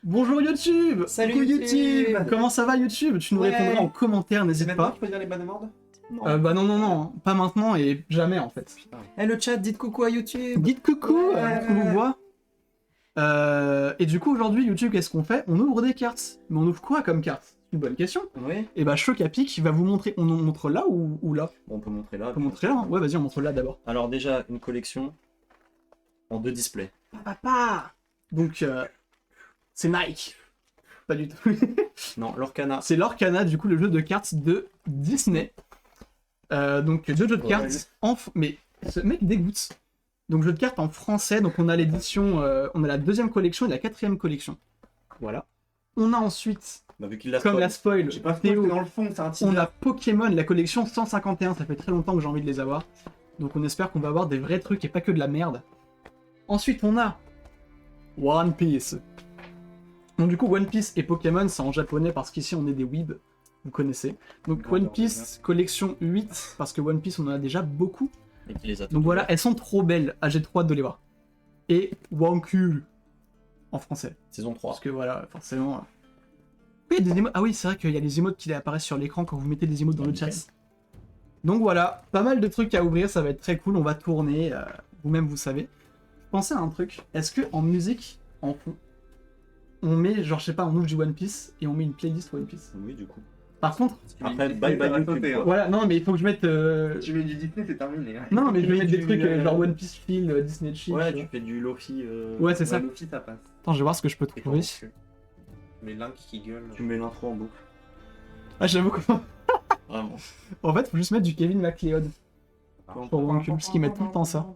Bonjour YouTube. Salut Coucou YouTube. Comment ça va YouTube? Tu nous Ouais. répondras en commentaire, C'est n'hésite maintenant pas. que tu peux dire les bonnes mordes? Bah non, pas maintenant et jamais en fait. Eh le chat, dites coucou à YouTube. Dites coucou, Ouais. on vous voit. Et du coup aujourd'hui YouTube, qu'est-ce qu'on fait? On ouvre des cartes. Mais on ouvre quoi comme carte? C'est une bonne question. Oui. Et bah Chocapic va vous montrer, on nous montre là ou là? Bon, on peut montrer là. On peut montrer là hein. Ouais vas-y on montre là d'abord. Alors déjà, une collection en 2 displays. Papa. Donc c'est Nike. Pas du tout. Non, l'Orcana. C'est l'Orcana, du coup, le jeu de cartes de Disney. Donc, deux jeux de cartes Mais ce mec dégoûte. Donc, jeu de cartes en français. Donc, on a l'édition... on a la deuxième collection et la quatrième collection. Voilà. On a ensuite, Bah, vu qu'il l'a comme spoil. la spoil, J'ai pas Théo, fait dans le fond, c'est un on teaser. a Pokémon, la collection 151. Ça fait très longtemps que j'ai envie de les avoir. Donc, on espère qu'on va avoir des vrais trucs et pas que de la merde. Ensuite, on a One Piece. Donc du coup, One Piece et Pokémon, c'est en japonais parce qu'ici on est des weebs, vous connaissez. Donc Bon, One Piece, collection 8, parce que One Piece on en a déjà beaucoup. Et qu'il les a Donc voilà, elles sont trop belles. Ah, j'ai trop hâte de les voir. Et Wanku, en français. Saison 3. Parce que voilà, forcément... Oui, il y a des émotes. Ah oui, c'est vrai qu'il y a les émotes qui apparaissent sur l'écran quand vous mettez des émotes dans le chat. Donc voilà, pas mal de trucs à ouvrir, ça va être très cool, on va tourner, vous-même vous savez. Pensez à un truc, est-ce que en musique, en fond, on met, genre je sais pas, on ouvre du One Piece et on met une playlist One Piece. Oui, du coup. Par contre, Après, bye bye YouTube. quoi. voilà, non mais il faut que je mette... Tu mets du Disney, c'est terminé. hein. Non mais je vais Tu mettre mets des du, trucs genre One Piece Chill, Disney Chill. Ouais, tu tu fais du Lofi. Ouais, c'est ça. Luffy, ça passe. Attends, je vais voir ce que je peux Et trouver. Mais Link qui gueule. Tu mets l'intro en boucle. Ah j'avoue que... Vraiment. En fait, faut juste mettre du Kevin MacLeod. Pour Wanku, parce qu'ils mettent tout le temps ça.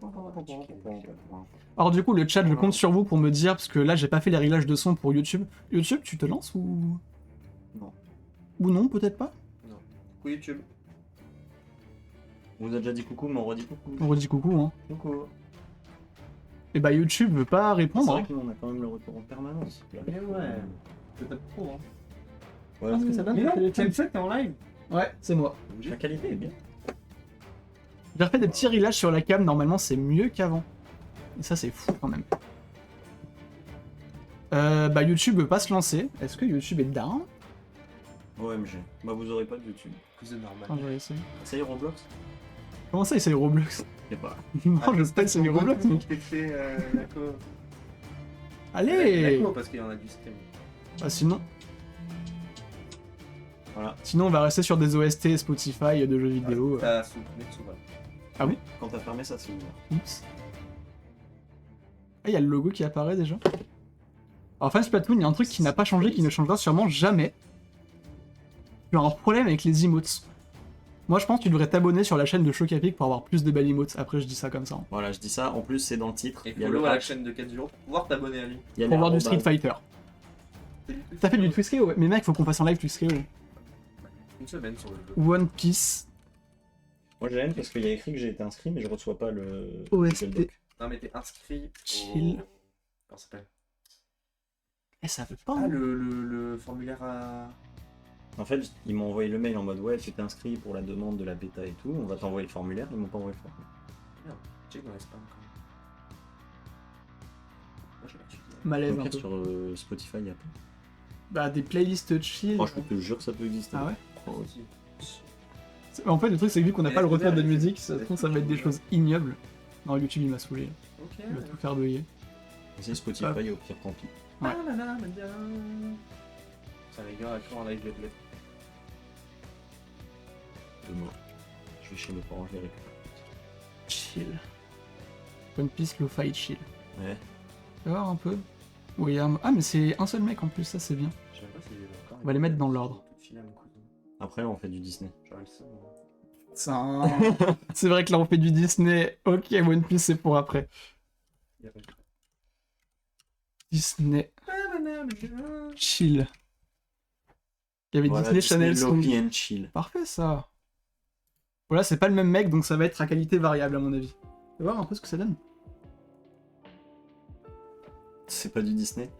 Alors du coup, le chat, je compte sur vous pour me dire, parce que là j'ai pas fait les réglages de son pour YouTube. YouTube, tu te lances ou... Non. Ou non, peut-être pas? Coucou YouTube. On vous a déjà dit coucou, mais on redit coucou. On redit coucou, hein. Coucou. Et bah YouTube veut pas C'est répondre. vrai Hein. que nous, on a quand même le retour en permanence. Mais ouais. Peut-être trop, hein. Ouais, Parce que ça donne Mais le non, téléphone. t'es en live. Ouais, c'est moi. la qualité est bien. J'ai refait des petits réglages sur la cam, normalement c'est mieux qu'avant. Et ça c'est fou quand même. Bah YouTube veut pas se lancer. Est-ce que YouTube est down? OMG. Bah, vous aurez pas de YouTube. C'est normal. Attends, je vais essayer. Ça y est, Roblox? Comment ça, essaye Roblox? Je sais pas. Non, je sais pas essayer Roblox, mec. T'es fait d'accord. Allez! D'accord, parce qu'il y en a du stream. Ah, sinon... Voilà. Sinon on va rester sur des OST Spotify de jeux vidéo. T'as souvent. Ah oui? Quand t'as fermé ça, c'est ouvert. Oups. Ah, il y a le logo qui apparaît déjà. Alors, Fan Splatoon, il y a un truc qui n'a pas changé, qui ne changera sûrement jamais. J'ai un problème avec les emotes. Moi, je pense que tu devrais t'abonner sur la chaîne de Chocapic pour avoir plus de belles emotes. Après, je dis ça comme ça. hein. Voilà, je dis ça. En plus, c'est dans le titre. Et Il y a follow le à la hack. chaîne de Kadzuro pour pouvoir t'abonner à lui. Il y a Pour les voir du arrobas. Street Fighter. T'as fait du Twistkeo, ouais. Mais mec, faut qu'on fasse un live Twistkeo. Une semaine sur le jeu. One Piece. Moi, j'aime parce qu'il y a écrit que j'ai été inscrit, mais je reçois pas le. OST. le doc. Non, mais t'es inscrit. Chill. Comment ça s'appelle? Eh, ça veut pas. Ah, hein. le formulaire à. En fait, ils m'ont envoyé le mail en mode ouais, tu t'es inscrit pour la demande de la bêta et tout. On va t'envoyer le formulaire. Ils m'ont pas envoyé le formulaire. Merde, check dans les spams quand même. Moi, j'ai pas checké. Malaise Donc, un peu. sur Spotify, il y a pas. Bah, des playlists chill. Franchement, je te jure que ça peut exister. Ah ouais? Moi aussi. En fait, le truc, c'est que vu qu'on n'a Mais pas le la retour de couleur, musique, ça se trouve, ça va être des choses ignobles. Non, YouTube, il m'a saoulé. Ok. Il va tout faire bugger. C'est Spotify, au pire, tant pis. Ouais. Ah là là, bien. Ça rigole à quand en live de bled. De moi. Je vais chez mes parents, je les récupère. Chill. One Piece, Lo-Fi, chill. Ouais. Tu vas voir un peu? Oui, ah, mais c'est un seul mec en plus, ça c'est bien. Je sais pas si j'ai encore. On va les mettre dans l'ordre. Tout de fil à mon cousin. Après, on fait du Disney. J'aurais le seum, moi. Ça... c'est vrai que là on fait du Disney. Ok, One Piece c'est pour après. Il y a pas de- Disney, chill. Il y avait Voilà, Disney Channel. Lofi and Chill. Parfait ça. Voilà, c'est pas le même mec donc ça va être à qualité variable à mon avis. Tu vas voir un peu ce que ça donne. C'est pas du Disney?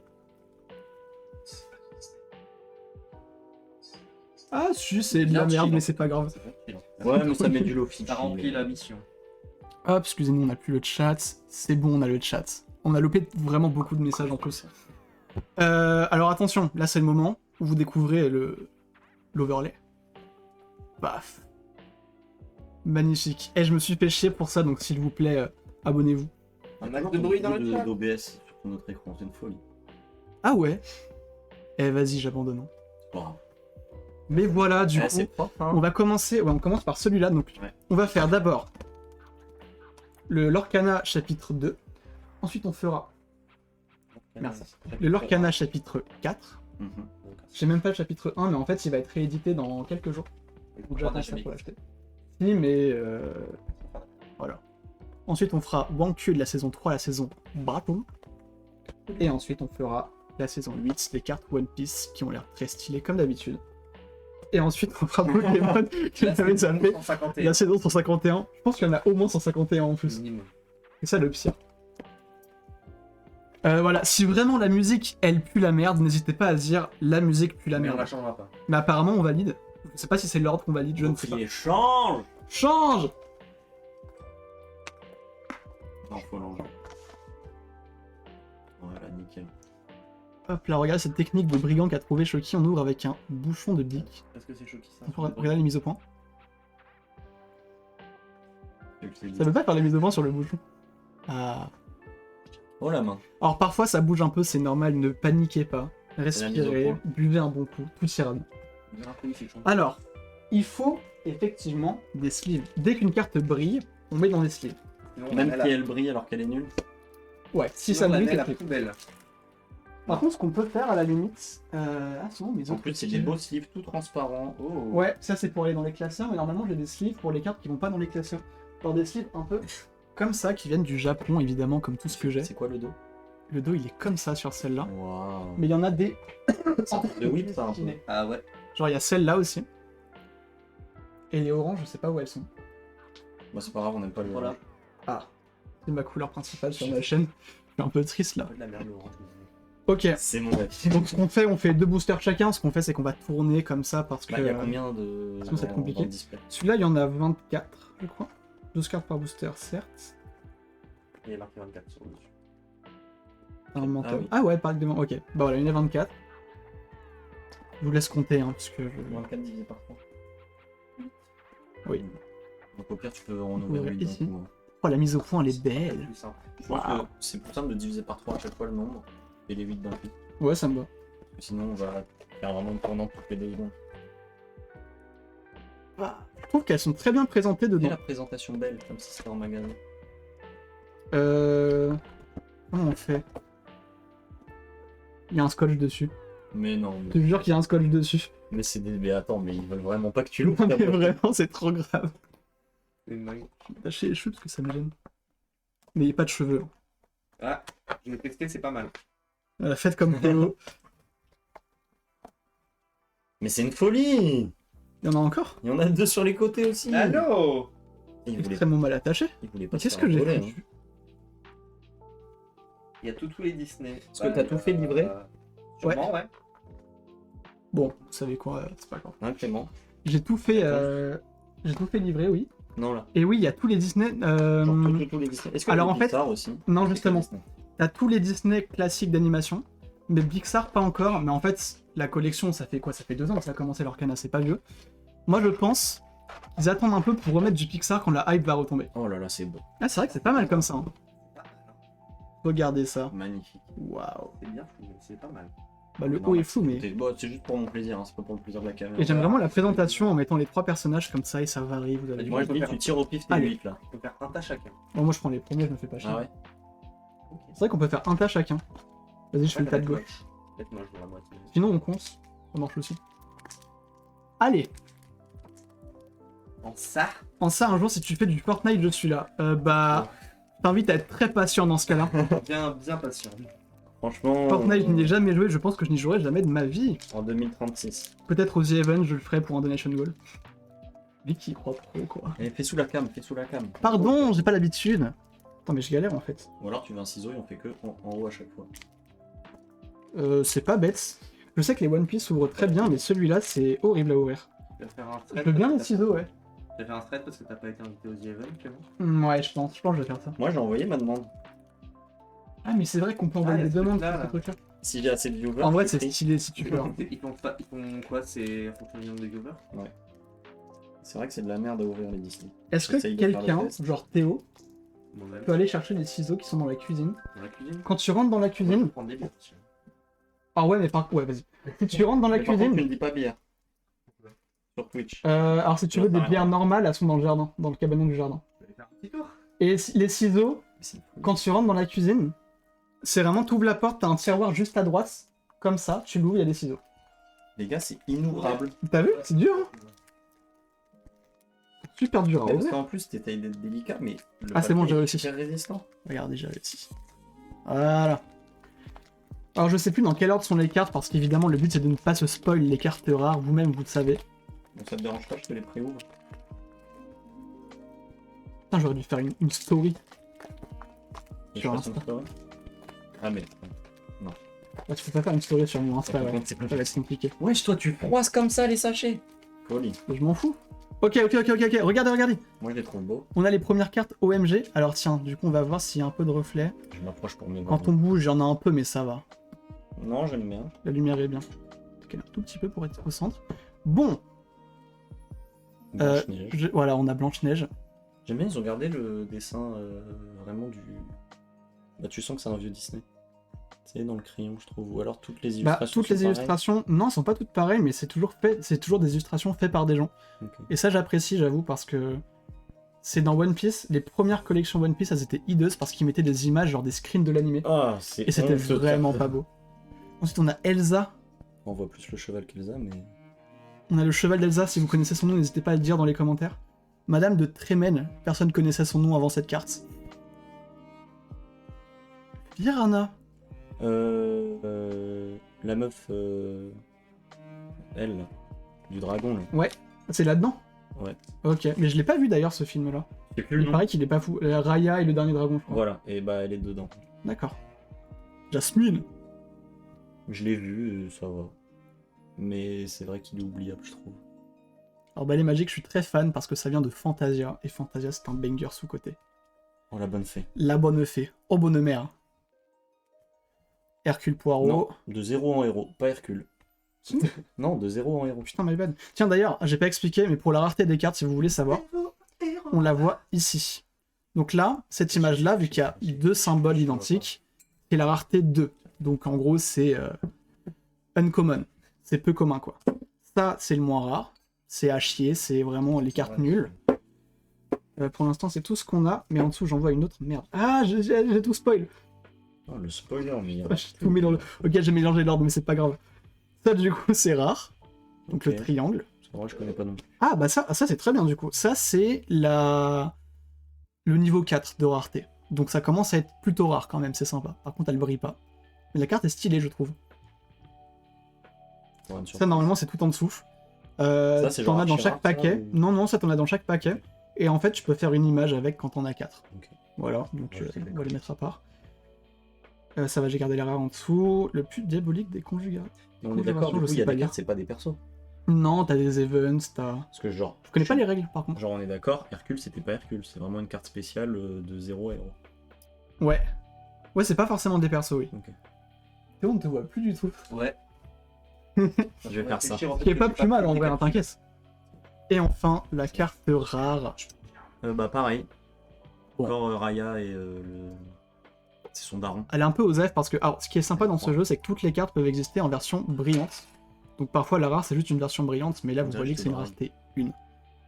Ah, si, c'est de la Bien merde, chill, mais hein. c'est pas grave. Ouais, mais ça met du Lofi. T'as chill. rempli la mission. Hop, excusez-moi, on n'a plus le chat. C'est bon, on a le chat. On a loupé vraiment beaucoup de messages en plus. Alors attention, là c'est le moment où vous découvrez l'overlay. Paf. Magnifique. Et je me suis fait chier pour ça, donc s'il vous plaît, abonnez-vous. Un max de bruit dans le chat. d'OBS sur notre écran, c'est une folie. Ah ouais. Eh vas-y, j'abandonne. Bon. Mais voilà, du coup, c'est propre, hein. on va commencer. Ouais, on commence par celui-là. Donc, Ouais. on va faire d'abord le Lorcana chapitre 2. Ensuite, on fera Merci. le Lorcana chapitre 4. Mhm. J'ai même pas le chapitre 1, mais en fait, il va être réédité dans quelques jours. Donc, j'attends ça pour l'acheter. Si, mais voilà. Ensuite, on fera Wankyu de la saison 3 à la saison Battle. Et ensuite, on fera la saison 8, les cartes One Piece qui ont l'air très stylées comme d'habitude. Et ensuite, on fera Pokémon qui avait zappé. 151. La saison 151. Je pense qu'il y en a au moins 151 en plus. Minimum. C'est ça le pire. Voilà, si vraiment la musique elle pue la merde, n'hésitez pas à dire la musique pue la Mais on merde. la changera pas. Mais apparemment on valide. Je sais pas si c'est l'ordre qu'on valide, je ne sais pas. Bouclier, change. Change. Non, faut l'enlever. Voilà, nickel. Hop là, regarde cette technique de brigand qu'a trouvé Shoki, on ouvre avec un bouchon de bic. Est-ce que c'est choqué ça? Regardez les mises au point. Ça veut pas faire les mises au point sur le bouchon. Ah. Oh la main. Alors parfois ça bouge un peu, c'est normal, ne paniquez pas. La mise Respirez, au point. buvez un bon coup, tout ira bien. Alors, il faut effectivement des sleeves. Dès qu'une carte brille, on met dans des sleeves. Même si elle brille alors qu'elle est nulle. Ouais, si ça brille, c'est la sleeve. poubelle. Par contre, ce qu'on peut faire à la limite... Ah, sinon, mes En autres plus, c'est sleeves- des beaux sleeves tout transparents. Oh. Ouais, ça c'est pour aller dans les classeurs, mais normalement j'ai des sleeves pour les cartes qui vont pas dans les classeurs. Alors des sleeves un peu comme ça, qui viennent du Japon, évidemment, comme tout ce que j'ai. C'est quoi le dos? Le dos, il est comme ça sur celle-là. Waouh. Mais il y en a des... De whip, ça un peu. Ah ouais. Genre, il y a celle-là aussi. Et les oranges, je sais pas où elles sont. Bah, c'est pas grave, on n'aime pas le Voilà. Ah, c'est ma couleur principale sur ma chaîne. Je suis un peu triste là. De la merde, Laurent. Ok. C'est mon avis. Donc ce qu'on fait, on fait 2 boosters chacun. Ce qu'on fait, c'est qu'on va tourner comme ça parce que... Bah, il y a combien de. sinon, ça va être compliqué. dans le display Celui-là, il y en a 24, je crois. 12 cartes par booster, certes. Il y a marqué 24 sur le dessus. Un mental. oui. Ah ouais, par exemple. Ok. Bah voilà, il y en a 24. Je vous laisse compter, hein, parce que... 24 divisé par 3. Oui. Donc au pire, tu peux en Ouvrir ouvrir 8 ici. d'un coup, hein. Oh, la mise au point, elle est belle. Plus simple. Je pense Waouh. que c'est plus simple de diviser par 3 à chaque fois le nombre et les 8 d'un coup. Ouais, ça me va. Parce que sinon, on va faire vraiment une tournante toutes les 2 secondes. Je trouve qu'elles sont très bien présentées Et dedans. la présentation belle, comme si c'était en magasin. Comment on fait? Il y a un scotch dessus. Mais non, Je te jure qu'il y a un scotch dessus. mais c'est des. Mais attends, mais ils veulent vraiment pas que tu l'ouvres. Non, ta mais boîte. vraiment, c'est trop grave. C'est une dingue. Je vais m'attacher les cheveux parce que ça me gêne. Mais il n'y a pas de cheveux. Ah, je l'ai testé, c'est pas mal. Faites comme Théo. Mais c'est une folie! Il y en a encore? Il y en a 2 sur les côtés aussi. Allô? Il voulait, Extrêmement mal attaché. il voulait pas Mais se qu'est-ce faire que j'ai voler, foutu? Il y a tous les Disney. Est-ce que t'as tout fait livrer? Sûrement, ouais. Bon, vous savez quoi, c'est pas grave. Hein, Clément? J'ai tout fait. J'ai tout fait livrer, oui. Non, là. Et oui, il y a tous les Disney. Genre tous les Disney. Est-ce que alors, les en fait- Pixar aussi? Non, justement. Disney. T'as tous les Disney classiques d'animation. Mais Pixar, pas encore. Mais en fait, la collection, ça fait quoi? Ça fait 2 ans que ça a commencé Lorcana, c'est pas vieux. Moi, je pense qu'ils attendent un peu pour remettre du Pixar quand la hype va retomber. Oh là là, c'est beau. Ah, c'est vrai que c'est pas mal comme ça. Hein. Regardez ça. Magnifique. Waouh. C'est bien fou, c'est pas mal. Bah, le Non, haut est merci fou, mais. d'écouter. Bon, c'est juste pour mon plaisir, hein, c'est pas pour le plaisir de la caméra. Et j'aime vraiment la présentation en mettant les 3 personnages comme ça et ça varie. Vous avez Du vu. coup, Moi, je on peut dis, faire- tu tires au pif tes Allez. 8 là. On peut faire un tas chacun. Bon, moi, je prends les premiers, je me fais pas chier. Ah ouais? C'est vrai qu'on peut faire un tas chacun. Vas-y, je fais le tas de gauche. Peut-être moi, je vais la moitié. Sinon, on compte. Ça marche aussi. Allez, En ça? en ça, un jour, si tu fais du Fortnite, je suis là. Bah, je t'invite à être très patient dans ce cas-là. Bien patient. Franchement. Fortnite, je n'y ai jamais joué, je pense que je n'y jouerai jamais de ma vie. En 2036. Peut-être aux The Event, je le ferai pour un donation goal. Vicky y croit pro, quoi. Et fais sous la cam, fais sous la cam. Pardon, j'ai pas l'habitude. Attends, mais je galère en fait. Ou alors tu veux un ciseau et on fait que en haut à chaque fois. C'est pas bête. Je sais que les One Piece ouvrent très bien, mais celui-là, c'est horrible à ouvrir. Tu vas faire un Je thread. veux bien les ciseaux, ouais. Tu vas faire un thread parce que t'as pas été invité aux The Event, Clément. Ouais, je pense que je vais faire ça. Moi j'ai envoyé ma demande. Ah, mais c'est vrai qu'on peut envoyer Ah, des il y a ce demandes truc-là, pour ce là. truc-là. Si j'ai assez de viewers. En vrai, je c'est prie. stylé si tu Ils peux. font, ils font quoi? C'est en fonction du nombre de viewers? C'est vrai que c'est de la merde à ouvrir les Disney. Est-ce que J'essaye de faire le quelqu'un, test. genre Théo, Bon, peut aller chercher des ciseaux qui sont dans la cuisine? dans la cuisine? Quand tu rentres dans la Je vais cuisine... prendre des bières. tiens. Ah ouais, mais par contre, ouais, vas-y. Si tu rentres dans la Mais par contre, cuisine... tu ne dis pas bière. Sur Twitch. alors si tu veux Ça des sert à bières rien. normales, elles sont dans le jardin, dans le cabanon du jardin. Je vais faire un petit tour. Et les ciseaux, C'est fou. quand tu rentres dans la cuisine, c'est vraiment, tu ouvres la porte, t'as un tiroir juste à droite, comme ça, tu l'ouvres, il y a des ciseaux. Les gars, c'est inouvrable. T'as vu? C'est dur, hein? Super dur à Parce ouvrir. qu'en plus, t'essayes d'être délicat, mais. Le Ah, c'est bon, papier j'ai est réussi. super résistant. Regardez, j'ai réussi. Voilà. Alors je sais plus dans quel ordre sont les cartes, parce qu'évidemment le but c'est de ne pas se spoil les cartes rares, vous-même vous le savez. Donc ça te dérange pas, je te les préouvre. Putain, j'aurais dû faire une story. Et Sur je fasse Insta. une story. Ah, mais. Là, tu peux pas faire une story sur mon Insta, Par ouais. contre, c'est Ça va plus être compliqué. Wesh, toi, tu froisses comme ça les sachets. Folie. Mais je m'en fous. Ok, regardez. Moi, je les trouve beaux. On a les premières cartes OMG. Alors tiens, du coup on va voir s'il y a un peu de reflet. Je m'approche pour mieux Quand voir. on bouge, il y en a un peu, mais ça va. Non, j'aime bien. La lumière est bien. Ok, un tout petit peu pour être au centre. Bon, Blanche-Neige. voilà, on a Blanche-Neige. J'aime bien, ils ont gardé le dessin vraiment du. Bah, tu sens que c'est un vieux Disney. Tu sais, dans le crayon, je trouve. Ou alors toutes les Bah, illustrations. toutes les sont pareilles. illustrations, non, elles sont pas toutes pareilles, mais c'est toujours des illustrations faites par des gens. Ok. Et ça, j'apprécie, j'avoue, parce que c'est dans One Piece, les premières collections One Piece, elles étaient hideuses parce qu'ils mettaient des images, genre des screens de l'animé. Ah, c'est. Et c'était honteux, vraiment ça. pas beau. Ensuite, on a Elsa. On voit plus le cheval qu'Elsa, mais. On a le cheval d'Elsa, si vous connaissez son nom, n'hésitez pas à le dire dans les commentaires. Madame de Trémen, personne connaissait son nom avant cette carte. Piranha. La meuf. Elle, là, du dragon, là. C'est là-dedans? Ouais. Ok, mais je l'ai pas vu d'ailleurs ce film-là. Je sais plus le Il nom. paraît qu'il est pas fou. Raya et le dernier dragon, je crois. Voilà, et bah elle est dedans. D'accord. Jasmine. Je l'ai vu, ça va. Mais c'est vrai qu'il est oubliable, je trouve. Alors Ballet Magique, je suis très fan parce que ça vient de Fantasia, et Fantasia c'est un banger sous-côté. Oh, la bonne fée. La bonne fée, oh bonne mère. Hercule Poirot. Non, de 0 en héros, pas Hercule. Non, de 0 en héros. Putain, my bad. Tiens d'ailleurs, j'ai pas expliqué, mais pour la rareté des cartes, si vous voulez savoir, on la voit ici. Donc là, cette image-là, vu qu'il y a deux symboles identiques, c'est la rareté 2. Donc en gros, c'est uncommon. C'est peu commun, quoi. Ça, c'est le moins rare. C'est à chier, c'est vraiment les cartes nulles. Pour l'instant, c'est tout ce qu'on a, mais en dessous, j'en vois une autre. Merde. Ah, j'ai tout spoil. Oh, le spoiler, mais. J'ai tout mis dans le... Ok, j'ai mélangé l'ordre, mais c'est pas grave. Ça, du coup, c'est rare. Donc le Ok. triangle. Parce que moi, je connais pas non plus. Ah, bah ça c'est très bien, du coup. Ça, c'est le niveau 4 de rareté. Donc ça commence à être plutôt rare, quand même, c'est sympa. Par contre, elle brille pas. Mais la carte est stylée, je trouve. Pour une Ça, surprise. normalement, c'est tout en dessous. Ça, c'est T'en genre as dans archi chaque rare, ça, paquet. ou- Non, ça t'en as dans chaque paquet. Et en fait, tu peux faire une image avec quand t'en as 4. Ok. Voilà, donc Ouais, c'est on va d'accord. les mettre à part. Ça va, j'ai gardé les rares en dessous. Le plus diabolique des conjugates. Mais on est d'accord, Conjuration, du je coup, il y sais a pas des lire. cartes, c'est pas des persos. Non, t'as des events, t'as... Parce que, genre. Je connais pas les règles, par contre. Genre, on est d'accord, Hercule, c'était pas Hercule. C'est vraiment une carte spéciale de 0 héros. Ouais. Ouais, c'est pas forcément des persos, oui. Ok. Et on ne te voit plus du tout. Ouais. Je vais faire ça. Ce qui est pas plus mal, en vrai, hein, t'inquiète. Et enfin, la carte rare. Bah, pareil. Bon. Encore Raya et c'est son daron. Elle est un peu osef parce que... Alors, ce qui est sympa dans ce jeu, c'est que toutes les cartes peuvent exister en version brillante. Donc parfois, la rare, c'est juste une version brillante, mais là, On vous dirait voyez que que c'est c'est une drague. rareté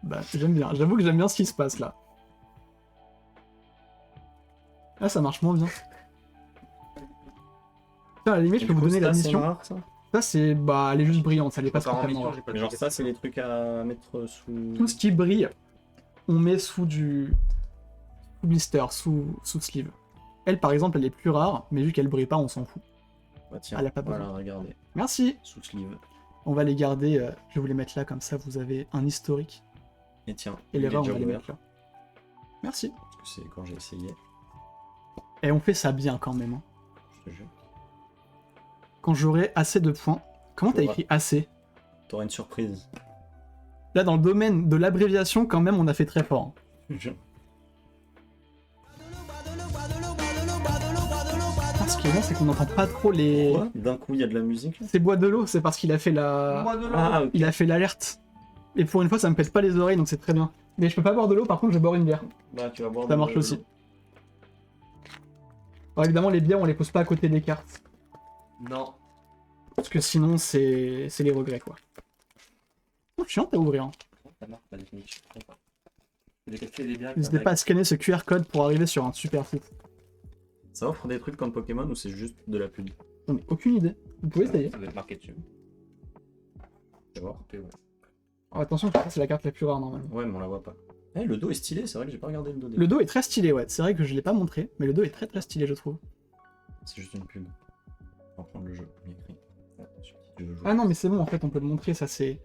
1. Bah, j'aime bien. J'avoue que j'aime bien ce qui se passe, là. Ah, ça marche moins bien. Putain, à la limite, je peux vous donner la mission. Ça, c'est... Bah, elle est juste brillante, elle est pas spécialement rare. Mais genre, ça, c'est les trucs à mettre sous. Tout ce qui brille, on met sous du... sous blister, sous sleeve. Elle, par exemple, elle est plus rare, mais vu qu'elle brille pas, on s'en fout. Bah, tiens, Elle a pas voilà, besoin. regardez. Merci. Sous sleeve. On va les garder, je vais vous les mettre là, comme ça vous avez un historique. Et tiens, Et les il est rares, on déjà va les ouvert, mettre là. Merci. parce que c'est quand j'ai essayé, Et on fait ça bien quand même. Hein. je te jure. Quand j'aurai assez de points. Comment t'as J'aurai- écrit assez? T'auras une surprise. Là, dans le domaine de l'abréviation, quand même, on a fait très fort. Hein. Je- Ah, Alors, ce qui est bon, c'est qu'on n'entend pas trop les... Quoi d'un coup, il y a de la musique là C'est bois de l'eau, c'est parce qu'il a fait la... Moi de l'eau. Ah, ok. Il a fait l'alerte. Et pour une fois, ça me pète pas les oreilles, donc c'est très bien. Mais je peux pas boire de l'eau, par contre, je vais boire une bière. Bah, tu vas boire Ça de- marche aussi. Alors évidemment, les bières, on les pose pas à côté des cartes. Non. Parce que sinon, c'est les regrets, quoi. Oh, chiant à ouvrir. Hein. Ça marche la définition. J'ai calculé des biens. N'hésitez pas à scanner ce QR code pour arriver sur un super site. Ça offre des trucs comme Pokémon ou c'est juste de la pub? J'en ai aucune idée. Vous pouvez essayer. Ça doit être marqué dessus. Tu vois? Coupé, ouais. Alors, attention, c'est la carte la plus rare, normalement. Ouais, mais on la voit pas. Eh, le dos est stylé, c'est vrai que j'ai pas regardé le dos des... Le dos est très stylé, ouais. C'est vrai que je l'ai pas montré, mais le dos est très très stylé, je trouve. C'est juste une pub. On va prendre le jeu, il y a écrit. Si tu veux jouer. Ah non, mais c'est bon, en fait, on peut le montrer, ça c'est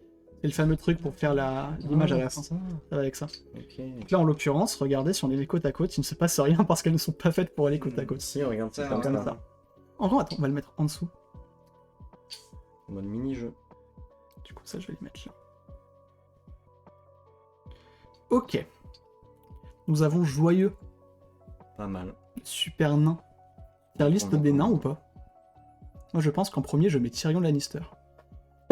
le fameux truc pour faire l'image à la fin. ça. Ça va avec ça. Ok. Donc là, en l'occurrence, regardez, si on est les côte à côte, il ne se passe rien parce qu'elles ne sont pas faites pour aller côte à côte. Si, regarde, c'est Ça, comme Comme ça. ça. En gros, attends, on va le mettre en dessous. En mode mini-jeu. Du coup, ça, je vais le mettre là. Ok. Nous avons Joyeux, Pas mal. Super Nain. Faire liste des nains ou pas? Moi, je pense qu'en premier, je mets Tyrion Lannister.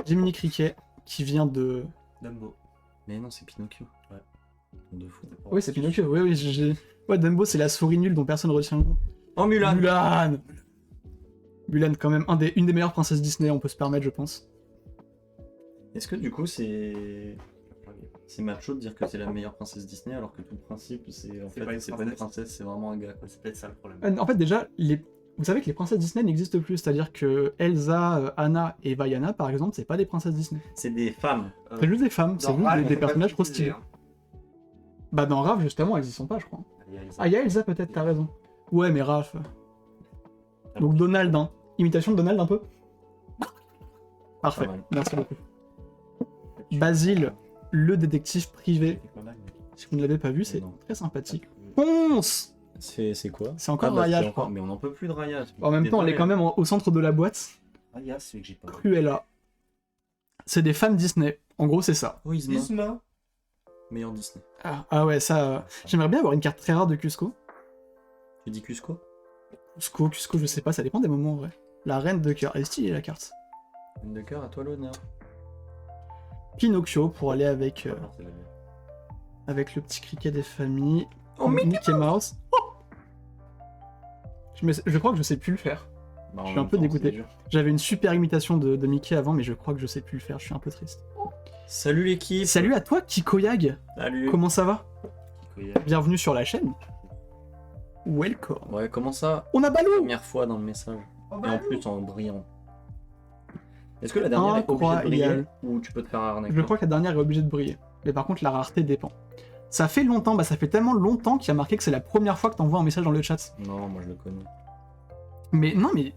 Jiminy Cricket, qui vient de... Dumbo. Mais non, c'est Pinocchio. Ouais. De fou. Oui, c'est Pinocchio, oui, oui, j'ai... Ouais, Dumbo, c'est la souris nulle dont personne ne retient le nom. Oh, Mulan! Mulan. Mulan, quand même, une des meilleures princesses Disney, on peut se permettre, je pense. Est-ce que du coup, c'est macho de dire que c'est la meilleure princesse Disney alors que tout le principe, c'est en C'est fait, pas une c'est pas une princesse. princesse, c'est vraiment un gars, quoi. C'est peut-être ça le problème. En fait, déjà, vous savez que les princesses Disney n'existent plus, c'est-à-dire que Elsa, Anna et Vaiana, par exemple, c'est pas des princesses Disney. C'est des femmes. C'est juste des femmes, c'est juste des personnages trop stylés. Hein. Bah dans Raph, justement, elles y sont pas, je crois. Il y a Ah, il y a Elsa peut-être, t'as raison. Ouais, mais Raph... Donc Donald, hein. Imitation de Donald un peu. Parfait, Pas mal. merci beaucoup. Basile, le détective privé. Si vous ne l'avez pas vu, c'est Non. très sympathique. Ponce! C'est quoi? C'est encore bah, Raya, c'est je encore- crois. Mais on n'en peut plus de Raya. En même temps, elle est quand même au centre de la boîte. Ah, il y a celui que j'ai pas. Cruella. C'est des femmes Disney. En gros, c'est ça. Oh, Isma. Isma. Meilleur Disney. Ah ouais, ça... J'aimerais bien avoir une carte très rare de Cusco. Tu dis Cusco? Cusco, je sais pas, ça dépend des moments en vrai. La reine de cœur, elle est stylée la carte. Une de cœur, à toi l'honneur. Pinocchio pour aller avec, Non, c'est la mienne. avec le petit criquet des familles. Oh, Mickey Mouse. Oh je crois que je sais plus le faire. Bah, en Je suis un même peu temps, dégoûté. c'est dur. J'avais une super imitation de Mickey avant, mais je crois que je sais plus le faire, je suis un peu triste. Salut l'équipe. Salut à toi, Kikoyag. Salut. Comment ça va? Kikoya. Bienvenue sur la chaîne. Welcome. Ouais, comment ça? On a Balou. Première fois dans le message. Et en plus en brillant. Est-ce que la dernière est obligée de briller Incroyable. ou tu peux te faire arnaquer? Je crois que la dernière est obligée de briller. Mais par contre, la rareté dépend. Ça fait longtemps, bah ça fait tellement longtemps qu'il y a marqué que c'est la première fois que t'envoies un message dans le chat. Non, moi je le connais. Mais non, mais...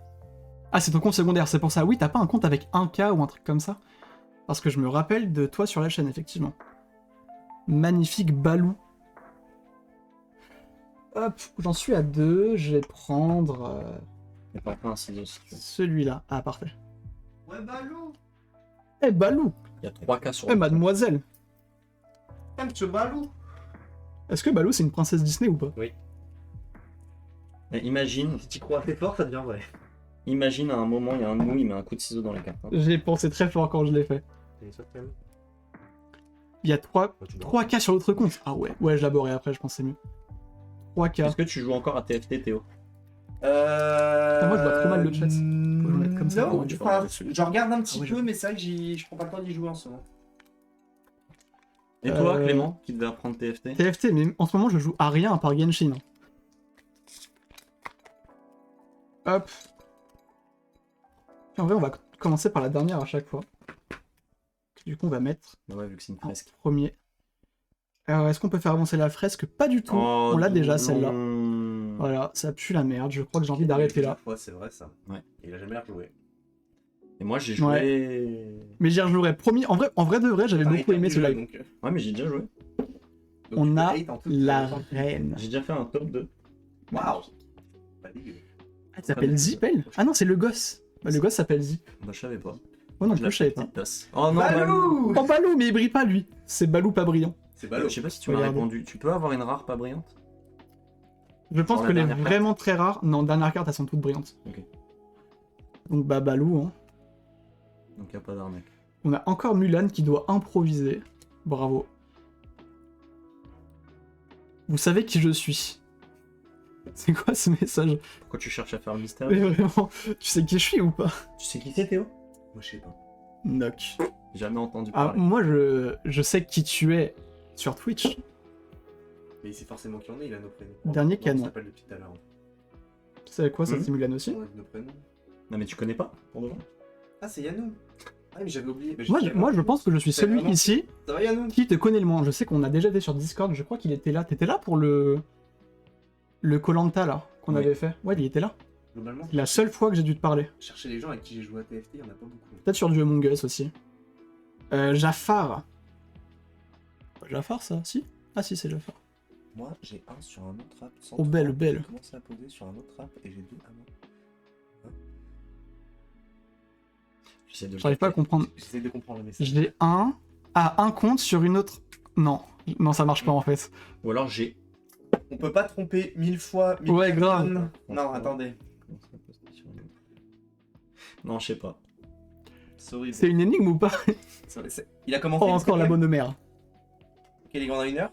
Ah, c'est ton compte secondaire, c'est pour ça. Oui, t'as pas un compte avec 1K ou un truc comme ça? Parce que je me rappelle de toi sur la chaîne, effectivement. Magnifique Balou. Hop, j'en suis à 2, je vais prendre Mais pas un ciseau si tu veux. celui-là. Ah, parfait. Ouais, Balou. Eh, Balou. Il y a 3 cas sur Eh, le mademoiselle. T'aimes-tu Balou? Est-ce que Balou, c'est une princesse Disney ou pas? Mais imagine, Si tu crois assez fort, ça devient vrai. imagine à un moment, il y a un de nous, il met un coup de ciseau dans la carte. hein. J'ai pensé très fort quand je l'ai fait. Et ça, t'aimes? Il y a 3 Bah, tu dois- 3K sur l'autre compte. Ah ouais, ouais, je l'aborderai après, je pense que c'est mieux. 3K. Est-ce que tu joues encore à TFT, Théo? Moi, je vois trop mal le chat. Faut que je le mette comme ça, Non, comment tu enfin, parles dessus. je regarde un petit Ah ouais, peu, mais c'est vrai que je prends pas le temps d'y jouer en ce moment. Et toi, Euh, Clément, qui devait apprendre TFT? TFT, mais en ce moment, je joue à rien à part Genshin. Hop. En vrai, on va commencer par la dernière à chaque fois. Du coup, on va mettre Ouais, vu que c'est une en fresque. premier. Alors, est-ce qu'on peut faire avancer la fresque? Pas du tout. Oh, On l'a déjà, doublon. celle-là. Voilà, ça pue la merde. Je crois que j'ai envie d'arrêter là. Ouais, c'est vrai ça. Ouais. Et il a jamais rejoué. Et moi, j'ai joué... Mais j'y rejouerai. Promis, en vrai de vrai, j'avais beaucoup aimé ce live. Donc, Ouais, mais j'ai déjà joué. On a la reine. J'ai déjà fait un top 2. Waouh. Pas dégueu. Ah, elle s'appelle Zip, elle? Ah non, c'est le gosse. Bah, le gosse s'appelle Zip. Bah, je savais pas. Moi non Je plus, je savais pas. petite tasse. Oh non, Balou. Balou. Oh, Balou, mais il brille pas, lui. C'est Balou pas brillant. C'est Balou. Je sais pas si tu m'as Regarde. répondu. Tu peux avoir une rare pas brillante? Je pense Genre que la les dernière vraiment très rares... Non, dernière carte, elles sont toutes brillantes. Ok. Donc bah Balou, hein. Donc y a pas d'arnaque. On a encore Mulan qui doit improviser. Bravo. Vous savez qui je suis. C'est quoi ce message? Pourquoi tu cherches à faire le mystère? Mais vraiment, tu sais qui je suis ou pas? Tu sais qui c'est, Théo? Moi, je sais pas. Noc. Jamais entendu Ah, parler. moi je sais qui tu es sur Twitch. Mais c'est forcément qui en est, il a nos prénoms. Dernier Non, canon. On s'appelle depuis tout à l'heure. C'est quoi ça, Mhm. c'est Mulan aussi? On a nos prénoms. Non mais tu connais pas, pour de vrai? Ah, c'est Yannou. Ah, mais j'avais oublié. Mais Moi, sais moi pas. je pense que je suis C'est celui vraiment- ici Ça va, Yannou? qui te connaît le moins. Je sais qu'on a déjà été sur Discord, je crois qu'il était là. T'étais là pour le Koh-Lanta là, qu'on Oui. avait fait? Ouais, il était là. Globalement, La seule fois que j'ai dû te parler. chercher les gens avec qui j'ai joué à TFT, il y en a pas beaucoup. Peut-être sur du Among Us aussi. Jafar. Pas Jafar ça, si? Ah si, c'est Jafar. Moi, j'ai un sur un autre app. Sans Oh, belle, trois. belle. J'ai commencé à poser sur un autre app et j'ai deux à moi. J'essaie de le J'arrive pas à capter. comprendre. J'essaie de comprendre le message. J'ai un compte sur une autre... Non. Non, ça marche pas en fait. Ou alors j'ai... On peut pas tromper 1000 fois. 1000 Ouais, grave. personnes. Non, attendez. Non, je sais pas. Sorry. C'est une énigme ou pas? Il a commencé. Oh, encore la bonne mère. Quel est grand winner?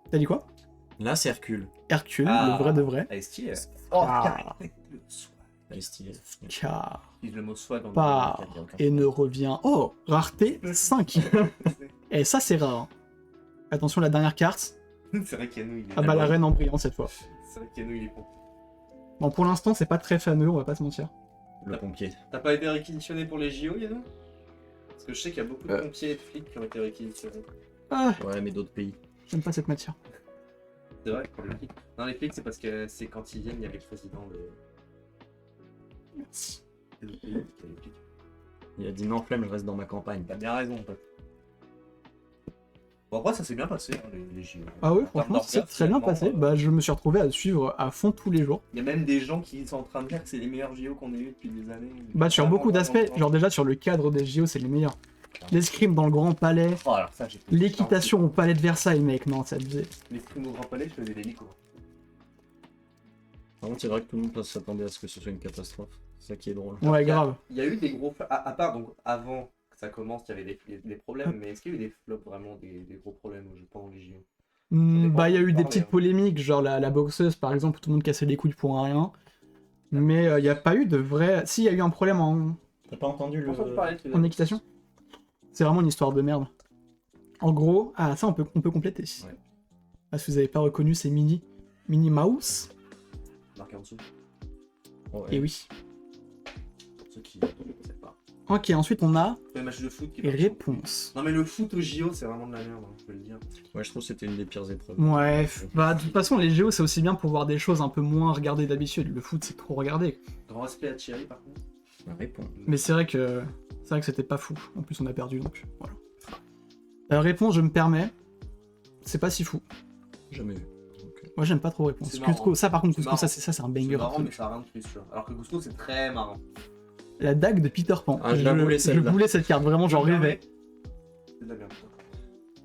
T'as dit quoi? Là, c'est Hercule. Hercule, Ah. le vrai de vrai. Elle est stylée. Ah. Le swag. Elle est stylée. Car Utilise le mot swag en part il y a aucun et ne revient... Oh, rareté 5. problème. Et ça, c'est rare. Attention, la dernière carte. C'est vrai qu'Yannou, il est. Ah bah, la reine en brillant cette fois. C'est vrai qu'Yannou, il est con. Bon, pour l'instant, c'est pas très fameux, on va pas se mentir. Le pompier. T'as pas été réquisitionné pour les JO, Yannou? Parce que je sais qu'il y a beaucoup de pompiers et de flics qui ont été réquisitionnés. Ah, Ouais, mais d'autres pays. j'aime pas cette matière. C'est vrai, pour les flics. Non, les flics, c'est parce que c'est quand ils viennent, il y a les présidents Merci. des autres pays, qu'il y a les flics. Il a dit non, flemme, je reste dans ma campagne. T'as bien raison, pote. Bon, après, ça s'est bien passé, hein, les JO. Ah oui, En termes franchement, c'est d'orgas, très bien finalement, passé. Bah, je me suis retrouvé à suivre à fond tous les jours. Il y a même des gens qui sont en train de dire que c'est les meilleurs JO qu'on ait eu depuis des années. Bah, sur Vraiment, beaucoup vraiment, d'aspects, vraiment. genre déjà sur le cadre des JO, c'est les meilleurs. L'escrime dans le Grand Palais, Oh, alors ça, j'ai fait- l'équitation au Palais de Versailles, mec, non, c'est abusé. Les streams au Grand Palais, je faisais des licos. Par contre, c'est vrai que tout le monde s'attendait à ce que ce soit une catastrophe. C'est ça qui est drôle. Ouais, grave. Il y a eu des gros. À part, donc, avant que ça commence, il y avait des problèmes, mais est-ce qu'il y a eu des flops vraiment, des gros problèmes pendant les JO? Bah, il y a eu des parler, petites hein. polémiques, genre la boxeuse, par exemple, où tout le monde cassait les couilles pour un rien. Mais il n'y a pas eu de vrai... Si, il y a eu un problème T'as pas entendu le... en équitation. C'est vraiment une histoire de merde. En gros... Ah, ça, on peut compléter. Ouais. Ah, si vous avez pas reconnu, c'est Minnie Mouse. Marqué en dessous, Ouais. Et oui. pour ceux qui ne savent pas. Ok, ensuite, on a Le match de foot qui est les parti. réponses. Non, mais le foot au JO, c'est vraiment de la merde, hein, je peux le dire. Ouais, je trouve que c'était une des pires épreuves. Ouais, bah, de toute façon, les géos, c'est aussi bien pour voir des choses un peu moins regardées d'habitude. Le foot, c'est trop regardé. Grand respect à Thierry, par contre. Réponds. Mais c'est vrai que c'était pas fou. En plus, on a perdu, donc voilà. Réponse, je me permets. C'est pas si fou. Jamais vu. Donc, Moi, j'aime pas trop réponse. C'est marrant. Cusco, ça par contre, C'est Cusco, ça marrant. c'est un C'est banger. marrant, absolu. mais ça a rien de plus, tu vois. Alors que Gusto, c'est très marrant. La dague de Peter Pan. Ah, je la voulais, je celle-là. voulais cette carte, vraiment, j'en rêvais. C'est de la merde.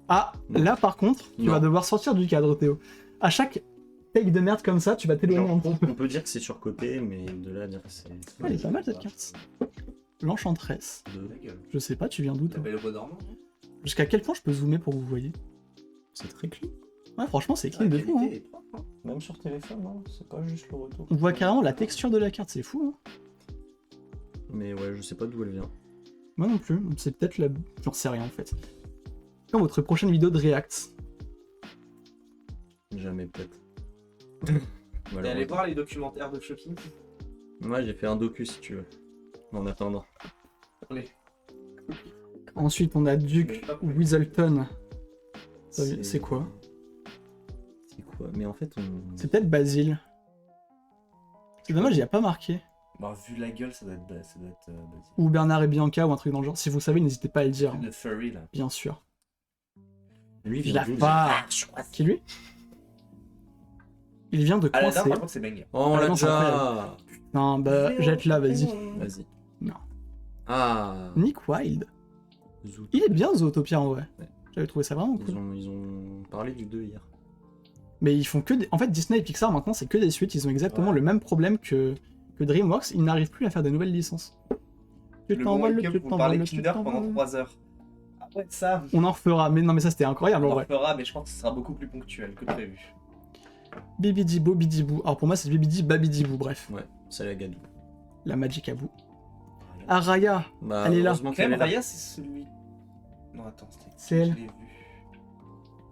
Ah, là par contre, tu Non. vas devoir sortir du cadre, Théo. À chaque take de merde comme ça, tu vas t'éloigner un petit peu. on peut dire que c'est surcoté, mais de là à dire que c'est... Elle est pas mal cette carte. L'enchanteresse. Ta gueule. Je sais pas, tu viens d'où La toi? belle au bois dormant. Jusqu'à quel point je peux zoomer pour que vous voyez? C'est très clean. Ouais, franchement, c'est clean de fou. Hein. est propre, hein. Même sur téléphone, non, c'est pas juste le retour. On voit carrément la texture de la carte, c'est fou. Hein. Mais ouais, je sais pas d'où elle vient. Moi non plus, c'est peut-être la... J'en sais rien en fait. Quand votre prochaine vidéo de React? Jamais peut-être. T'es allé voir les documentaires de Shopping? Moi j'ai fait un docu si tu veux. En attendant. Allez. Ensuite, on a Duke Weaselton. C'est quoi? C'est quoi? Mais en fait on... C'est peut-être Basile. C'est dommage, il n'y a pas marqué. Bah, vu la gueule, ça doit être Basile. Ou Bernard et Bianca ou un truc dans le genre. Si vous savez, n'hésitez pas à le dire. Le furry, là. Bien sûr. Lui il vient d'où, Jafar. Qui lui? Il vient de Ah, la coincer. dame, par contre, c'est banger. Oh on Ah, l'a non, c'est déjà. Non, bah, jette-la, vas-y. Vas-y. Non. Ah. Nick Wilde. Zoot. Il est bien Zootopia en vrai. Ouais. J'avais trouvé ça vraiment cool. Ils ont parlé du 2 hier. Mais ils font que des... En fait, Disney et Pixar, maintenant, c'est que des suites. Ils ont exactement Ouais. le même problème que DreamWorks. Ils n'arrivent plus à faire de nouvelles licences. Tu Le moment t'envoles, que tu vous parlez t'envoles, tu Kinder pendant t'envoles. 3 heures. Après ça, On en refera. Mais non, mais ça, c'était incroyable, on en en vrai. fera, mais je pense que ce sera beaucoup plus ponctuel que prévu. Bibidi Bobidi Boo. Alors pour moi, c'est Bibidi Babidi Boo. Bref, Ouais, c'est la gadou. la Magic à Boo. Araya, Bah, Elle est là. heureusement qu'elle Clem est là. Raya, c'est celui. Non, attends, C'est elle. Je l'ai vu.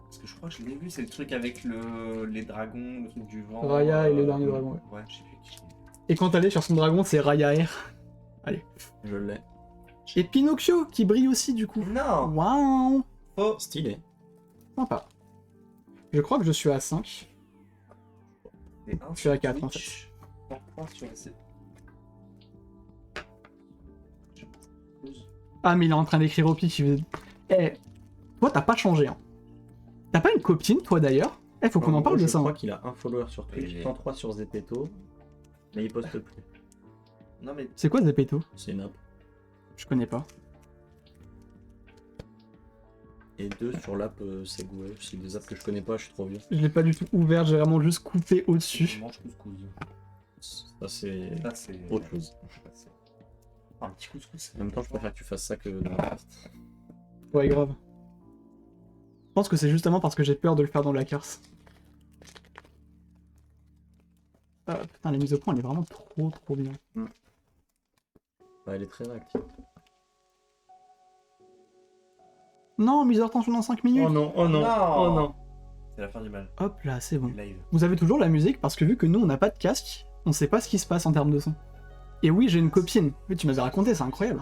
Parce que je crois que je l'ai vu, c'est le truc avec les dragons, le truc du vent. Raya et le dernier dragon, ouais. Ouais, je sais plus qui je l'ai vu. Et quand elle est sur son dragon, c'est Raya Air. Je l'ai. Et Pinocchio, qui brille aussi, du coup. Non Waouh, Faux. Stylé. sympa. Je crois que je suis à 5. Et un Je suis à sur 4, en Twitch. Non, un sur les... Ah, mais il est en train d'écrire au pitch. Eh, toi, t'as pas changé, hein. T'as pas une copine, toi, d'ailleurs? Eh, faut qu'on en parle de ça. Je crois Hein. qu'il a un follower sur Twitch, Et- 103 sur Zepeto, mais il poste plus. Non, mais C'est quoi Zepeto? C'est une app. Je connais pas. Et 2 sur l'app Segway. C'est des apps que je connais pas, je suis trop vieux. Je l'ai pas du tout ouvert, j'ai vraiment juste coupé je au-dessus. mange couscous. Ça, c'est Ça, c'est autre chose. Un petit couscous. En même temps, je préfère que tu fasses ça que dans la carte. Ouais, grave. Je pense que c'est justement parce que j'ai peur de le faire dans la curse. Ah, putain, la mise au point, elle est vraiment trop bien. Bah, elle est très réactive. Non, mise en tension dans 5 minutes. Oh non, oh non, Non. oh non. C'est la fin du mal. Hop là, c'est bon. Du live. Vous avez toujours la musique parce que vu que nous on n'a pas de casque, on sait pas ce qui se passe en termes de son. Et oui, j'ai une copine. Oui, tu m'avais raconté, c'est incroyable.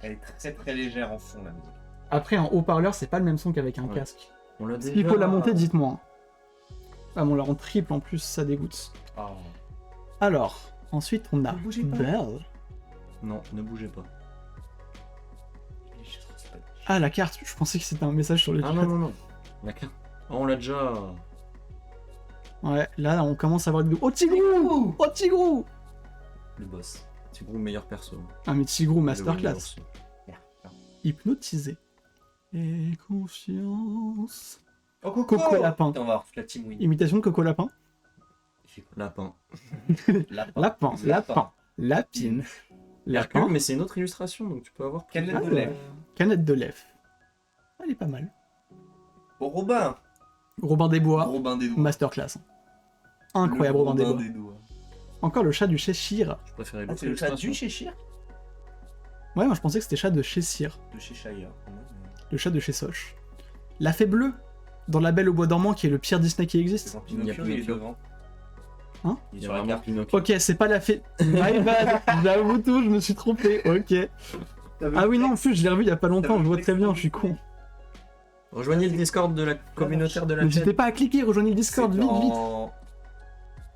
Elle est très légère en fond, la musique. Après, en haut-parleur, c'est pas le même son qu'avec un Ouais. casque. On l'a déjà. S'il faut la monter, dites-moi. Ah, mais on la rend triple en plus, ça dégoûte. Oh. Alors, ensuite on a Ne bougez pas. Belle. Non, ne bougez pas. Ah, la carte, je pensais que c'était un message sur le Ah chat. non, non, non. La carte. Oh, on l'a déjà. Ouais, là on commence à avoir des... Oh, Tigrou! Oh, Tigrou! Le boss. C'est gros meilleur perso. Ah, mais Tigrou, Le masterclass. aussi. Hypnotisé. Et confiance. Oh, Coco Coco Lapin. Putain, on va avoir toute la team win. Imitation de Coco Lapin. Il fait quoi Lapin. Lapin, lapin, lapine, lapin. Hercule, mais c'est une autre illustration, donc tu peux avoir. Canette Ah, de ouais. lait. Canette de lèvres. Elle est pas mal. Oh, Robin. Robin des Bois, Robin des doigts. masterclass. Incroyable Le Robin des Bois. doigts. Encore le chat du Cheshire. Je préférais Ah, l'autre c'est le chat illustration. du Cheshire Ouais, moi je pensais que c'était chat de Cheshire. De Cheshire. Le chat de chez Soch. La fée bleue, dans La Belle au Bois dormant, qui est le pire Disney qui C'est existe. quand Il y a Pinocchio, il est Pinocchio. devant. Hein Il est Il y a sur la vraiment carte. Pinocchio. Ok, c'est pas la fée. My bad, j'avoue tout, je me suis trompé. Ok. Ah oui, non, en plus, je l'ai revu il y a pas longtemps, je vois très bien, je suis con. Rejoignez le Discord de la communautaire de la N'hésitez chaîne. pas à cliquer, rejoignez le Discord, C'est vite, vite. dans-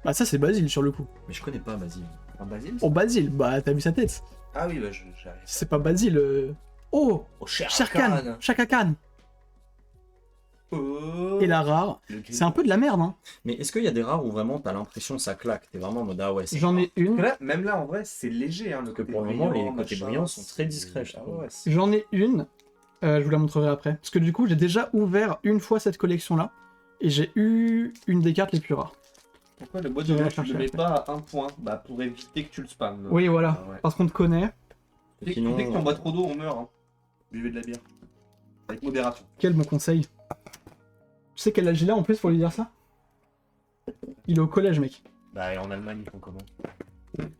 Bah, ça, c'est Basile sur le coup. Mais je connais pas Basile. En Basile Oh, Basile, bah, t'as vu sa tête. Ah oui, bah j'arrive. Si c'est pas Basile. Oh, Oh, Shere Sherkan, Chaka Khan. Oh. Et la rare. Le gris. C'est un peu de la merde, hein. Mais est-ce qu'il y a des rares où vraiment t'as l'impression que ça claque? T'es vraiment en mode ah ouais, c'est J'en ai Parce que une. là, même là, en vrai, c'est léger. Hein, le que côté pour le moment, les brillant, côtés machin, brillants sont c'est- très discrets, je Ah trouve. ouais, c'est- J'en ai une. Je vous la montrerai après. Parce que du coup, j'ai déjà ouvert une fois cette collection-là. Et j'ai eu une des cartes les plus rares. Pourquoi le bois Je de vais vin, la tu chercher le mets après. pas à un point? Bah, pour éviter que tu le spammes. Oui, voilà. Ah ouais. Parce qu'on te connaît. Dès que, Sinon, dès que t'en bois trop d'eau, on meurt. Hein. Buvez de la bière. Avec modération. Quel bon conseil. Tu sais quel âge il a en plus pour lui dire ça? Il est au collège, mec. Bah, et en Allemagne, ils font comment?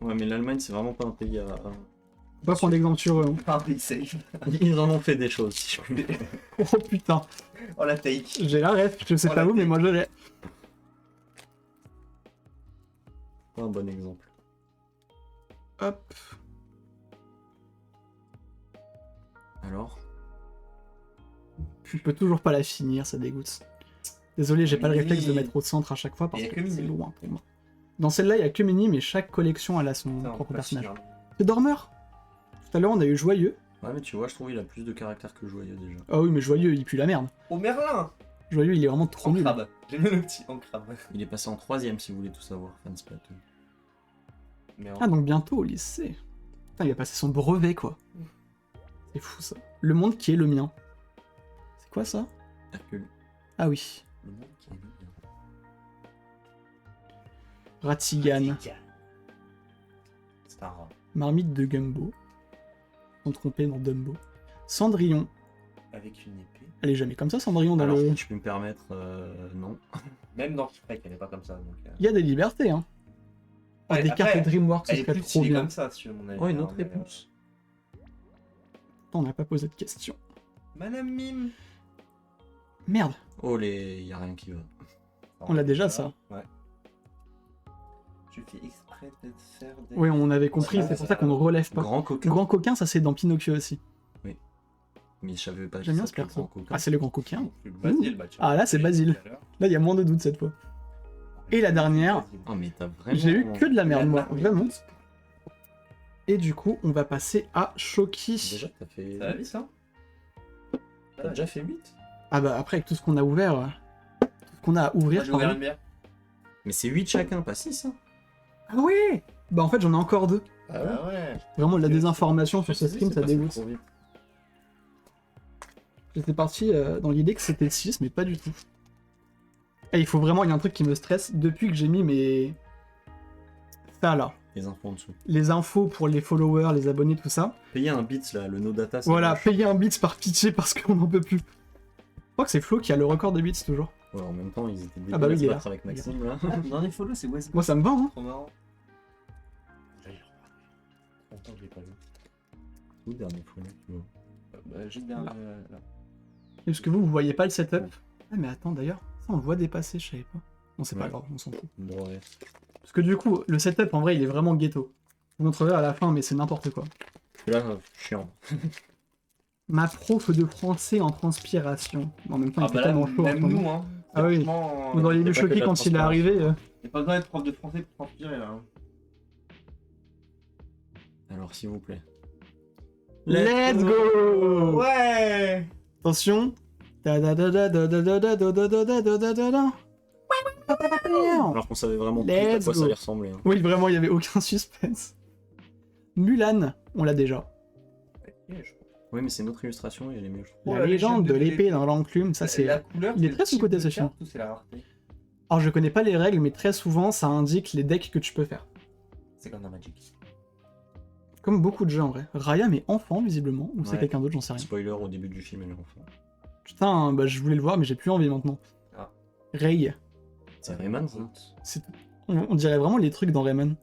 Ouais, mais l'Allemagne, c'est vraiment pas un pays à. Pas prendre d'exemple sur eux. hein. Pas un pays safe. Ils en ont fait des choses, si je puis dire. Oh putain. Oh la take. J'ai la ref. Je sais Oh, pas la où, mais tête. moi je l'ai. Pas un bon exemple. Hop. Alors Je peux toujours pas la finir, ça dégoûte. Désolé, j'ai pas le Mini. réflexe de mettre au centre à chaque fois parce Il y a que que c'est Mini. loin pour moi. Dans celle-là, il y a que Mini, mais chaque collection elle a son Putain, propre pas personnage. sûr. C'est Dormeur. Tout à l'heure, on a eu Joyeux. Ouais, mais tu vois, je trouve qu'il a plus de caractère que Joyeux déjà. Ah oui, mais Joyeux, il pue la merde. Oh Merlin. Joyeux, il est vraiment trop En nul. crabe. J'aime bien le petit en crabe. Il est passé en 3ème si vous voulez tout savoir, fan Splatoon. Mais en- Ah, donc bientôt au lycée. Putain, il va passer son brevet, quoi. C'est fou, ça. Le monde qui est le mien. C'est quoi, ça? Hercule. Ah oui. Le monde qui est bien. Ratigan. C'est un rat. Marmite de Gumbo. On trompé dans Dumbo. Cendrillon. Avec une épée. Elle est jamais comme ça, Cendrillon, dans Alors, le... si tu peux me permettre, non. Même dans Shrek, elle est pas comme ça. Donc, Il y a des libertés, hein. Ah, Ouais, des après, cartes DreamWorks, ce elle est serait plus trop stylée bien. comme ça, si mon avis. Oh, une hein, autre mais, réponse. On n'a pas posé de question. Madame Mime. Merde. Oh, y a rien qui va. On l'a déjà, ça. Ouais. Je fais exprès de faire des... Oui, on avait compris, Ouais, c'est pour ça qu'on ne relève pas. Grand coquin. Grand coquin, ça c'est dans Pinocchio aussi. Mais je savais pas. J'aime bien ça ce s'appelait perso. Grand Coquin. Ah, c'est le grand coquin. Basile, bah, tiens. Ah, là, c'est Basile. Tout à l'heure. Là, il y a moins de doutes cette fois. Et la dernière, Oh, mais t'as vraiment. j'ai eu que de la merde, moi, oui. vraiment. Et du coup, on va passer à Shoki. Déjà, t'as fait. Ça va vite, ça T'as déjà fait 8? Ah bah après, avec tout ce qu'on a ouvert, tout ce qu'on a à ouvrir, Moi, j'ai ouvert pardon. une bière. Mais c'est 8 chacun, pas 6, hein. Ah oui. Bah en fait, j'en ai encore 2. Ah ouais. Ah ouais. Vraiment, de la désinformation sur ce stream, ça dégoûte. J'étais parti dans l'idée que c'était 6, mais pas du tout. Et il faut vraiment, il y a un truc qui me stresse depuis que j'ai mis mes... Ça là, Les infos en dessous. les infos pour les followers, les abonnés, tout ça. Payer un bit là, le no data. c'est Voilà, moche. payer un bits par pitié parce qu'on n'en peut plus. Je crois que c'est Flo qui a le record de bits toujours. Ouais, en même temps, ils étaient Ah bah oui, débiles il est à se là. battre avec Maxime là. Dans les follow, c'est Wesley. Moi ça me va, hein. Trop marrant. J'allais le regarder. Longtemps que je l'ai pas vu. Où le dernier follow, tu vois. Bah, juste derrière là. Et parce que vous voyez pas le setup. Ah mais attends d'ailleurs, ça on le voit dépasser, je savais pas. Bon c'est pas Ouais. grave, on s'en fout. Bon, ouais. Parce que du coup, le setup en vrai il est vraiment ghetto. Je vous montrerai à la fin mais c'est n'importe quoi. Là, chiant. Ma prof de français en transpiration. En même temps il fait bah là, tellement chaud. même en ce moment. nous, hein. Ah oui. Franchement, Vous auriez y a vu pas que choqué la quand il est transpiration. arrivé. y a pas besoin d'être prof de français pour transpirer là. Alors, s'il vous plaît. Let's go. Ouais. Attention. Alors qu'on savait vraiment plus à Let's quoi go. ça allait ressembler. Hein. Oui, vraiment, il n'y avait aucun suspense. Mulan, on l'a déjà. Oui, mais c'est une autre illustration et elle est mieux, je trouve. Oh, La la légende de légende de l'épée dans l'enclume, ça c'est... La couleur, il est c'est très le sous-coté, type ce de film. carte ou c'est la rareté? Alors je connais pas les règles, mais très souvent ça indique les decks que tu peux faire. C'est comme dans Magic. Comme beaucoup de jeux en vrai. Raya mais enfant visiblement, ou c'est Ouais. quelqu'un d'autre, j'en sais rien. Spoiler au début du film, elle est enfant. Putain, bah je voulais le voir mais j'ai plus envie maintenant. Ah. Rey, C'est Rayman, ça c'est... on dirait vraiment les trucs dans Rayman.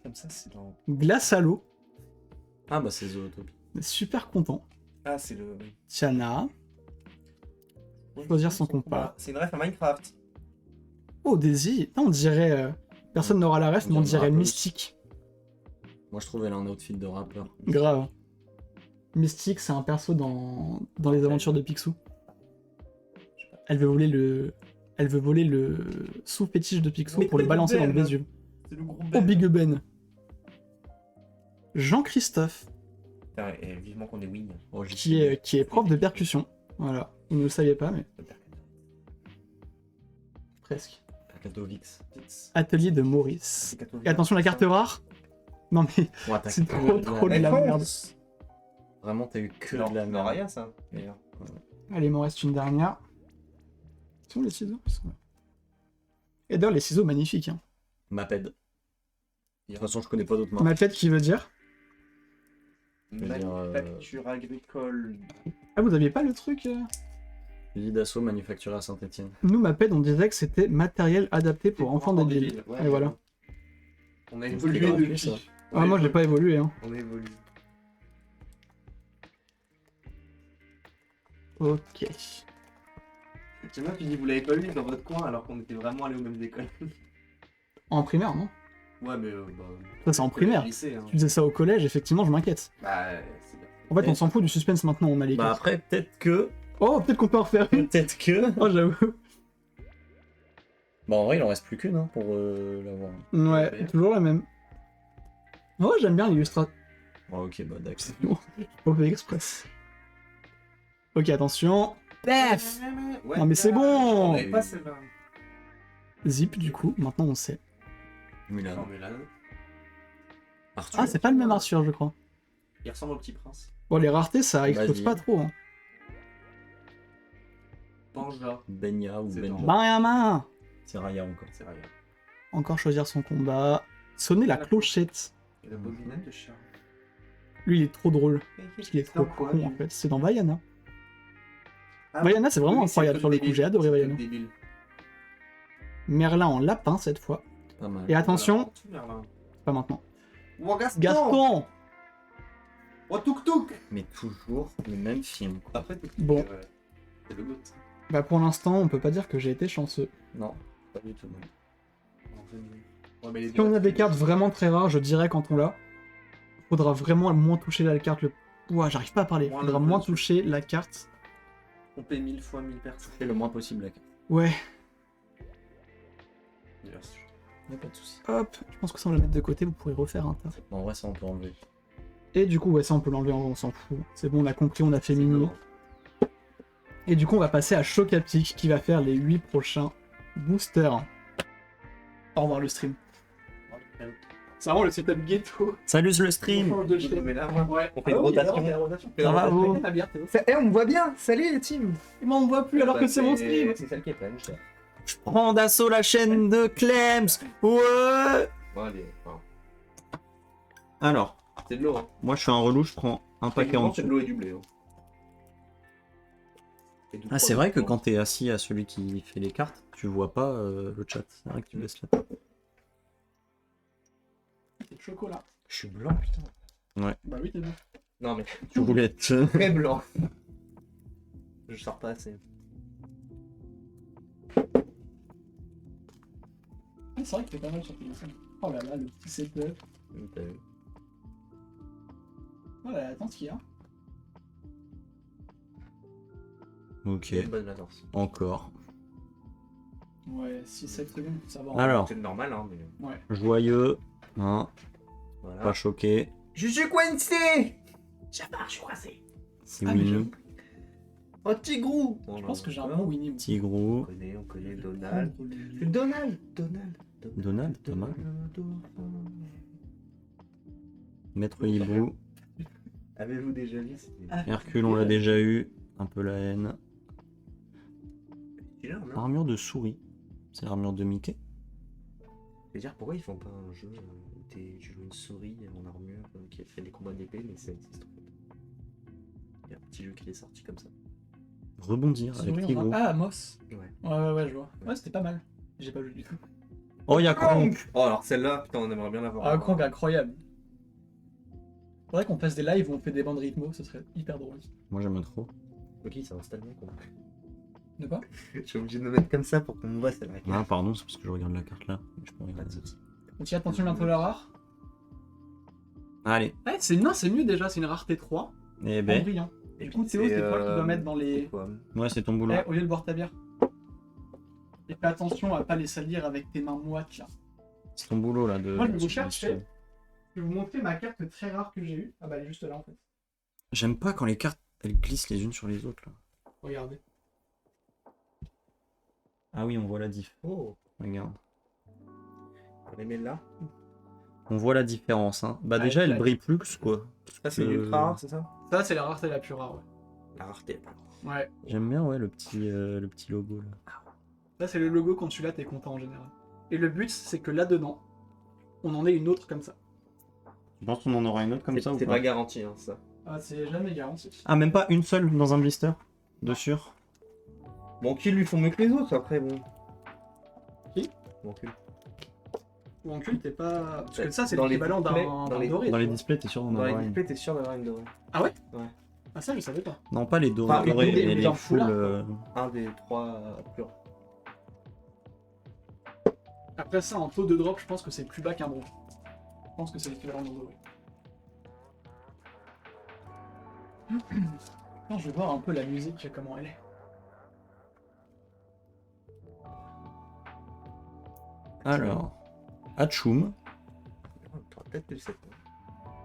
Comme ça, c'est dans. Glace à l'eau, Ah, bah c'est Zootopie. super content. Ah, c'est le. Tiana, Choisir son compas. C'est une ref à Minecraft. oh Daisy, on dirait... personne n'aura la ref, On mais on dirait dirait une rappeuse. Mystique. Moi, je trouve elle a un outfit de rappeur. Grave. Mystique, c'est un perso dans les aventures de Picsou. Elle veut voler le sous-fétiche de Picsou Mais pour le Big balancer dans le Ben. Vésuve. C'est le gros Oh, Big Ben. Jean-Christophe, Putain, et vivement qu'on est win. Oh, j'y qui est prof de percussion. Voilà. Vous ne le saviez pas, mais presque. Katowice. Atelier de Maurice. Et attention, la carte rare. Non mais, Ouais, t'as c'est que trop, de trop de la merde. Vraiment, t'as eu que Non, de la merde. rien ça. D'ailleurs. Allez, il m'en reste une dernière. Sont les ciseaux Ils sont là. Et d'ailleurs, les ciseaux magnifiques. Hein. Maped. De toute façon, je connais pas d'autres marques. Ma tête qui veut dire. veux dire, Manufacture agricole. Ah, vous aviez pas le truc Lit d'assaut manufacturé à Saint-Etienne. Nous, ma pède, on disait que c'était matériel adapté pour enfants débiles. Ouais, Et voilà. On a C'est évolué grave, depuis. ça. Ah, moi, j'ai pas évolué. Hein. On évolue. Ok. J'aime bien que tu dis vous l'avez pas lu dans votre coin alors qu'on était vraiment allés aux mêmes écoles. En primaire, non? Ouais, mais Ça, c'est en primaire. Lycée, hein. Tu faisais ça au collège, effectivement, je m'inquiète. Bah, c'est bien. En fait, on s'en fout du suspense maintenant, on a les Bah cartes. après, peut-être que... Oh, peut-être qu'on peut en refaire une. Peut-être que... Oh, j'avoue. Bah en vrai, il en reste plus qu'une hein, pour l'avoir. Ouais, toujours la même. Oh, j'aime bien l'illustration. Ouais, ok, bah d'accord. OP Express. Ok, attention. Pef. Ouais, Non, mais c'est bon. On avait pas celle-là. Zip, du coup, maintenant on sait. Mulan. Non, mais là, Arthur. Ah, c'est pas le même Arthur, je crois. il ressemble au petit prince. Bon, les raretés, ça explose Vas-y. pas trop. Hein. Banja. Benya ou C'est Benja. dans- Benjamin. C'est Raya encore. C'est rien. encore choisir son combat. Sonner la clochette. Et la bobinette de Charles. Lui, il est trop drôle. Parce qu'il est trop con, en fait. C'est dans Vaiana. Vaiana, c'est vraiment incroyable sur le coup. J'ai adoré Vaiana. Merlin en lapin, cette fois. Pas mal. Et attention, Merlin. pas maintenant. Oh, Gaston. Gaston. Oh, Touk Touk. Mais toujours le même film. Quoi. Après, Touk Touk, Bon. c'est le goût. Bah, pour l'instant, on peut pas dire que j'ai été chanceux. Non, pas du tout. Ouais, mais les Si on a des cartes vraiment très rares, je dirais quand on l'a, faudra vraiment moins toucher la carte. Ouah, j'arrive pas à parler. Moins Faudra le moins jeu. toucher la carte. On paie 1000 fois 1000 personnes. Fais le moins possible la carte. Ouais, Y a pas de soucis. hop. Je pense que ça, on va le mettre de côté. Vous pourrez refaire un tas. Bon, en vrai, ça on peut enlever. Et du coup, ouais, ça, on peut l'enlever. On s'en fout. C'est bon, on a compris. On a fait mini. Et du coup, on va passer à Choc Haptique qui va faire les 8 prochains boosters. Au revoir le stream. C'est vraiment le setup ghetto. Salut le stream. Mais là, moi, Ouais. on fait une rotation. Ça va, vous On me voit bien. Salut les teams. Moi, on me voit plus alors que c'est mon stream. C'est celle qui est pleine. Je prends d'assaut la chaîne de Clems. Ouais. Bon, allez. Enfin, Alors, c'est de l'eau. Hein. moi je suis un relou, je prends un paquet en C'est de dessous. l'eau et du blé. Hein. Et du Ah, c'est poivre, vrai que hein. quand t'es assis à celui qui fait les cartes, tu vois pas le chat. C'est vrai que tu laisses là. C'est chocolat. Je suis blanc, putain. Bah oui, t'es bon. Non, mais Tu voulais être. très blanc. Je sors pas assez. C'est vrai que t'es pas mal sur téléphone. Oh là là, le petit setup. Oh là là, attends ce qu'il y a. Ok, Une bonne latence. encore. Ouais, 6-7 secondes, ça va. Alors, C'est normal, hein, mais. Ouais. joyeux, hein, Voilà. pas choqué. Je suis coincé. J'avais un choisi. C'est Ah, mais Winnie, Oh, Tigrou. Je pense que j'ai un bon Winnie. Tigrou, On connaît Donald. Oh, Donald. Donald, pas mal. Maître Hibou, Avez-vous déjà vu Hercule, on l'a déjà eu. Un peu la haine. celui-là, non? Armure de souris. C'est l'armure de Mickey. Je veux dire, pourquoi ils font pas un jeu où tu joues une souris en armure qui fait des combats d'épée, mais ça existe en fait. Il y a un petit jeu qui est sorti comme ça. Rebondir avec Tigrou. Ah, Moss. Ouais. Ouais, je vois. Ouais, c'était pas mal. J'ai pas joué du tout. Oh, y'a Kronk. Oh, alors celle-là, putain, on aimerait bien l'avoir. Ah, Krang, incroyable. Faudrait qu'on fasse des lives où on fait des bandes rythmo, ce serait hyper drôle. Moi j'aime trop. Ok, ça installe bien quoi. De quoi? Je suis obligé de me mettre comme ça pour qu'on me voit celle-là. Ah, pardon, c'est parce que je regarde la carte là. Je peux regarder ça. On tire attention bientôt la rare. Allez. Ouais, c'est non, c'est mieux déjà, c'est une rareté 3. Eh En ben, brillant. Et Du coup, Théo, c'est toi qui dois mettre dans les. c'est quoi ouais, c'est ton boulot. Au lieu de boire ta bière. Et fais attention à pas les salir avec tes mains moites là. C'est ton boulot là de. Moi, je vais vous chercher. Je vais vous montrer ma carte très rare que j'ai eue. Ah bah elle est juste là en fait. J'aime pas quand les cartes elles glissent les unes sur les autres là. Regardez. Ah oui, on voit la diff. Oh, Regarde. on les met là. On voit la différence. Hein. Bah Ah, déjà, elle ouais. brille plus quoi. Ça, c'est Euh, l'ultra rare, c'est ça? Ça, c'est la rareté la plus rare, ouais. La rareté. Ouais. J'aime bien ouais le petit logo là. Là, c'est le logo quand tu l'as, t'es content en général. Et le but, c'est que là-dedans, on en ait une autre comme ça. Tu penses qu'on en aura une autre comme ça ou C'est pas pas garanti, hein, ça. Ah, c'est jamais garanti. Ah, même pas une seule dans un blister de sûr. Bon, qui lui font mieux que les autres après, bon. Qui? Bon cul. Ou en cul, t'es pas. Parce que Ouais, ça, c'est dans les l'équivalent displays, d'un dans d'un les- doré. Dans tu les vois. displays, t'es sûr d'en Dans avoir les une. displays, t'es sûr d'avoir une dorée. Ah ouais? Ouais. Ah, ça, je savais pas. Non, pas les dorés, Enfin, dorés, les- mais les les full. foulards, Un des trois purs. Après ça, en taux de drop, je pense que c'est plus bas qu'un bronze. Je pense que c'est l'équivalent d'un doré. Non, je vais voir un peu la musique, comment elle est. Alors, Hachoum, On aura peut-être tous les 7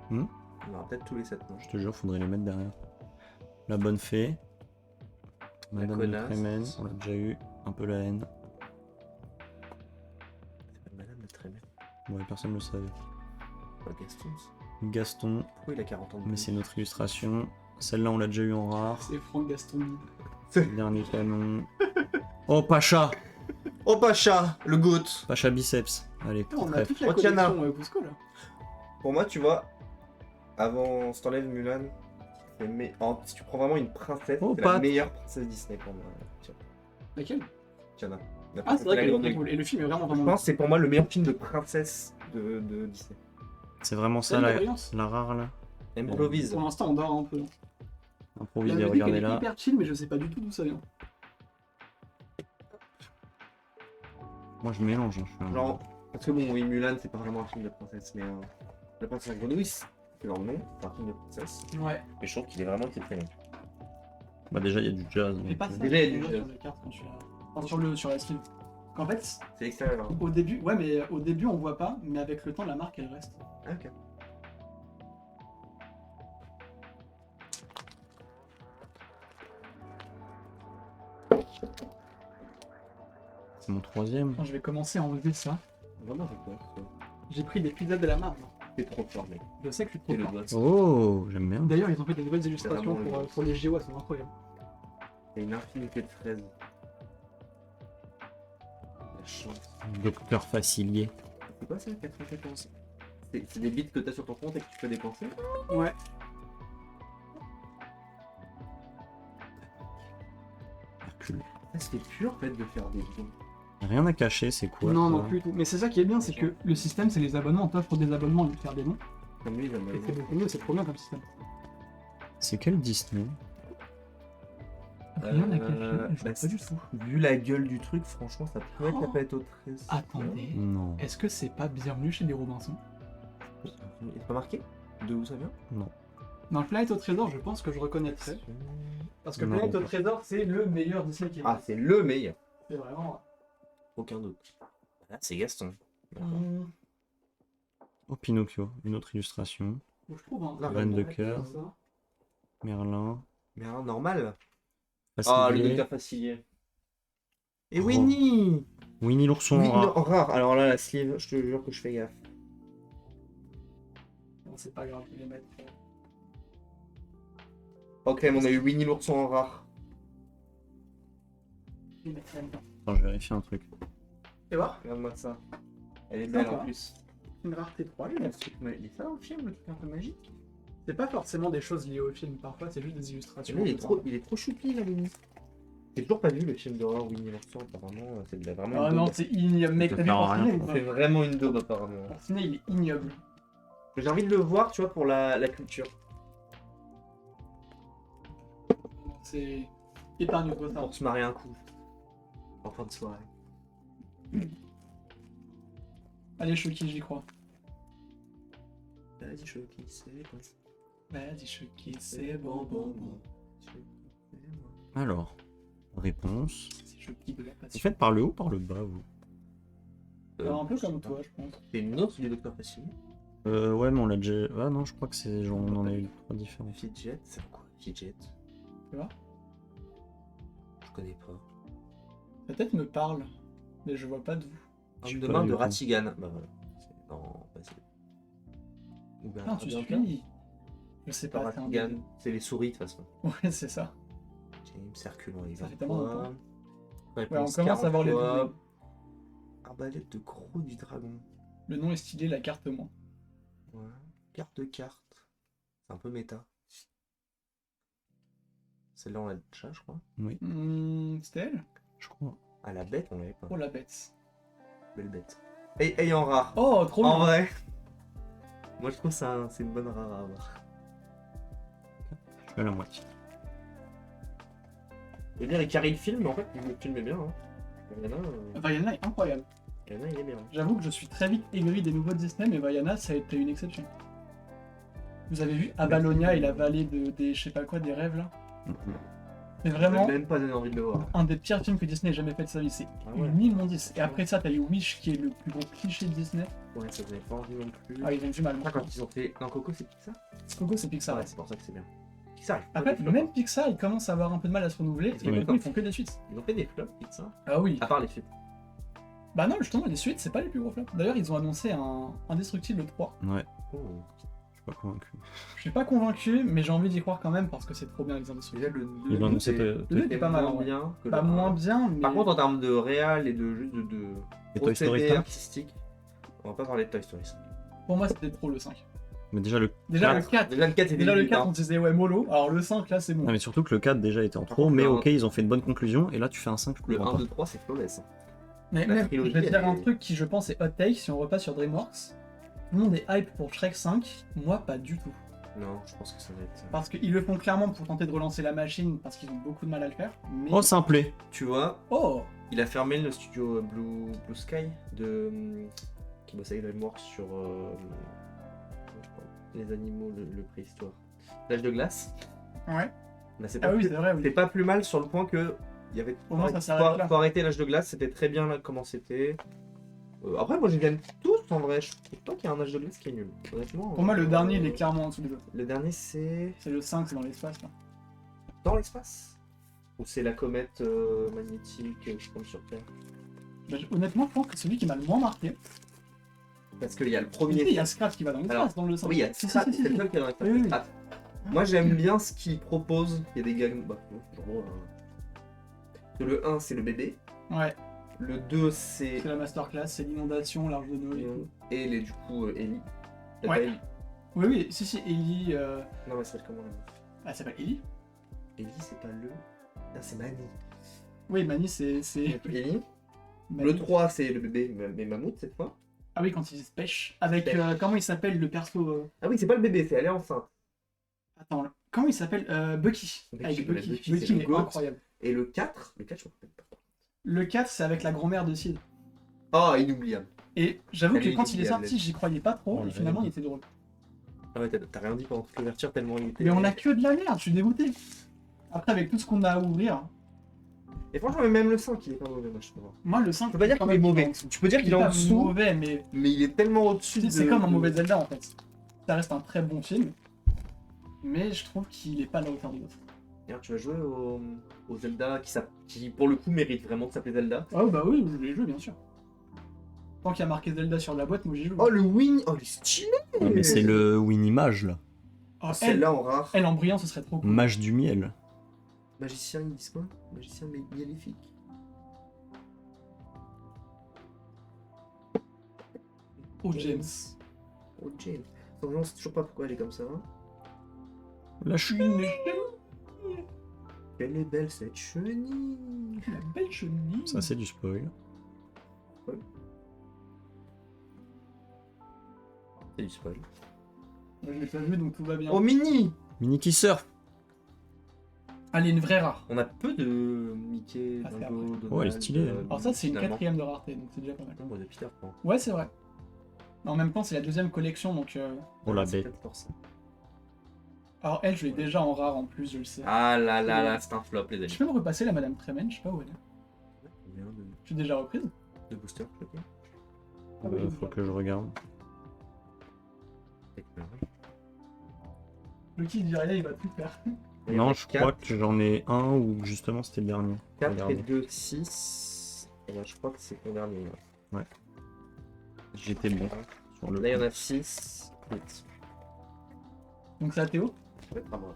Hmm On aura peut-être tous les 7 noms. je te jure, faudrait les mettre derrière. La bonne fée, Madame de connasse. Trémène, on l'a déjà eu, un peu la haine. C'est Madame de Trémène. Ouais, personne ne le savait. Pas Gaston. Gaston, Pourquoi il a 40 ans de mais plus c'est notre illustration. Celle-là, on l'a déjà eu en rare. C'est Franck Gaston. Dernier canon. Oh, Pacha! Oh Pacha, le GOAT. Pacha biceps. Allez, Putain, on a bref. toute la Otiana. collection Cusco là. Pour moi, tu vois, avant, si t'enlèves Mulan, si tu prends vraiment une princesse, Oh, c'est la Pat. meilleure princesse Disney pour moi. Laquelle? Tiana. Ah, c'est vrai qu'elle est très cool. Et le film est vraiment Je vraiment. pense que c'est pour moi le meilleur film de princesse de Disney. C'est vraiment C'est ça une la, voyance. la rare là. Improvise. Pour l'instant, on dort un peu. Improvisé, La musique, elle regardez est là. hyper chill, mais je sais pas du tout d'où ça vient. Moi je mélange. Hein, je suis un- Genre, parce que bon, oui, Mulan, c'est pas vraiment un film de princesse, mais La princesse à la grenouille, c'est leur nom, c'est un film de princesse. Ouais. Mais je trouve qu'il est vraiment exceptionnel. Bah déjà il y a du jazz. Fais donc, pas ça. Déjà, il y a du sur jazz. les cartes quand tu as. Enfin, sur la sleeve. Qu'en fait, C'est extérieur. Hein. au début, ouais, mais au début, on voit pas, mais avec le temps, la marque, elle reste. Ah, ok. C'est mon troisième. Quand je vais commencer à enlever ça, Vraiment, c'est quoi ça? j'ai pris des pizzas de la marque. C'est trop fort, mec. Je sais que je suis C'est trop le fort. doigt. Oh, j'aime bien. D'ailleurs, ils ont fait des nouvelles illustrations vraiment le- pour les JO, elles sont incroyables. Il y a une infinité de fraises. La chance. Docteur Facilier. C'est quoi ça, 94? C'est des bits que t'as sur ton compte et que tu peux dépenser? Ouais. Hercule. Ça, c'est pur, en fait, de faire des dons. Rien à cacher, c'est quoi non, ça non plus du tout. Mais c'est ça qui est bien, c'est que le système, c'est les abonnements. On t'offre des abonnements et faire des dons. Comme lui, il en a Et c'est beaucoup mieux, c'est trop bien comme système. C'est quel Disney? Rien à cacher, je bah, vois pas du tout. Vu la gueule du truc, franchement, ça pourrait être la Oh. palette au 13. Attendez, Non. est-ce que c'est pas Bienvenue chez les Robinson? C'est pas marqué? De où ça vient? Non. Dans Planète au Trésor, je pense que je reconnaîtrais. Parce que Non. Planète au Trésor, c'est le meilleur Disney qui est. Ah, c'est le meilleur. C'est vraiment. Aucun doute. Là, c'est Gaston. Oh, Pinocchio, une autre illustration. Je trouve un. La Reine de cœur. Ça. Merlin. Mais alors, normal. Facilier. Ah, le docteur Facilier. Et Oh. Winnie! Winnie l'ourson Oui, rare. non, rare. Alors là, la sleeve, je te jure que je fais gaffe. Bon, c'est pas grave, je vais les mettre. Ok, mais on a eu Winnie l'ourson en rare. Je vais les mettre là-dedans. Attends, je vérifie un truc. Et voir. Regarde-moi ça. Elle est belle Sympa. en plus. Une rareté 3. Il y a ce truc il est ça dans le film, le truc un peu magique. C'est pas forcément des choses liées au film, parfois c'est juste des illustrations. Là, il est trop choupi, là, Winnie. J'ai toujours pas vu le film d'horreur Winnie l'ourson, apparemment. C'est vraiment Ah une non, daube. c'est ignoble, mec, Ça t'as vu sert à rien. Porcinet ou pas? C'est vraiment une daube, apparemment. Porcinet, il est ignoble. J'ai envie de le voir, tu vois, pour la culture. C'est épargne-toi ça. Pour se marrer un coup. En fin de soirée. Allez, Chucky, j'y crois. Vas-y, Chucky, c'est quoi ça? Vas-y, Chucky, c'est bon, bon, bon. Alors, réponse. C'est Chucky de la Vous passion. faites par le haut ou par le bas, vous? Alors, un peu comme toi, je pense. C'est une autre du docteur Facilier. Ouais, mais on l'a déjà. Ah non, je crois que c'est genre, on en a eu 3 différents. Fidget, c'est quoi Fidget? Tu vois? Je connais pas. Ta tête me parle, mais je vois pas d'où. Je sais Homme de pas main du de tout. Ratigan. Bah voilà. C'est dans. Ou bien Ah, tu suis. Je sais pas, c'est un Ratigan. C'est les souris de toute façon. Ouais, c'est ça. James Circulon les Ça fait tellement longtemps. fois. Ouais, on Réponse commence à voir les 40 fois. doublés. Arbalète de croc du dragon. Le nom est stylé, la carte moins. Ouais. Carte de carte. C'est un peu méta. Celle-là, on l'a déjà, je crois. C'était elle? Je crois. Ah, la bête, on l'avait pas. Oh la bête. Belle bête. Et en rare. Oh, trop En bien. vrai. Moi, je trouve ça, c'est une bonne rare à avoir. Je suis à la moitié. Je veux dire, il carry le film, mais en fait, le film est bien. Hein. Vaiana est incroyable. Il est bien. J'avoue que je suis très vite aigri des nouveaux Disney, mais Vaiana, ça a été une exception. Vous avez vu Avalonia et la vallée des je sais pas quoi, des rêves là? C'est vraiment J'ai même pas donné envie de le voir. un des pires films que Disney ait jamais fait de sa vie. C'est Ah ouais. une immondice. Et après ça, t'as eu Wish qui est le plus gros cliché de Disney. Ouais, ça donnait pas envie non plus. Ah, ils ont du mal. Ah, quand ils ont fait. Non, Coco, c'est Pixar? Coco, c'est Pixar. Ouais, c'est pour ça que c'est bien. Pixar, ils font Après, des flops, même hein. Pixar, ils commencent à avoir un peu de mal à se renouveler. Et Ils du ont coup, des ils font que des suites. Ils ont fait des flops, Pixar. Ah oui. À part les suites. Bah non, justement, les suites, c'est pas les plus gros flops. D'ailleurs, ils ont annoncé un Indestructible 3. Ouais. Oh. suis pas convaincu. Je suis pas convaincu, mais j'ai envie d'y croire quand même parce que c'est trop bien les Indes. Déjà, le 2, Ils l'ont annoncé. Le deux était pas mal, en moins vrai. bien que Pas le moins 1. bien, mais. Par contre, en termes de réal et de juste de Et Toy Story procédé 5. artistique, on va pas parler de Toy Story 5. Pour moi, c'était trop le 5. Mais déjà le Déjà le 4. 4. Déjà, le 4, Déjà le 4, hein. on disait ouais, mollo. Alors le 5, là, c'est bon. Non mais surtout que le 4 déjà était en Par trop, contre, mais le ok, ils ont fait une bonne conclusion, et là tu fais un 5, je Le comprends 1, pas. 2, 3, c'est flawless. Hein. Mais La même, je trilogie, vais te dire elle un est- truc qui, je pense, est hot take si on repasse sur DreamWorks. Tout le monde est hype pour Shrek 5. Moi, pas du tout. Non, je pense que ça va être. Parce qu'ils le font clairement pour tenter de relancer la machine parce qu'ils ont beaucoup de mal à le faire. Mais... Oh, ça me plaît. Tu vois, Oh il a fermé le studio Blue Sky qui bosse avec DreamWorks sur les animaux, le préhistoire. L'âge de glace. Ouais. Là, c'est Ah pas, oui, plus- c'est vrai, c'est oui. pas plus mal sur le point que il y avait. Au moins, ça s'arrête là. Faut arrêter l'âge de glace, c'était très bien là comment c'était. Après, moi, je les aime tous en vrai. Je trouve pas qu'il y a un âge de glace qui est nul. Honnêtement. Pour moi, le dernier, il est clairement en dessous des autres. Le dernier, c'est C'est le 5, c'est dans l'espace, là. dans l'espace. Ou c'est la comète magnétique qui tombe sur Terre. Bah, honnêtement, je pense que c'est celui qui m'a le moins marqué. Parce qu'il y a le Tu sais, premier. il y a Scratch qui va dans l'espace, Alors, dans le 5. Oui, il y a Si, si, Scrat, si, si, c'est le si. seul qui est dans l'espace. Oui, oui. Scrat. Moi, j'aime bien ce qu'il propose. Il y a des gags. Bah, genre, le 1, c'est le bébé. Ouais, Le 2, c'est. c'est la masterclass, c'est l'inondation, l'arche de Noé et tout. Et les, du coup, Ellie. Ouais. Pas Ellie. Oui, oui, si, si, Ellie. Non, mais ça s'appelle comment là Elle s'appelle Ellie. Ellie, c'est pas le. Non, c'est Manny. Oui, Manny, c'est. Ellie. Manny. Le 3, c'est le bébé, mais mammouth cette fois. Ah oui, quand ils se pêchent. Avec. Pêche. Comment il s'appelle le perso Ah oui, c'est pas le bébé, c'est elle est enceinte. Attends, comment il s'appelle Bucky, Bucky. Avec voilà, Bucky. Bucky, Bucky, c'est le il est goat. incroyable. Et le 4, je me rappelle pas. Le 4, c'est avec la grand-mère de Sid. Oh, inoubliable. Et j'avoue Elle que est quand il est inoubliable, sorti, j'y croyais pas trop, Oh, et la finalement, merde. il était drôle. Ah ouais, t'as rien dit pendant toute l'ouverture tellement il était. Mais on a que de la merde, je suis dégoûté. Après, avec tout ce qu'on a à ouvrir, Et franchement, même le 5, il est pas mauvais, moi je trouve. moi, le 5, Tu peux pas dire qu'il est mauvais. Tu peux dire Il qu'il est est en pas dessous, mauvais, mais mais il est tellement au-dessus de. c'est comme un mauvais Zelda en fait. Ça reste un très bon film, mais je trouve qu'il est pas à la hauteur de l'autre. Regarde, tu vas jouer au Zelda qui, pour le coup, mérite vraiment de s'appeler Zelda. Oh bah oui, je l'ai joué bien sûr. Tant qu'il y a marqué Zelda sur la boîte, moi j'y joue. Oh, le Win. Oh, il est stylé. Non, mais c'est le Winimage là. Oh, elle, Celle-là en rare. elle en brillant, ce serait trop cool. Mage du miel. Magicien, ils disent quoi Magicien maléfique. Oh James. Oh, James. Attends, on sait toujours pas pourquoi elle est comme ça. Hein. La chute. Une Quelle est belle cette chenille. la belle chenille. Ça c'est du spoil. C'est du spoil. Moi, je l'ai pas vu donc tout va bien. Oh, Mini. Mini qui surf. Allez, une vraie rare. On a peu de Mickey, Ah, c'est Dingo, Donald. Ouais, elle est stylée. Alors ça, c'est une finalement. 4ème de rareté, donc c'est déjà pas mal. Nombre de Peter Pan. Ouais, c'est vrai. Mais en même temps, c'est la 2ème collection, donc... Oh la C'est bête. peut-être pour ça. Alors elle, je l'ai déjà en rare en plus, je le sais. Ah là là là, c'est un flop, les Je amis. peux me repasser la Madame Tremen, je sais pas où elle est. Combien Je suis déjà reprise. de boosters, je crois. Ah oui, Faut que je regarde. Le qui dit rien, il va tout faire. Non, je crois que j'en ai un ou justement c'était le dernier. 4 et Regardez. 2, 6. Et là, je crois que c'est ton dernier. Là, J'étais bon sur le. Là, il y en a 6. 8. Donc c'est à Théo. Ouais, pas moi.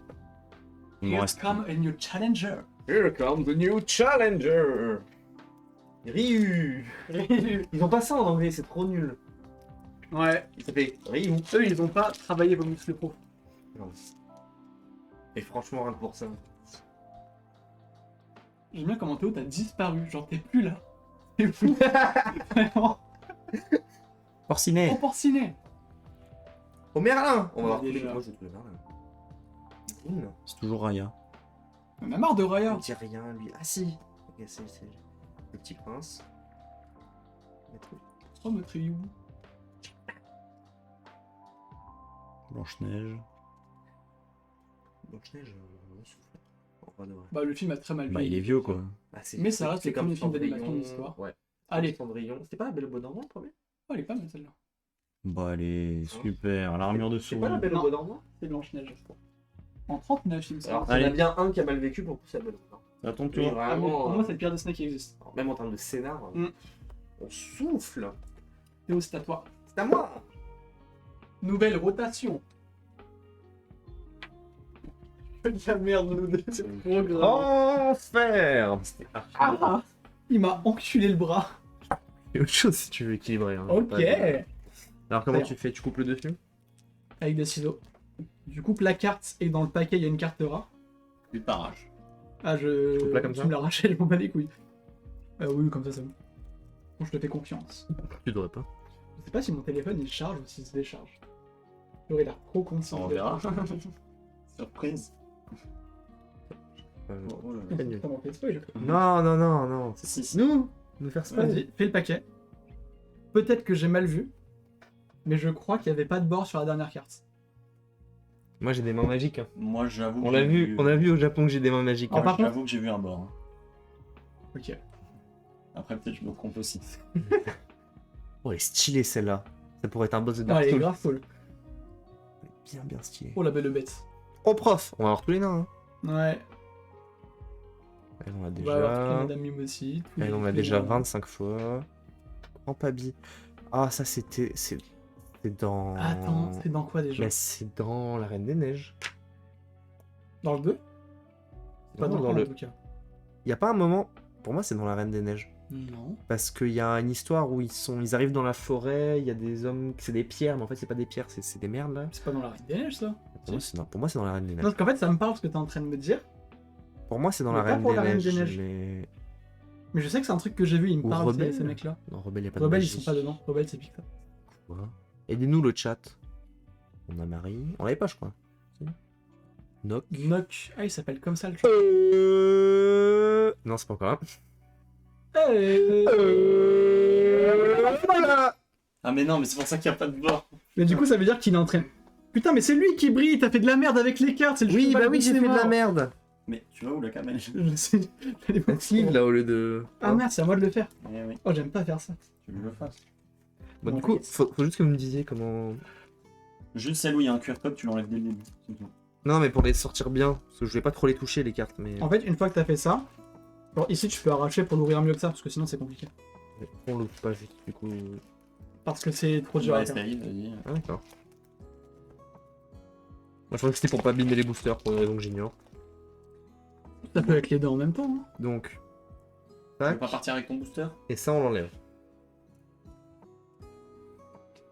Il m'en Here reste. come a new challenger. Here comes the new challenger. Ryu. Ils ont pas ça en anglais, c'est trop nul. Ouais. Ça fait Ryu. Eux, ils ont pas travaillé vos muscles pro. Non. Et franchement, rien que pour ça. J'aime bien comment Théo, t'as disparu. Genre, t'es plus là. T'es fou. Vraiment. Porcinet. Trop porciné. Oh Merlin. On va Ouais, voir tous les. déjà. Moi, je vais le Merlin. Une. C'est toujours Raya. On a marre de Il Raya. me dit rien, lui. Ah si. Ok, c'est le petit prince. Mettre- Oh, notre Ryu. Blanche-Neige. Blanche-Neige, on souffle. En vrai de vrai. Bah, le film a très mal Bah, vieilli. il est vieux quoi. Ah, Mais ça reste c'est le comme premier film d'animation de Cendrillon. l'histoire. Ouais. Allez. Cendrillon. C'était pas la Belle au Bois dormant le premier? Oh, elle est pas mal celle-là. Bah, elle est super. L'armure de C'est souris. pas la Belle au Non. Bois dormant? C'est Blanche-Neige, je crois. En 39, il me semble. Alors, il y en a Allez. bien un qui a mal vécu pour pousser la Belle au Bois dormant. À ton Oui, tour. Ah, mais vraiment, pour moi, c'est le pire Disney qui existe. même en termes de scénar, Mm. on souffle. Théo, c'est à toi. C'est à moi. Nouvelle rotation. de la merde, nous deux, c'est trop grave. Enfer. C'était archi. Ah, il m'a enculé le bras. Il y a autre chose si tu veux équilibrer. Hein. Ok. Pas de- Alors comment D'ailleurs. tu fais? Tu coupes le dessus? Avec des ciseaux. Du coup, la carte, et dans le paquet, il y a une carte rare. Tu t'arraches. Ah, Tu coupes là comme tu ça me l'as arraché, je m'en bats les couilles. Oui, comme ça, c'est bon. Bon, je te fais confiance. Tu devrais pas. Je sais pas si mon téléphone il charge ou s'il se décharge. J'aurais l'air trop con si On il se verra. décharge. Surprise. Oh, oh là là. Très nul. Ça m'en fait spoil. Non, non, non, non. Si. Nous faire ça. Vas-y, fais le paquet. Peut-être que j'ai mal vu, mais je crois qu'il n'y avait pas de bord sur la dernière carte. Moi j'ai des mains magiques. Hein. Moi, j'avoue. On que l'a j'ai vu, on a vu au Japon que j'ai des mains magiques. Ah, hein. par contre- J'avoue que j'ai vu un bord. Hein. Ok. Après, peut-être je me trompe aussi. Oh, elle est stylée celle-là. Ça pourrait être un boss de Ah, Dark elle est Souls. grave cool. Bien, bien stylé. Oh la belle bête. Oh prof, on va avoir tous les nains. Hein. Ouais. Elle on l'a On va avoir toutes les déjà. Madame Mime aussi. tous Elle les- on l'a tous les déjà gens. 25 fois. Grand Pabi. Ah ça c'était. C'est dans. Attends, c'est dans quoi déjà? Mais c'est dans la Reine des Neiges. Dans le 2? C'est pas Non, dans, dans le 1 le- en tout cas. Y a pas un moment. Pour moi c'est dans la Reine des Neiges. Non. Parce qu'il y a une histoire où ils arrivent dans la forêt, il y a des hommes, c'est des pierres, mais en fait c'est pas des pierres, c'est des merdes là. C'est pas dans la Reine des Neiges ça? Pour moi c'est dans la Reine des Non, Neiges. parce qu'en fait ça me parle ce que t'es en train de me dire. Pour moi c'est dans Mais la pas Reine pour des la Reine des Neiges. Neiges. Mais... Mais je sais que c'est un truc que j'ai vu, ils me Ou parlent Rebelle. ces mecs-là. Non, Rebelle y a pas de Rebelle ils magie. sont pas dedans. Rebelle c'est Pixar. Quoi. Aidez-nous le chat. On a Marie. On l'avait pas je crois. Si. Noc. Nock. Ah il s'appelle comme ça le truc. Non c'est pas encore là. Voilà. Ah, mais non, mais c'est pour ça qu'il n'y a pas de bord. Mais du coup ça veut dire qu'il est en train... Putain mais c'est lui qui brille, t'as fait de la merde avec les cartes, c'est le Oui cheval bah oui j'ai fait de la Voldemort. merde. Mais tu vois où la caméra est? Je sais, j'allais pas Un sleeve là au lieu de. Ah merde, c'est à moi de le faire. Eh oui, Oh j'aime pas faire ça. tu veux que je le fasse. Bon, Bon, du coup t'inquiète. faut juste que vous me disiez comment. Juste celle où il y a un QR code, tu l'enlèves dès le début. c'est tout. Non mais pour les sortir bien, parce que je vais pas trop les toucher les cartes mais. En fait une fois que t'as fait ça, bon, ici tu peux arracher pour l'ouvrir mieux que ça parce que sinon c'est compliqué. On l'ouvre pas juste du coup. Parce que c'est trop dur à Ouais, faire. essaye, vas-y. Ah d'accord. Moi je pensais que c'était pour pas abîmer les boosters pour une raison que j'ignore. Ça peut être les deux en même temps. Hein. Donc. Tu veux Tac. pas partir avec ton booster? Et ça on l'enlève.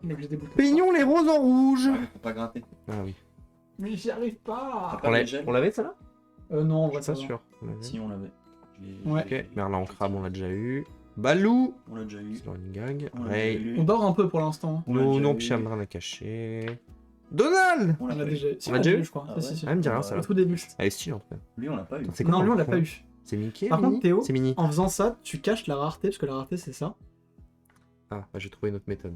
Mais j'ai des boutons. Peignons les roses en rouge. Ah, faut pas gratter. Ah oui. Mais j'y arrive pas. Pas de gel. On l'avait ça là? Non, en Je vrai suis ça pas va. sûr. On l'avait. Si, on l'avait. Ouais. Ok, Merlin en crabe on l'a déjà eu. Balou. On l'a déjà eu. C'est une gang. On l'a Ray. déjà eu. On dort un peu pour l'instant. On l'a Non, déjà non, eu. Piamdran a caché. Donald. On On l'a l'a pas eu. déjà eu. Si, On l'a déjà eu je crois. Ah Si, ouais. si. Ah, elle me dit rien Ouais. ça Au là. tout début. Elle est stylée en fait. Lui, on l'a pas eu. C'est Non, comment, lui on l'a con pas eu. C'est Mickey Par Minnie contre Théo, C'est Minnie. en faisant ça, tu caches la rareté parce que la rareté c'est ça. Ah, bah j'ai trouvé une autre méthode.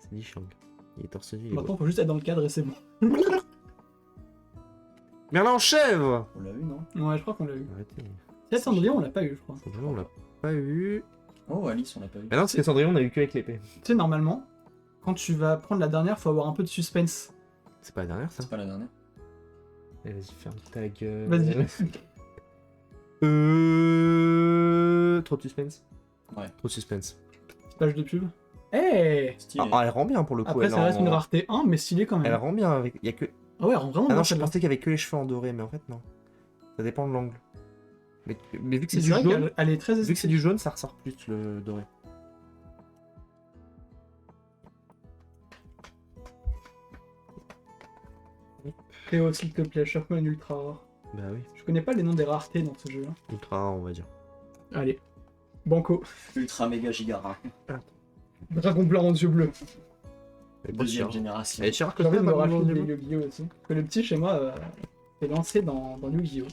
C'est Li Shang. Il est torse nu, il est Maintenant beau. faut juste être dans le cadre et c'est bon. Merlin en chèvre. On l'a eu, non? Ouais, je crois qu'on l'a eu. Arrêtez. Peut-être Cendrillon on l'a pas eu, je crois. Cendrillon, on l'a pas eu. Oh, Alice, on l'a pas eu. Mais non, parce que Cendrillon, on a eu que avec l'épée. Tu sais, normalement, quand tu vas prendre la dernière, faut avoir un peu de suspense. C'est pas la dernière ça. C'est pas la dernière. Allez, vas-y, ferme ta gueule. Vas-y. Trop de suspense. Ouais. Trop de suspense. Page de pub. Eh Stylé. Ah, elle rend bien pour le coup. Après, elle ça reste en- une rareté 1, mais stylé quand Elle même. rend bien avec. Il y a que. Ah ouais, elle rend vraiment Ah bien non, je celle-là. pensais qu'il y avait que les cheveux en doré, mais en fait non. Ça dépend de l'angle. Mais vu que c'est C'est du vrai jaune, qu'elle est très vu que c'est esthétique. du jaune, ça ressort plus le doré. Théo, s'il te plaît, chaque une ultra rare. Bah oui. Je connais pas les noms des raretés dans ce jeu-là. Ultra rare, on va dire. Allez. Banco. Ultra méga giga rare. Dragon blanc en yeux bleus. Elle est pas Deuxième chère. génération. Elle est chère que J'ai envie de me ça, racheter par des exemple. Yu-Gi-Oh aussi. Parce que le petit chez moi est lancé dans Yu-Gi-Oh.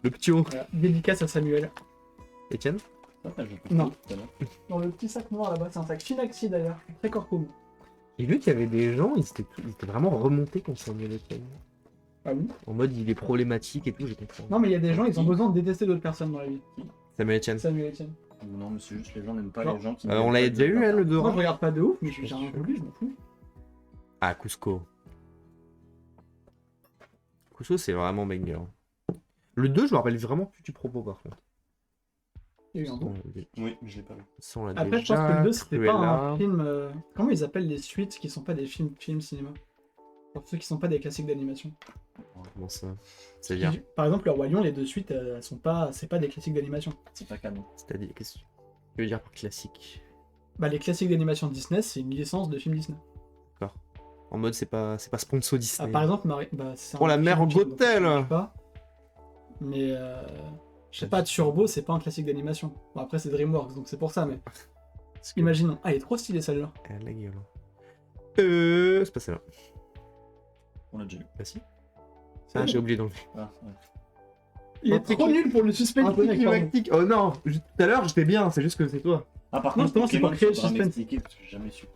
Le petit haut. Voilà. Dédicace à Samuel. Etienne. Ah, t'as joué tout Non. tout à l'heure. Dans le petit sac noir là-bas, c'est un sac Finaxi d'ailleurs. Très corpo. J'ai vu qu'il y avait des gens, ils étaient vraiment remontés contre Samuel Etienne. Ah oui. En mode il est problématique et tout, j'ai compris. Non mais il y a des gens, ils ont besoin de détester d'autres personnes dans la vie. Samuel Etienne. Samuel Etienne. Non, mais c'est juste les gens n'aiment pas Non. les gens qui. On l'avait déjà eu, elle, le Moi je Dora. regarde pas de ouf, mais j'ai Bien rien sûr. voulu, je m'en fous. Ah, Cusco. Cusco, c'est vraiment banger. Le 2, je me rappelle vraiment plus du propos par contre. Il y a eu un Ça, bon. Oui, mais je l'ai pas vu. ça, on l'a Après, je déjà, pense que le 2 c'était pas Cruella. un film. Comment ils appellent les suites qui sont pas des films cinéma? Pour ceux qui sont pas des classiques d'animation. Comment ça? C'est-à-dire, Par exemple, le Roi Lion, les deux suites, elles sont pas, c'est pas des classiques d'animation. C'est pas canon. c'est-à-dire, qu'est-ce que tu veux dire par classique? Bah, les classiques d'animation Disney, c'est une licence de film Disney. En mode, c'est pas sponsor Disney. Ah, par exemple, bah, c'est Oh, la film mère en qui ne Gothel. marche pas. Mais je sais pas, Turbo, c'est pas un classique d'animation. Bon, après, c'est DreamWorks, donc c'est pour ça, mais imaginons. Ah, elle est trop stylée celle-là. Elle a la gueule. C'est pas celle-là. On l'a déjà eu. Bah si. Ah, j'ai oublié d'enlever. Ah, ouais. Il est trop nul pour le suspense. Oh non, tout à l'heure j'étais bien, c'est juste que c'est toi. Ah, par Non, contre, justement, c'est pour Pokémon, créer le faudra suspense. m'expliquer parce que j'ai jamais su.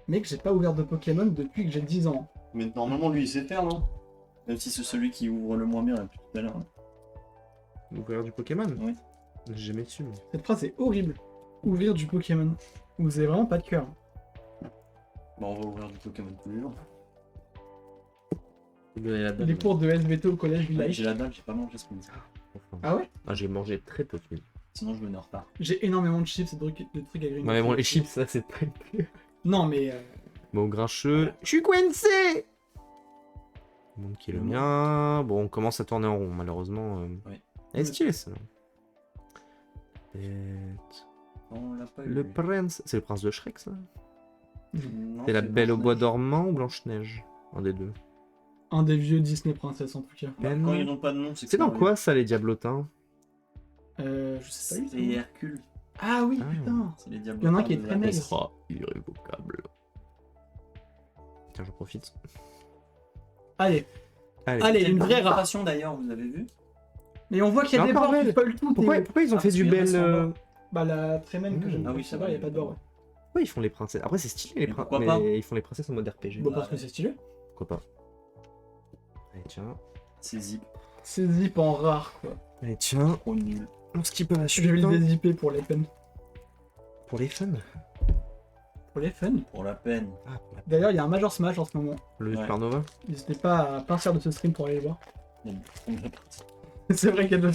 Mec, j'ai pas ouvert de Pokémon depuis que j'ai 10 ans. Mais normalement, lui, il sait faire, non? Même si c'est celui qui ouvre le moins bien depuis tout à l'heure. hein. Ouvrir du Pokémon? Oui. J'ai jamais su. Mais... Cette phrase est horrible. Ouvrir du Pokémon. Vous avez vraiment pas de cœur. Bon, on va ouvrir du Pokémon tous les jours. Les cours de SVT au collège du Ouais, Life. j'ai la dalle, j'ai pas mangé ce midi. Ah ouais? Ah, j'ai mangé très peu de films. Sinon, je venais en retard. J'ai énormément de chips et de trucs à grignoter. Ouais, mais bon, les chips, ça c'est très. Non, mais Bon, grincheux. Je suis coincé! Le monde qui est le mien. Bon, on commence à tourner en rond, malheureusement. Oui. Elle est stylée, ça. Bête. On l'a pas eu. Le prince. C'est le prince de Shrek, ça? Non, C'est la Belle au bois Blanche-Neige. dormant ou Blanche-Neige? Un des deux. un des vieux Disney princesses en tout cas. Bah, quand ils n'ont pas de nom, c'est que C'est dans ça, quoi ça, les diablotins? Je sais pas. C'est les Hercule. Ah oui, Ah. putain. C'est les diables. Il y en a un qui est très maigre. sera irrévocable. Tiens, j'en profite. Allez, Allez. allez, une vraie rare. préparation d'ailleurs, vous avez vu? Mais on voit qu'il y a Mais des encore bords, belle. c'est pas le tout. Pourquoi ils ont fait du tu bel. restes en bas. Bah la Trémène que j'aime Ah oui, bien, c'est ça va, vrai, il y a pas de bord. Ouais. Pourquoi ils font les princesses? Après, c'est stylé les Mais princesses. pourquoi pas Mais ils font les princesses en mode RPG. Bon, parce que c'est stylé. Pourquoi pas? Allez, tiens. C'est zip. C'est zip en rare quoi. Allez, tiens. Trop nul. On skip à la Je suite. vais le hein. dézipper pour les fun. Pour les fun. Pour les fun. Pour la peine. Ah, pour la- D'ailleurs, il y a un Major Smash en ce moment. Le Ouais. Supernova. N'hésitez pas à partir de ce stream pour aller le voir. On l'a pas. C'est vrai qu'il y a de la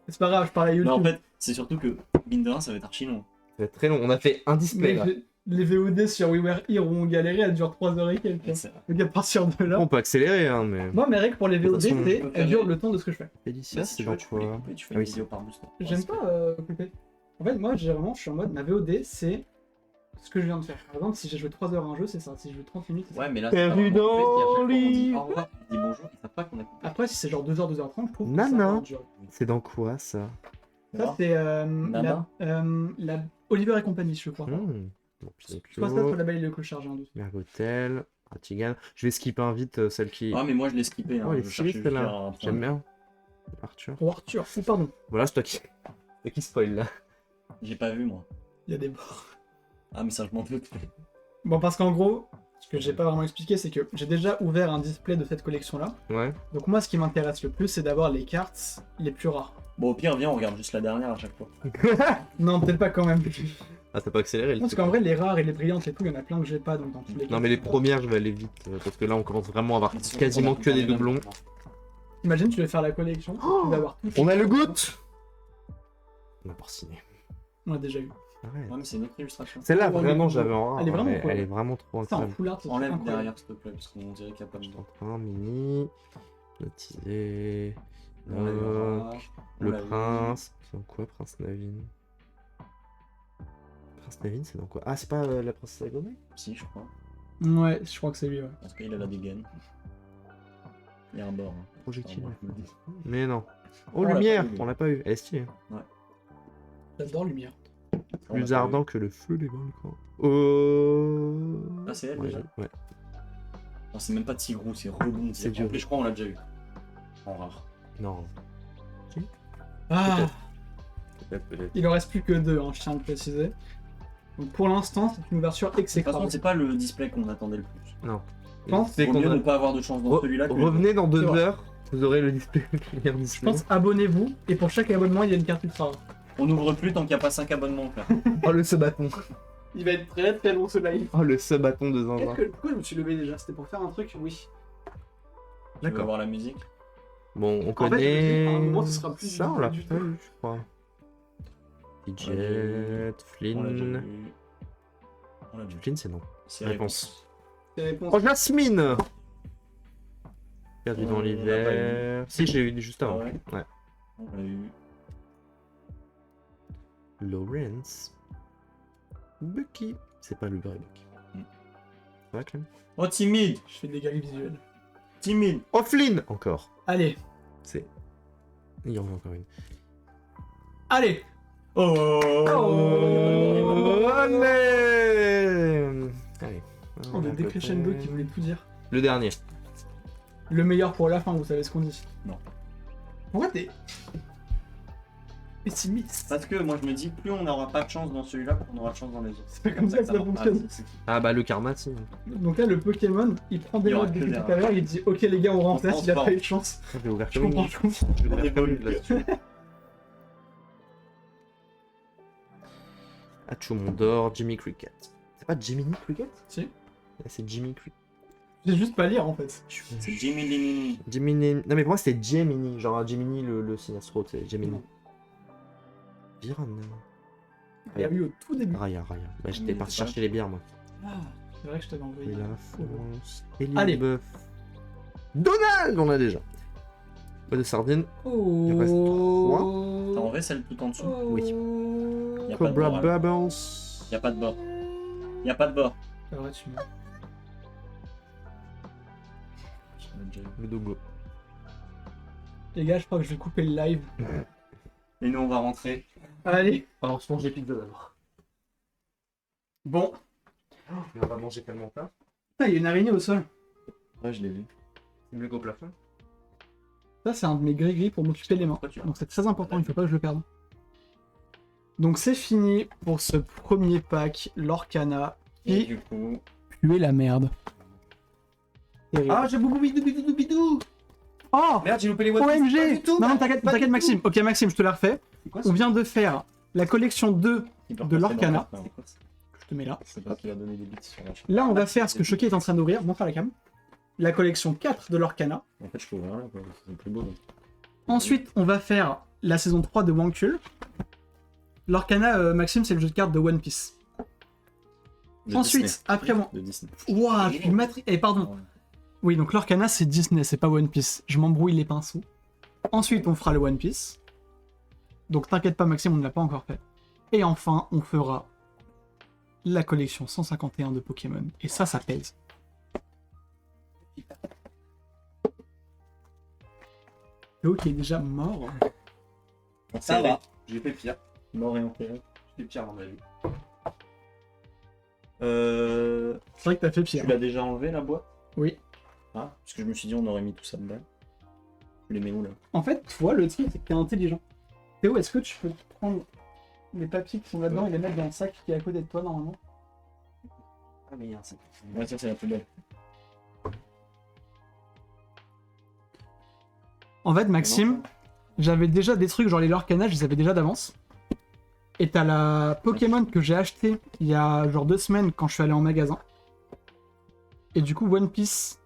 C'est pas grave, je parle à YouTube. Mais en fait, c'est surtout que, mine de rien, ça va être archi long. Ça va être très long. On a fait un display là. Les VOD sur We Were Here où on galérait, elles durent 3 heures et quelques. Ouais, c'est vrai. Donc à partir de là. On peut accélérer, hein, mais. Moi, mes règles pour les De toute VOD, façon, c'est peux elles faire durent les- le temps de ce que je fais. Félicia, Bah, si c'est tu veux, dans tu peux les quoi? couper, tu fais Ah oui, une vidéo par boost. J'aime pas couper. En fait, moi, généralement, je suis en mode ma VOD, c'est ce que je viens de faire. Par exemple, si j'ai joué 3 heures à un jeu, c'est ça. Si j'ai joué 30 minutes, c'est ça. Ouais, mais là, Perdu c'est pas vraiment coupé, dans c'est à chaque fois, on dit l'île. au revoir, on dit bonjour, ils savent pas qu'on a coupé. Après, si c'est genre 2h, 2h30, je trouve que Nana. ça va durer. C'est dans quoi ça? Ça, c'est Nana. la Oliver et compagnie, je crois. Bon, Je crois que ça, sur la belle et le clochard, j'ai un doute. Mergotel, Ratigan. Je vais skipper un vite celle qui. Ah, mais moi, je l'ai skippé. Hein. Oh, elle est je stylée cherchais celle-là. juste à faire un point. J'aime bien. Arthur. Oh, Arthur, oh, pardon. Voilà, c'est toi qui. C'est qui spoil là? J'ai pas vu, moi. Il y a des bords. Ah, mais ça, je m'en doute. Bon, parce qu'en gros, ce que j'ai pas vraiment expliqué, c'est que j'ai déjà ouvert un display de cette collection-là. Ouais. Donc moi, ce qui m'intéresse le plus, c'est d'avoir les cartes les plus rares. Bon, au pire, viens, on regarde juste la dernière à chaque fois. Non, peut-être pas quand même. Ah, t'as pas accéléré le Parce truc. qu'en vrai, les rares et les brillantes et tout, il y en a plein que j'ai pas, donc dans tous les cas. Non, mais les premières, je vais aller vite. Parce que là, on commence vraiment à avoir Ils sont quasiment pas que des les mêmes. doublons. Imagine, tu veux faire la collection, tu vas avoir tout. On a le goût! On a porciné. On l'a déjà eu. Arrête. Ouais, mais c'est une autre illustration. Celle-là, Oh, vraiment, mais- j'avais en rare. Elle est vraiment cool. Elle est vraiment trop Ça, en incroyable. full art, c'est Enlève incroyable. derrière, s'il te plaît, parce qu'on dirait qu'il n'y a pas de nom. Un mini. Notisé. On l'a eu, Noc. on Le l'a eu. prince. C'est dans quoi, Prince Navin? Prince Navin, c'est dans quoi? Ah, c'est pas la princesse Agomé? Si, je crois. Ouais, je crois que c'est lui, ouais. Parce qu'il a la dégaine. Il y a un bord. Hein. Projectile. Enfin, bref, je le dis. Mais non. Oh, On l'a lumière! pas eu, On l'a pas eu. Elle est stylée. J'adore Lumière. On l'a Plus pas ardent que le feu des volcans. Oh. Ah, c'est elle, Ouais, déjà. ouais. Non, c'est même pas de Tigrou, c'est Rebond. C'est En dur. plus, je crois qu'on l'a déjà eu. En rare. Non. Ah, Peut-être. il en reste plus que 2, hein, je tiens à le préciser. Donc pour l'instant, c'est une ouverture De toute exécrable. façon, c'est pas le display qu'on attendait le plus. Non. Je pense- C'est Vaut qu'on mieux a- ne pas avoir de chance dans celui-là que les Revenez dans C'est 2 vrai. heures. Vous aurez le display. le meilleur Je display. pense, abonnez-vous, et pour chaque abonnement, il y a une carte ultra rare. autres. On n'ouvre plus tant qu'il n'y a pas 5 abonnements, frère. Oh, le sub-bâton. Il va être très très long ce live. Oh, le sub-bâton de Zinzin. Pourquoi je me suis levé déjà? C'était pour faire un truc? Oui. Tu veux D'accord. voir la musique? Bon, on En fait, connaît. à un moment, ce sera plus ça, du on l'a du pas tout. eu, je crois. On l'a déjà Jet, On l'a déjà Flynn. vu. On l'a déjà vu. Flynn, c'est non. C'est Réponse. Les réponses. Oh, Jasmine. Perdu dans On l'a l'hiver. Si, j'ai eu juste avant. Ah ouais. Ouais. On a eu. Lawrence. Bucky. C'est pas le vrai Bucky. Mm. Ça va, Clem? Oh, timide. Je fais des gags visuels. Timide. Oh, Flynn. Encore. Allez, C'est. Il y en a encore une. allez. Oh. Allez. Allez. On a des crescendo qui voulaient tout dire. Le dernier. Le meilleur pour la fin, vous savez ce qu'on dit. Non. Pourquoi t'es pessimiste? Parce que moi je me dis, plus on n'aura pas de chance dans celui-là, plus on aura de chance dans les autres. C'est pas comme ça que ça fonctionne. Ah bah le karma, si. Donc là, le Pokémon, il prend des Il y aura notes que depuis des tout à l'heure, il dit ok les gars, on remplace, On il a pense pas pas. eu de chance. Je vais ouvrir Je comprends tout. Je vais On ouvrir évolue comme là-dessus. Achumondor, Jimmy Cricket. C'est pas Jiminy Cricket? Si. Là, c'est Jimmy Cricket. J'ai juste pas lire en fait. C'est Jimmy Limini. Jiminy. Non mais pour moi c'était Gemini, genre Gemini le Sinastro, c'est Gemini. Non. Viran. Il y a eu au tout début. Raya. Bah j'étais Mais parti c'est pas- chercher les bières moi. Ah, c'est vrai que je t'avais envoyé. Et la Oh. France. Allez. Elliot. Donald, on l'a déjà. Pas de sardines. Oh. Il reste trois. T'as enlevé celle tout en dessous? Oui. Y a pas de Cobra bord, hein. Bubbles. Y a pas de bord. Y a pas de bord. C'est vrai, tu me... Le Dogo. Les gars, je crois que je vais couper le live. Et nous on va rentrer. Allez. Alors on se mange les pizzas d'abord. Bon. Mais on va manger tellement tard. Putain, il y a une araignée au sol. Ouais, je l'ai vu. Le go plafond. Ça, c'est un de mes gris-gris pour m'occuper les mains. Pourquoi tu as Donc c'est très important, il faut pas que je le perde. Donc c'est fini pour ce premier pack, l'Orcana, Et qui du coup. puait la merde. Terrible. Ah, j'ai beaucoup bidou bidou bidou. Oh Merde, j'ai loupé les One Piece. Pas OMG du tout, Non, non, pas t'inquiète, du t'inquiète tout. Maxime. Ok Maxime, je te la refais. C'est quoi On vient de faire la collection 2, de l'Orcana. je te mets là. C'est pas qui va donner des bits sur la chaîne. Là, on va faire ce que Choquet est en train d'ouvrir. Montre à la cam. La collection 4 de l'Orcana. En fait, je peux ouvrir là, quoi. C'est plus beau. Donc. Ensuite, on va faire la saison 3 de Wankul. L'Orcana, Maxime, c'est le jeu de cartes de One Piece. De Ensuite, Disney. après moi. De Disney. Ouah, je suis matrix. Eh, pardon. Oui, donc l'Orcana, c'est Disney, c'est pas One Piece. Je m'embrouille les pinceaux. Ensuite, on fera le One Piece. Donc t'inquiète pas, Maxime, on ne l'a pas encore fait. Et enfin, on fera la collection 151 de Pokémon. Et ça pèse. Théo qui est déjà mort. Ça va. J'ai fait pire. Mort et enterré. C'est pire dans ma vie. C'est vrai que t'as fait pire. Tu l'as déjà enlevé la boîte? Oui. Ah, parce que je me suis dit on aurait mis tout ça dedans. Tu les mets où là? En fait, toi, le truc, c'est que t'es intelligent. Théo, est-ce que tu peux prendre les papiers qui sont là-dedans et les mettre dans le sac qui est à côté de toi, normalement? Ah mais il y a un sac. Ouais, ça c'est la plus belle. En fait, Maxime, j'avais déjà des trucs, genre les Lorcana, je les avais déjà d'avance. Et t'as la Pokémon que j'ai acheté il y a genre 2 semaines quand je suis allé en magasin. Et du coup, One Piece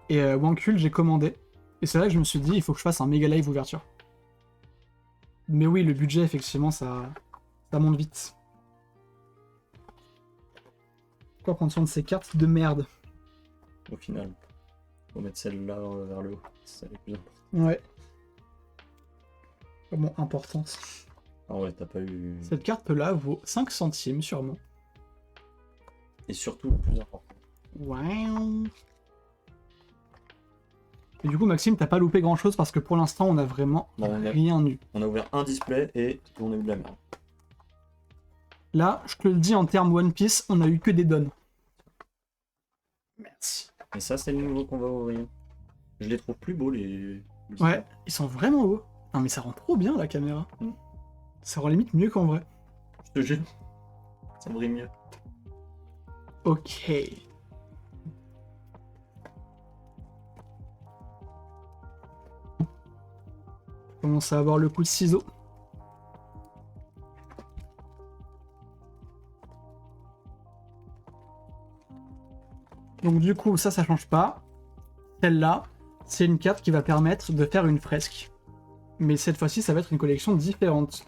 et Wankul, j'ai commandé. Et c'est là que je me suis dit, il faut que je fasse un méga live ouverture. Mais oui, le budget, effectivement, ça monte vite. Pourquoi prendre soin de ces cartes de merde? Au final. Faut mettre celle-là vers le haut. C'est ça les plus importantes. Ouais. Comment importance. Ah ouais, t'as pas eu. Cette carte-là vaut 5 centimes, sûrement. Et surtout le plus important. Wow. Et du coup, Maxime, t'as pas loupé grand-chose parce que pour l'instant, on a vraiment Non, on a- rien eu. On a ouvert un display et on a eu de la merde. Là, je te le dis en termes One Piece, on a eu que des dons. Merci. Et ça, c'est le nouveau qu'on va ouvrir. Je les trouve plus beaux les. Ouais, ils sont vraiment beaux. Non mais ça rend trop bien la caméra. Mm. Ça rend limite mieux qu'en vrai. Je te jure. Ça brille mieux. Ok. Je commence à avoir le coup de ciseau. Donc du coup, ça change pas. Celle-là, c'est une carte qui va permettre de faire une fresque. Mais cette fois-ci, ça va être une collection différente.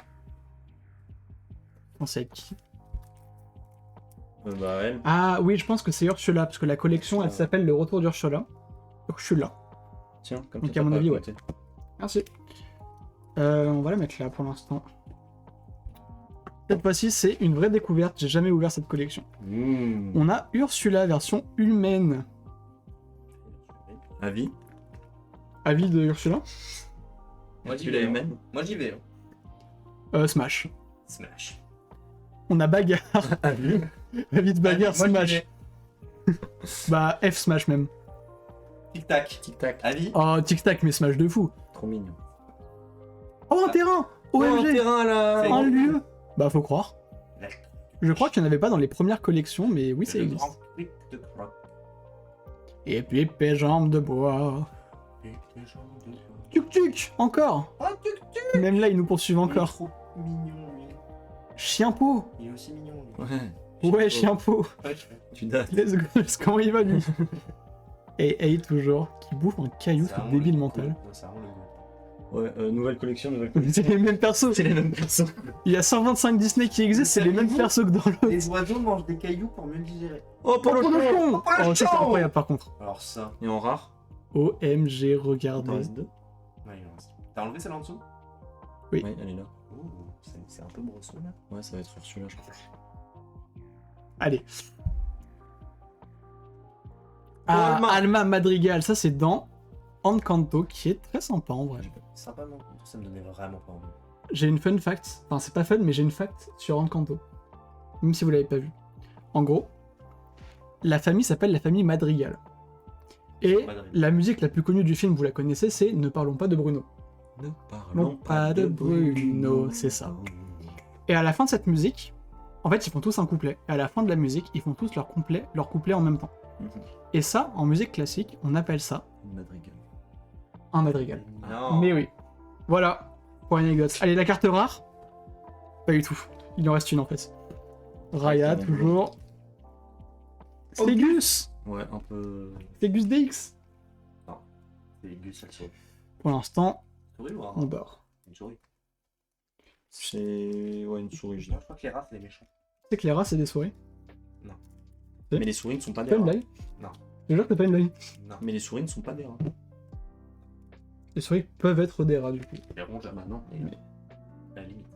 Je pense avec qui? Bah elle. Ah oui, je pense que c'est Ursula, parce que la collection, elle Ursula. s'appelle Le Retour d'Ursula. Ursula. Tiens, comme Donc, ça, à mon t'as pas avis, à ouais. côté. Merci. On va la mettre là pour l'instant. Cette fois-ci, c'est une vraie découverte. J'ai jamais ouvert cette collection. On a Ursula version humaine. Avis. Avis de Ursula. Moi, j'y Tu vais. l'as hein. même. Moi, j'y vais. Smash. Smash. On a bagarre. Avis. Avis de bagarre, Moi, j'y Smash. vais. Bah, F Smash même. Tic-tac. Tic tac. Avis. Oh, tic-tac, mais Smash de fou. Trop mignon. Oh, un terrain. OMG. terrain là. C'est Un bon. lieu. Bah, faut croire. Je crois qu'il n'y en avait pas dans les premières collections, mais oui, ça Le existe. grand truc de croc. Et puis, épée, jambes de bois. Et les gens de bois. Tuk-tuk. Encore. Ah, tuc, Même là, ils nous poursuivent il est encore. trop mignon, lui. Chien pot. Il est aussi mignon, lui. Ouais. Ouais, chien pot. Ouais, Tu dates. Let's go. Comment il va, lui? Et Hey, toujours, qui bouffe un caillou, c'est ce vraiment débile le mental. goût. Ouais, c'est vraiment le goût. Ouais, nouvelle collection. C'est les mêmes persos. C'est les mêmes personnes. Il y a 125 Disney qui existent, c'est les mêmes persos que dans l'autre. Les oiseaux mangent des cailloux pour mieux digérer. Oh, Pour le fond. Pour le Oh, ça, c'est champ. incroyable par contre. Alors ça. Et en rare. OMG, Il t'en regardez. reste deux. Ouais, il en reste. T'as enlevé celle en dessous? Oui. Ouais, elle est là. Ouh, c'est un peu brosson là. Ouais, ça va être sur celui-là, je crois. Allez. Ah, Alma. Alma Madrigal, ça c'est dans Encanto, qui est très sympa en vrai. Sympa, non? Ça me donnait vraiment pas envie. J'ai une fun fact, enfin c'est pas fun, mais j'ai une fact sur Encanto. Même si vous l'avez pas vu. En gros, la famille s'appelle la famille Madrigal. Et Madrigal. la musique la plus connue du film, vous la connaissez, c'est Ne parlons pas de Bruno. Ne parlons pas de Bruno, c'est ça. Et à la fin de cette musique, en fait, ils font tous un couplet. Et à la fin de la musique, ils font tous leur couplet en même temps. Et ça, en musique classique, on appelle ça Madrigal. un madrigal. Non. Mais oui. Voilà, pour l'anecdote. Allez, la carte rare? Pas du tout. Il en reste une en fait. Raya, Ouais, toujours. Stégus. Ouais, un peu. Stégus DX. C'est Gus, elle souris. Pour l'instant, Souris ou un on rat? dort. Une souris. C'est. Ouais, une souris, je Non, dirais. je crois que les rats, c'est les méchants. Tu sais que les rats, c'est des souris. Mais les souris ne sont pas C'est des pas une rats. blague? Non. Je jure que c'est pas une blague. Non. Mais les souris ne sont pas des rats. Les souris peuvent être des rats du coup. Les ronges, ah bah non. Mais- À la limite.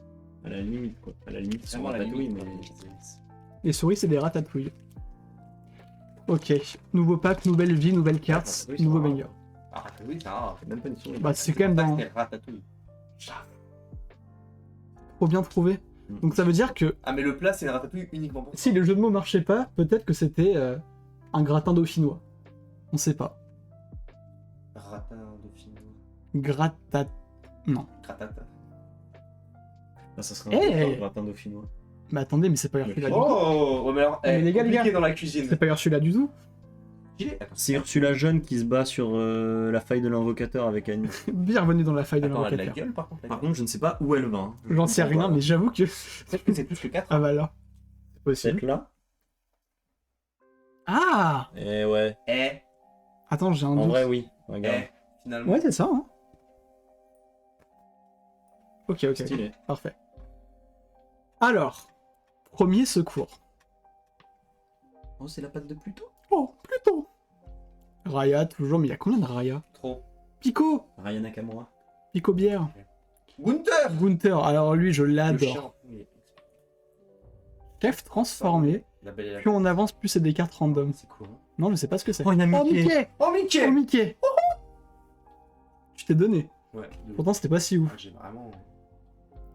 À la limite, quoi. À la limite, ils sont Vraiment à la ratatouilles, limite. mais. Les souris, c'est des ratatouilles. Ok. Nouveau pack, nouvelle vie, nouvelle carte, Ratatouille, c'est nouveau un rat. banger. Ah, oui, c'est un rat. C'est même pas une souris. Bah, c'est quand même pas dans. que c'était ratatouille. Trop bien trouvé. Donc ça veut dire que Ah, mais le plat, c'est le ratatouille uniquement pour ça. si le jeu de mots marchait pas, peut-être que c'était un gratin dauphinois. On sait pas. Ratin dauphinois. Gratat. Non. Gratata. Ah, ça serait Hey un gratin dauphinois. Mais attendez, mais c'est pas Ursula du tout. Oh, ouais, mais alors, Mais les gars, compliqué dans la cuisine. C'est pas Ursula du tout. Attends, C'est Ursula jeune qui se bat sur la faille de l'invocateur avec Annie. Bienvenue dans la faille de attends, elle a de la l'invocateur. gueule par contre. Par contre, je ne sais pas où elle va. hein. J'en sais rien, mais j'avoue que. Peut-être que c'est plus que 4. Ah bah là. C'est Peut-être possible. là. Ah Eh ouais. Eh, Attends, j'ai un En doute. vrai, oui. Regarde. finalement. Ouais, c'est ça, hein. Ok, ok. Stylé. Parfait. Alors, premier secours. Oh, c'est la patte de Pluto. Oh, plutôt. Raya, toujours, mais il y a combien de Raya? Trop. Pico Raya Nakamura. Pico bière. Gunther Gunther, alors lui, je Le l'adore. chien. Oui. Chef transformé. La belle et la Plus on avance, plus c'est des cartes random. C'est quoi? Non, je sais pas ce que c'est. Oh, il y a Oh, Mickey. Mickey Oh, Mickey Oh, Mickey Tu t'es donné. Ouais, de- Pourtant, c'était pas si ouf. Ah, j'ai vraiment.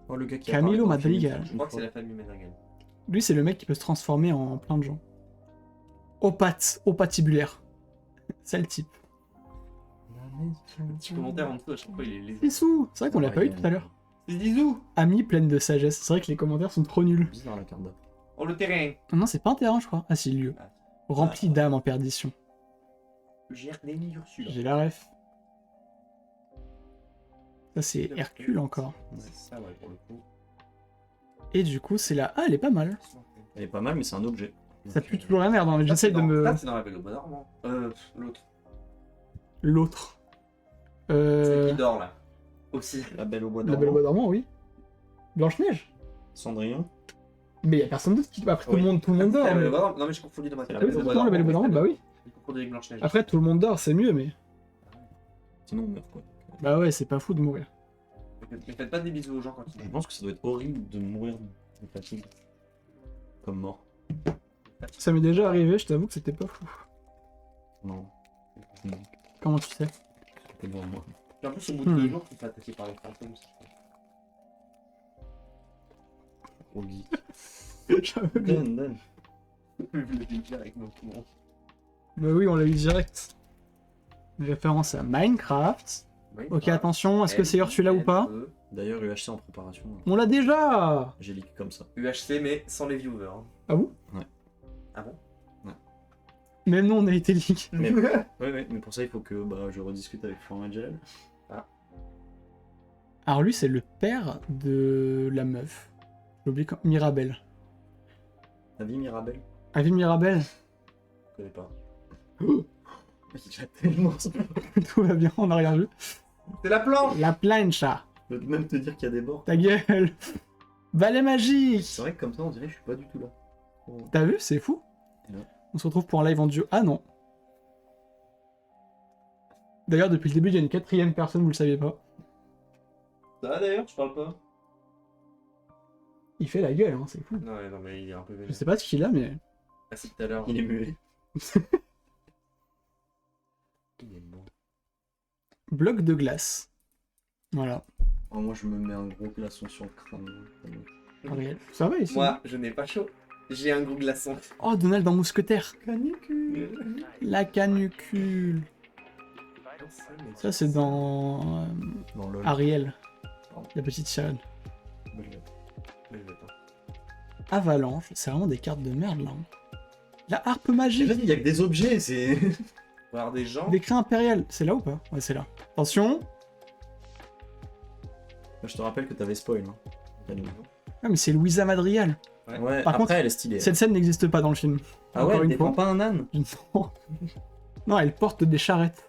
Oh, le gars qui Camilo apparaît dans le film, Madrigal. Je crois que c'est la famille Madrigal. Lui, c'est le mec qui peut se transformer en plein de gens. Opatibulaire. C'est le type. Petit commentaire en dessous, à chaque fois il est lésé. Sissou C'est vrai qu'on l'a pas eu tout à l'heure. C'est Zizou Ami pleine de sagesse. C'est vrai que les commentaires sont trop nuls. Bizarre la carte d'après. Oh, le terrain Non, c'est pas un terrain, je crois. Ah, si, lieu. Rempli d'âmes en perdition. Gernénie Ursula. J'ai la ref. Ça, c'est Hercule encore. C'est ça, ouais, pour le coup. Et du coup, c'est là. Ah, elle est pas mal. Elle est pas mal, mais c'est un objet. Ça pue toujours la merde, hein, mais j'essaye de me. Ça, c'est dans la Belle au Bois dormant. L'autre. L'autre. C'est qui dort là. Aussi. La Belle au bois La Belle au dormant. Bois dormant, oui. Blanche-Neige Cendrillon. Mais y a personne d'autre qui. Après, tout le monde dort. Ah, Mais... non, mais je confondu dans ma tête. Ah oui, c'est le Belle et Boule bah oui. J'ai confondu avec Blanche-Neige. Après, tout le monde dort, c'est mieux, mais. Sinon, on meurt quoi. Bah ouais, c'est pas fou de mourir. Mais faites pas des bisous aux gens quand ils Je pense que ça doit être horrible de mourir de fatigue. Comme mort. Ça m'est déjà arrivé, je t'avoue que c'était pas fou. Non. Non. Comment tu sais? C'était devant moi. Puis en plus, au bout de 2 jours, tu te fais attaquer par les fantômes. Au lit. J'avais oublié. Donne. Je l'ai dit avec mon poumon. Bah oui, on l'a eu direct. Référence à Minecraft. Ok, attention, est-ce que c'est Ursula ou pas? D'ailleurs, UHC en préparation. On l'a déjà! J'ai leak comme ça. UHC, mais sans les viewers. hein. Ah bon? Ah bon? Même nous, on a été leak. Mais, ouais, mais pour ça, il faut que je rediscute avec Florent et Jalal. Alors lui, c'est le père de la meuf. J'ai oublié quand... Mirabelle. Avis Mirabel? Avis Mirabelle? Je connais pas. Oh, Il a tellement ça. tout va bien, on a rien vu. C'est la planche! La plancha. Je peux même te dire qu'il y a des bords. Ta gueule. Balai magique. C'est vrai que comme ça, on dirait que je suis pas du tout là. T'as vu, c'est fou. Non. On se retrouve pour un live en duo. Ah non. D'ailleurs, depuis le début, il y a une 4ème personne, vous le saviez pas. Ça va d'ailleurs, tu parles pas? Il fait la gueule, hein, c'est fou. Non, mais il est un peu Je vénère. sais pas ce qu'il a, mais... Ah, c'est tout à l'heure. Il est muet. Il est bon. Bloc de glace. Voilà. Oh, moi, je me mets un gros glaçon sur le crâne. Ariel. Ça va ici? Moi, je n'ai pas chaud. J'ai un gros glaçon. Oh, Donald dans Mousquetaire. Canicule. La canicule. Ça, c'est dans... Dans le. Ariel. La petite sirène. Avalanche. C'est vraiment des cartes de merde, là. La harpe magique. Il y a que des objets, c'est. On va avoir des gens. Des craies impériales. C'est là ou pas? Ouais, c'est là. Attention. Je te rappelle que t'avais spoil. Hein. Ah, mais c'est Louisa Madrigal. Ouais, Par après, contre, elle est stylée. Cette scène n'existe pas dans le film. Ah Encore ouais, elle une fois. défend pas un âne. Non. Non, elle porte des charrettes.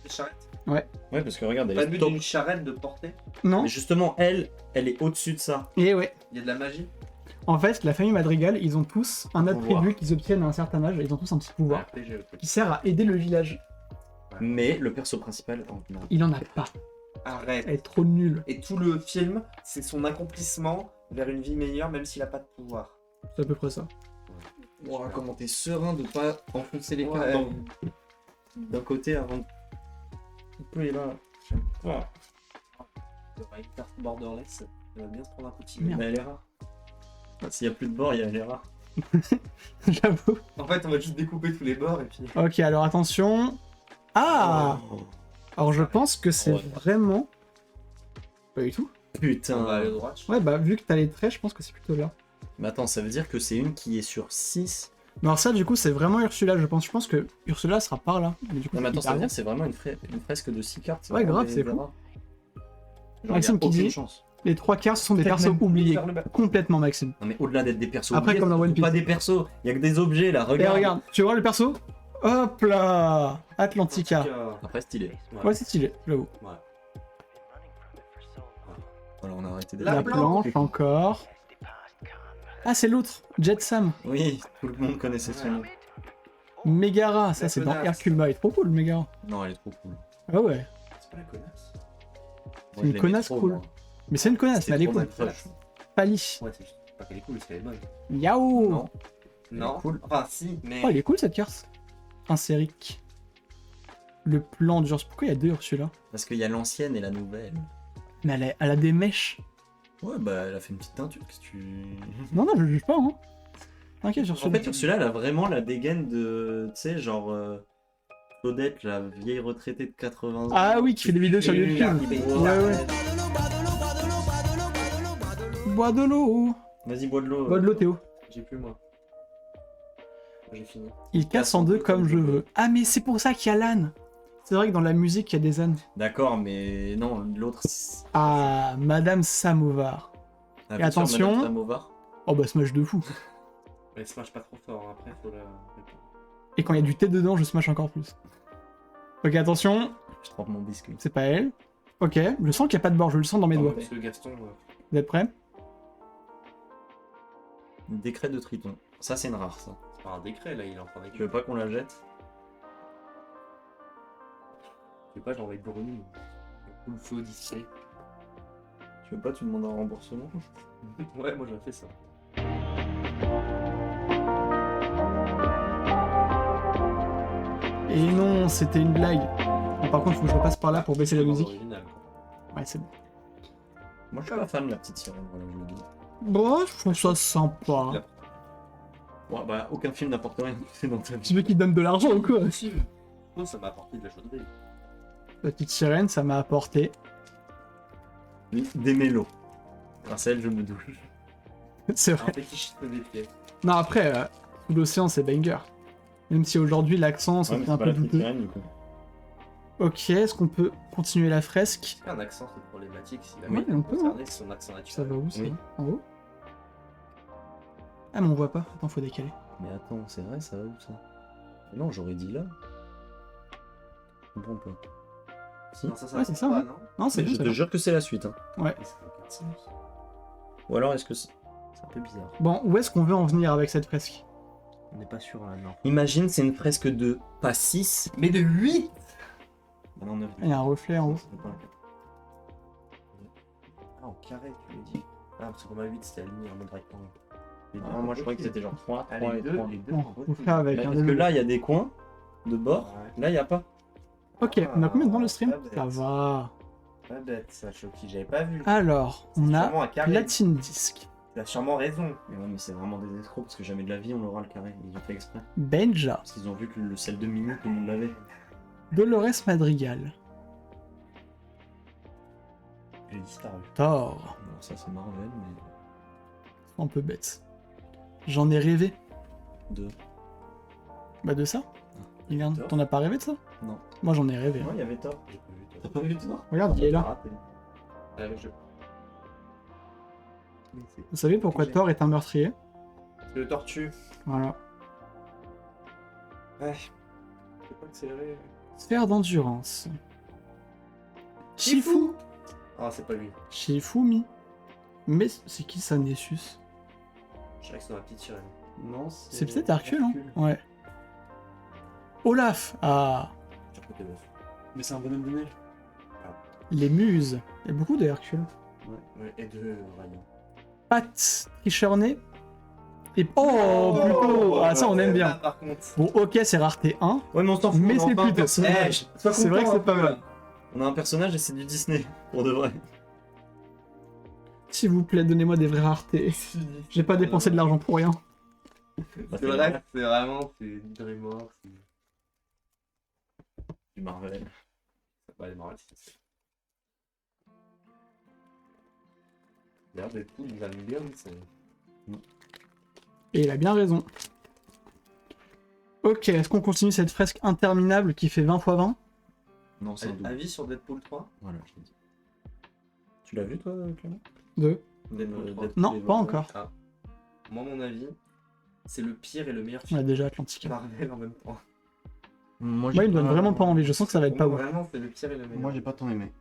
Des charrettes. Ouais, parce que regarde, elle Pas est le but top. d'une charrette de portée. Non. Mais justement, elle est au-dessus de ça. Et ouais. Il y a de la magie. En fait, la famille Madrigal, ils ont tous un pouvoir. attribut qu'ils obtiennent à un certain âge. Ils ont tous un petit pouvoir RPG, le truc. qui sert à aider le village. Mais le perso principal. Oh, non. Il en a pas. Arrête. Elle est trop nulle. Et tout le film, c'est son accomplissement vers une vie meilleure, même s'il a pas de pouvoir. C'est à peu près ça. Ouah, comment t'es serein de pas enfoncer les cartes Ouais. d'un côté avant de. Un peu et là. Une carte borderless, elle va bien se prendre un petit. Merde. Mais elle est rare. S'il y a plus de bords, elle est rare. J'avoue. En fait, on va juste découper tous les bords et puis. Ok, alors attention. Ah. Oh, Alors je pense que c'est Ouais. vraiment... Pas du tout. On va putain. aller droit. Ouais, bah vu que t'as les traits, je pense que c'est plutôt là. Mais attends, ça veut dire que c'est une qui est sur 6. Mais alors ça, du coup, c'est vraiment Ursula, je pense. Je pense que Ursula sera par là. Mais du coup, Non, mais c'est attends, ça veut hyper dire que c'est vraiment une fresque de 6 cartes. Ouais, grave, c'est fou. Maxime qui dit- chance. Les 3 quarts, ce sont des Peut-être persos même oubliés. Faire le bas. Complètement, Maxime. Non, mais au-delà d'être des persos. Après, oubliés, comme dans One c'est Piece. pas des persos, il y a que des objets là, Et regarde. regarde, tu vois le perso? Hop là, Atlantica. Après, stylé. Ouais, c'est stylé, j'avoue. Voilà, on a arrêté La La d'être. planche, encore. Ah, c'est l'autre, Jet Sam. Oui, tout le monde connaissait son nom. Megara, ça La c'est dans connasse. Hercule Boy. Trop cool, Megara. Non, elle est trop cool. Ah ouais. C'est pas la connasse. Moi, une je l'aimais connasse trop, cool. moi. Mais c'est une connasse, C'était mais elle est trop cool. mal proche. Pali. Ouais, c'est juste pas qu'elle est cool, c'est qu'elle est bonne. Yaou. Non. Non. cool. Enfin, si, mais. Oh, elle est cool cette carte. Insérique. Le plan d'Urs. Pourquoi il y a deux Ursula? Parce qu'il y a l'ancienne et la nouvelle. Mais elle a des mèches. Ouais, bah elle a fait une petite teinture. Qu'est-ce que tu. Non, non, je juge pas, hein. T'inquiète, En Ursula. fait, Ursula, elle a vraiment la dégaine de. Tu sais, genre. Claudette, la vieille retraitée de 80 ans. Ah oui, qui fait des vidéos sur YouTube. Ouais, ouais. Bois de l'eau. Vas-y, bois de l'eau. Bois de l'eau, Théo. J'ai plus moi. J'ai fini. Il casse en deux comme je veux. Ah, mais c'est pour ça qu'il y a l'âne. C'est vrai que dans la musique, il y a des ânes. D'accord, mais non, l'autre. Ah, Madame Samovar. Ah, Et bien sûr, attention. Madame Samovar. Oh bah smash de fou. Mais elle smash pas trop fort, hein. Après faut la. Et quand il y a du thé dedans, je smash encore plus. Ok, attention, Je trempe mon biscuit. c'est pas elle. Ok, je sens qu'il n'y a pas de bord, je le sens dans mes doigts. Parce que Gaston. Vous êtes prêts? Décret de Triton. Ça, c'est une rare, ça. C'est pas un décret là, il est en train Tu d'écrire. veux pas qu'on la jette? Je sais pas, j'ai envoyé Bruni. Ou le feu Disney. Tu veux pas, tu demandes un remboursement? Ouais, moi j'aurais fait ça. Et non, c'était une blague. Bon, par contre, faut que je repasse par là pour baisser la musique. Original, quoi. Ouais, c'est bon. Moi, je suis pas fan de la petite sirène, voilà, je le dis. Bon, je trouve ça sympa. Ouais, bah, aucun film n'apporte rien c'est dans ta vie. Tu veux qu'il te donne de l'argent ou quoi? Moi, ça m'a apporté de la chauderie. La petite sirène, ça m'a apporté. Des mélos. Grâce à elle, je me douche. C'est Un vrai. petit chiste des pieds. Non, après, sous l'océan, c'est banger. Même si aujourd'hui, l'accent, ça Ouais, mais fait un c'est pas peu la petite douteux. sirène, du coup. Ok, est-ce qu'on peut continuer la fresque? Un accent, c'est problématique. Si la Oui, mère on est peut, concernée, c'est son accent Ça naturel. va où, ça? Oui. En haut? Ah, mais on voit pas. Attends, faut décaler. Mais attends, c'est vrai, ça va où, ça? Non, j'aurais dit là. Je comprends pas. Si. Non, ça Ouais, c'est ça, pas, ouais. non Non, c'est Mais bon, je c'est te bon. jure que c'est la suite. Hein. Ouais. Mais ça fait aucun sens. Ou alors, est-ce que c'est un peu bizarre? Bon, où est-ce qu'on veut en venir avec cette fresque? On n'est pas sûr là, non. Imagine, c'est une fresque de pas 6, Mais de 8 bah non, 9. Il y a un reflet en haut. Ah, en carré, tu l'as dit. Ah, parce que pour ma 8, c'était aligné en mode rectangle. Les deux, Ah, moi, je croyais que c'était genre 3, Ah, 3 les et deux, 3. les deux. Bon, en faut reflet. faire avec Parce un que là, il y a des coins de bord. Ouais. Là, il n'y a pas. Ok, on a combien de temps le stream? pas bête. Ça va. Pas bête, ça, Choki, j'avais pas vu. Alors, on a Sûrement un carré. Platine Disc, Tu as sûrement raison. Mais ouais, mais c'est vraiment des escrocs parce que jamais de la vie on aura le carré. Ils ont fait exprès. Benja, Parce qu'ils ont vu que le sel de Mimi, tout le monde l'avait. Dolores Madrigal, J'ai disparu. Thor. Bon, ça, c'est Marvel, mais. Un peu bête. J'en ai rêvé. Deux. Bah de ça. Regarde, Thor. t'en as pas rêvé de ça? Non. Moi j'en ai rêvé. Ouais, il y avait Thor. J'ai pas vu. toi. T'as pas vu Thor? Regarde, il est là. Raté. Ah, mais je- Mais c'est- Vous savez pourquoi J'ai- Thor est un meurtrier? C'est le tortue. Voilà. Ouais. Je peux pas accélérer. Sphère d'endurance. Shifu. Ah, c'est pas lui. Shifumi. Mais c'est qui ça, Nessus? Je dirais que c'est dans la petite sirène. Non, C'est peut-être Hercule, hein? Ouais. Olaf. Ah. J'ai recruté l'œuf. Mais c'est un bonhomme de neige. Les muses. Il y a beaucoup de Hercule. Ouais, et de Ryan. Pat, Trichorné. Et... Oh, plutôt. Ah, ça on aime bien. Par contre. Bon, ok, c'est rareté 1. Ouais, mais on s'en fout. Mais on a c'est enfin un plutôt- personnage. Sois C'est vrai que content, c'est pas un peu, mal. là. On a un personnage et c'est du Disney. Pour de vrai. S'il vous plaît, donnez-moi des vraies raretés. J'ai pas dépensé de l'argent pour rien. C'est vrai que c'est vraiment. C'est DreamWorks. Du Marvel. C'est pas les Marvel. D'ailleurs, Deadpool, il va bien, c'est. Et il a bien raison. Ok, est-ce qu'on continue cette fresque interminable qui fait 20 x 20? Non, c'est un double. Avis sur Deadpool 3? Voilà, je l'ai dit. Tu l'as vu, toi, Clément? 2. Deadpool 3. Non, et pas Wolverine. encore. Ah. Moi, mon avis, c'est le pire et le meilleur On a film déjà Atlantica. Marvel en même temps. Moi, Moi, il me donne vraiment pas envie. Je sens que ça va être pas Pour ouf. moi, vraiment, c'est le pire et le meilleur. Moi, j'ai pas tant aimé.